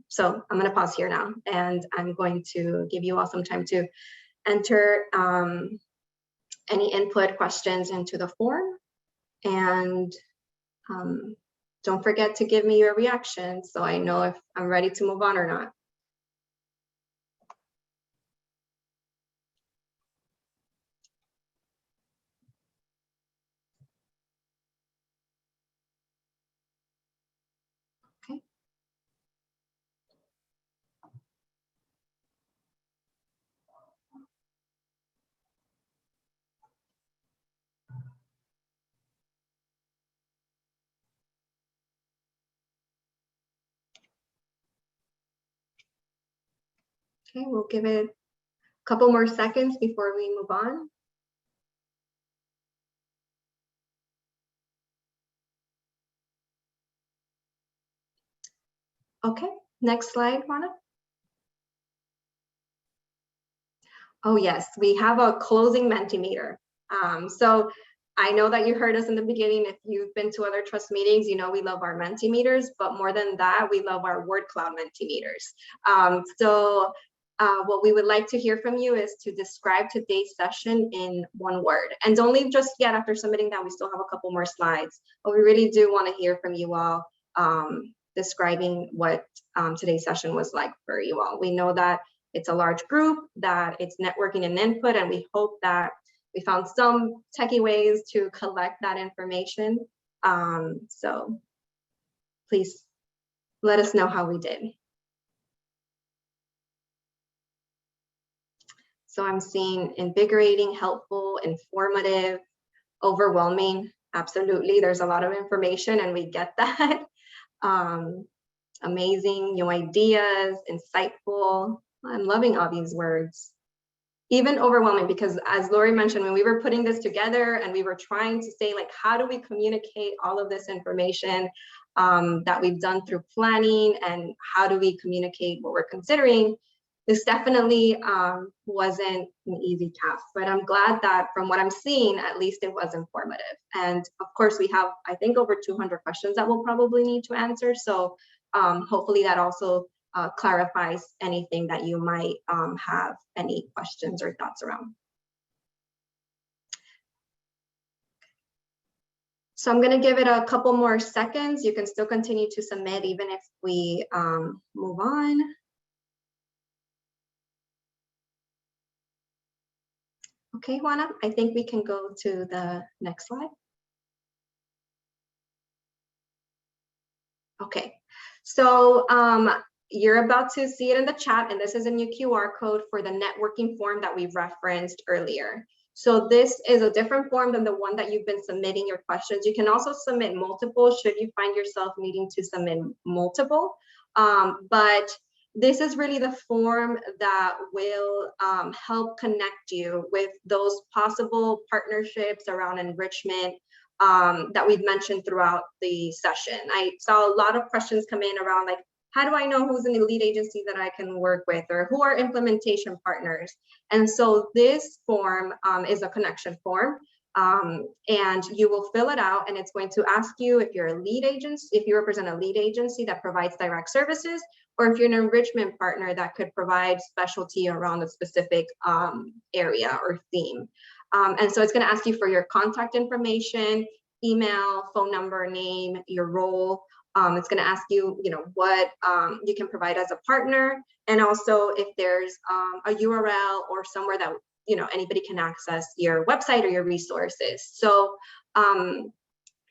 So I'm going to pause here now, and I'm going to give you all some time to enter any input questions into the form. And don't forget to give me your reaction so I know if I'm ready to move on or not. Okay. Okay, we'll give it a couple more seconds before we move on. Okay, next slide, Juana. Oh yes, we have a closing Mentimeter. So I know that you heard us in the beginning. If you've been to other trust meetings, you know we love our Mentimeters, but more than that, we love our word cloud Mentimeters. What we would like to hear from you is to describe today's session in one word. And don't leave just yet after submitting that. We still have a couple more slides, but we really do want to hear from you all describing what today's session was like for you all. We know that it's a large group, that it's networking and input, and we hope that we found some techie ways to collect that information. So please let us know how we did. So I'm seeing invigorating, helpful, informative, overwhelming. Absolutely, there's a lot of information and we get that. Amazing, new ideas, insightful. I'm loving all these words. Even overwhelming, because as Lori mentioned, when we were putting this together and we were trying to say, like, how do we communicate all of this information that we've done through planning, and how do we communicate what we're considering? This definitely wasn't an easy task, but I'm glad that from what I'm seeing, at least it was informative. And of course, we have, I think, over 200 questions that we'll probably need to answer. So hopefully that also clarifies anything that you might have any questions or thoughts around. So I'm going to give it a couple more seconds. You can still continue to submit even if we move on. Okay, Juana, I think we can go to the next slide. Okay, so you're about to see it in the chat, and this is a new QR code for the networking form that we referenced earlier. So this is a different form than the one that you've been submitting your questions. You can also submit multiple should you find yourself needing to submit multiple. But this is really the form that will help connect you with those possible partnerships around enrichment that we've mentioned throughout the session. I saw a lot of questions come in around like, how do I know who's an elite agency that I can work with, or who are implementation partners? And so this form is a connection form, and you will fill it out, and it's going to ask you if you're a lead agency, if you represent a lead agency that provides direct services, or if you're an enrichment partner that could provide specialty around a specific area or theme. And so it's going to ask you for your contact information, email, phone number, name, your role. It's going to ask you, what you can provide as a partner, and also if there's a URL or somewhere that anybody can access your website or your resources. So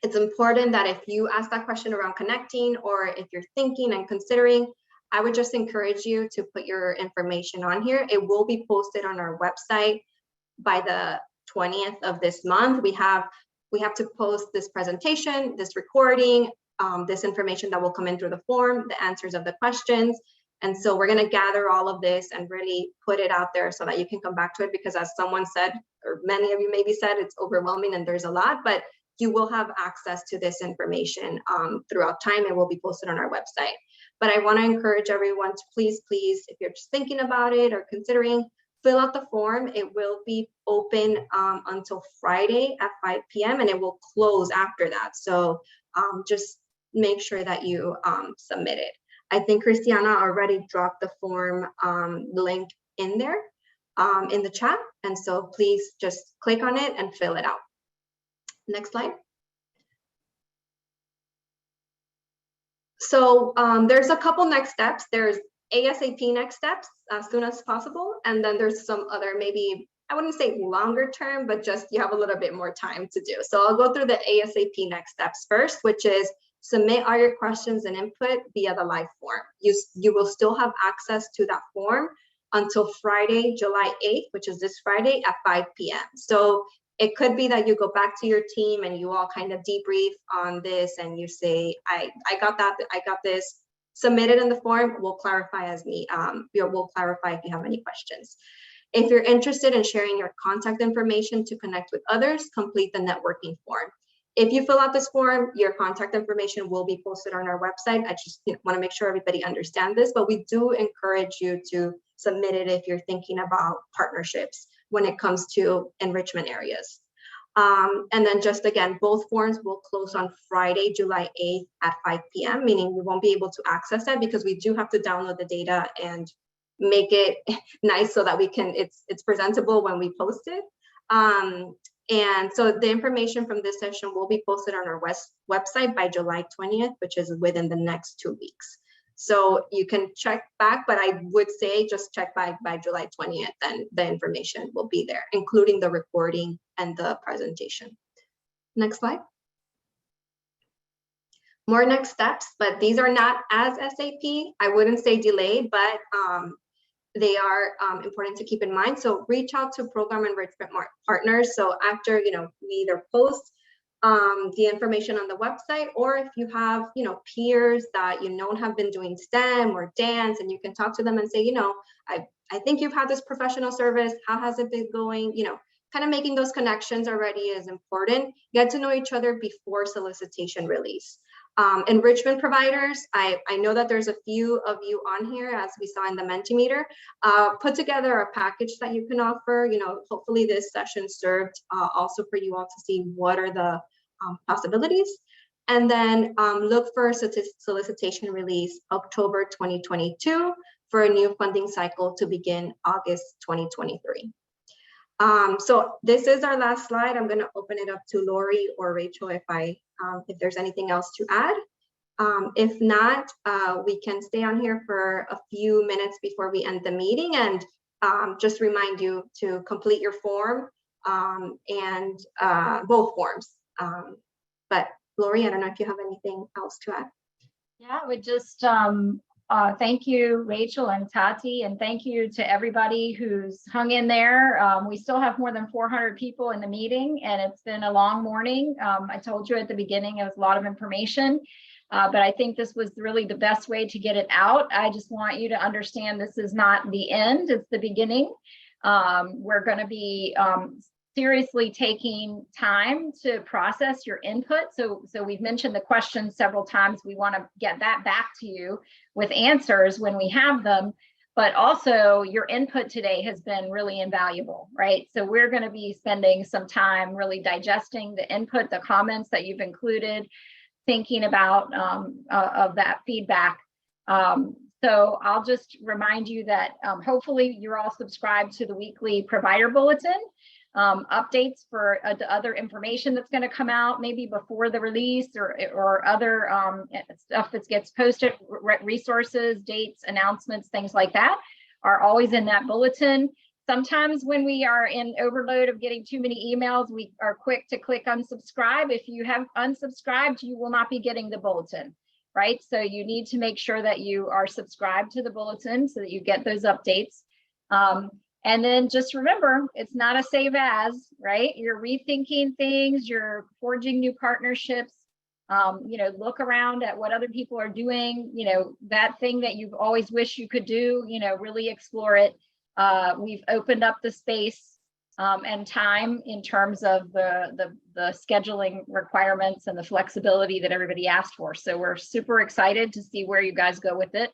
it's important that if you ask that question around connecting, or if you're thinking and considering, I would just encourage you to put your information on here. It will be posted on our website by the 20th of this month. We have to post this presentation, this recording, this information that will come in through the form, the answers of the questions. And so we're going to gather all of this and really put it out there so that you can come back to it, because as someone said, or many of you maybe said, it's overwhelming and there's a lot, but you will have access to this information throughout time. It will be posted on our website. But I want to encourage everyone to please, if you're just thinking about it or considering, fill out the form. It will be open until Friday at 5 p.m. and it will close after that. So just make sure that you submit it. I think Christiana already dropped the form link in there in the chat. And so please just click on it and fill it out. Next slide. So there's a couple next steps. There's ASAP next steps as soon as possible. And then there's some other, maybe, I wouldn't say longer term, but just you have a little bit more time to do. So I'll go through the ASAP next steps first, which is submit all your questions and input via the live form. You will still have access to that form until Friday, July 8th, which is this Friday at 5 p.m. So it could be that you go back to your team and you all kind of debrief on this and you say, I got that, I got this, submit it in the form. We'll clarify we'll clarify if you have any questions. If you're interested in sharing your contact information to connect with others, complete the networking form. If you fill out this form, your contact information will be posted on our website. I just want to make sure everybody understands this, but we do encourage you to submit it if you're thinking about partnerships when it comes to enrichment areas. And then just again, both forms will close on Friday, July 8th at 5 p.m., meaning you won't be able to access that because we do have to download the data and make it nice so that we can, it's presentable when we post it. And so the information from this session will be posted on our website by July 20th, which is within the next 2 weeks. So you can check back, but I would say just check back by July 20th, and the information will be there, including the recording and the presentation. Next slide. More next steps, but these are not as SAP. I wouldn't say delayed, but they are important to keep in mind. So reach out to program enrichment partners. So after, we either post the information on the website, or if you have, peers that have been doing STEM or dance, and you can talk to them and say, I think you've had this professional service. How has it been going? Kind of making those connections already is important. Get to know each other before solicitation release. Enrichment providers, I know that there's a few of you on here, as we saw in the Mentimeter. Put together a package that you can offer. Hopefully this session served also for you all to see what are the possibilities. And then look for solicitation release October 2022 for a new funding cycle to begin August 2023. So this is our last slide. I'm going to open it up to Lori or Rachel if there's anything else to add. If not, we can stay on here for a few minutes before we end the meeting, and just remind you to complete your form and both forms. But Lori, I don't know if you have anything else to add. Yeah, I would just Thank you, Rachel and Tati, and thank you to everybody who's hung in there. We still have more than 400 people in the meeting, and it's been a long morning. I told you at the beginning, it was a lot of information, but I think this was really the best way to get it out. I just want you to understand this is not the end, it's the beginning. We're going to be seriously taking time to process your input. So we've mentioned the questions several times. We want to get that back to you with answers when we have them, but also your input today has been really invaluable, right? So we're going to be spending some time really digesting the input, the comments that you've included, thinking about of that feedback. So I'll just remind you that hopefully you're all subscribed to the weekly provider bulletin. Updates for other information that's going to come out maybe before the release or other stuff that gets posted, resources, dates, announcements, things like that are always in that bulletin. Sometimes when we are in overload of getting too many emails, we are quick to click unsubscribe. If you have unsubscribed, you will not be getting the bulletin, right? So you need to make sure that you are subscribed to the bulletin so that you get those updates. And then just remember, it's not a save as, right? You're rethinking things, you're forging new partnerships, look around at what other people are doing, that thing that you've always wished you could do, really explore it. We've opened up the space and time in terms of the scheduling requirements and the flexibility that everybody asked for. So we're super excited to see where you guys go with it.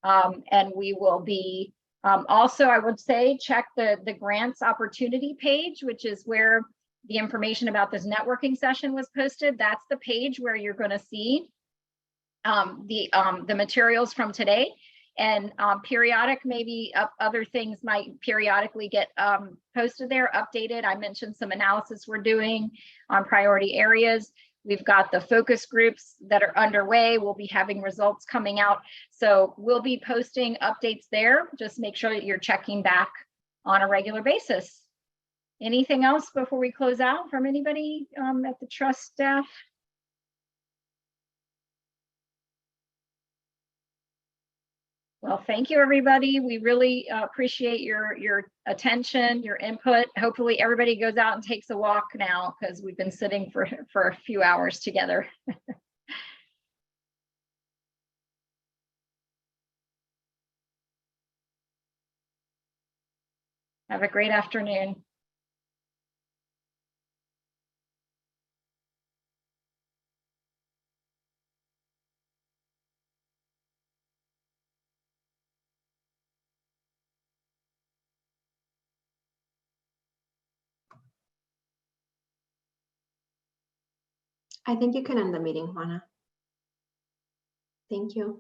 And we will be also, I would say, check the grants opportunity page, which is where the information about this networking session was posted. That's the page where you're going to see the materials from today. And periodic, maybe other things might periodically get posted there, updated. I mentioned some analysis we're doing on priority areas. We've got the focus groups that are underway. We'll be having results coming out. So we'll be posting updates there. Just make sure that you're checking back on a regular basis. Anything else before we close out from anybody at the trust staff? Well, thank you, everybody. We really appreciate your attention, your input. Hopefully everybody goes out and takes a walk now because we've been sitting for a few hours together. Have a great afternoon. I think you can end the meeting, Juana. Thank you.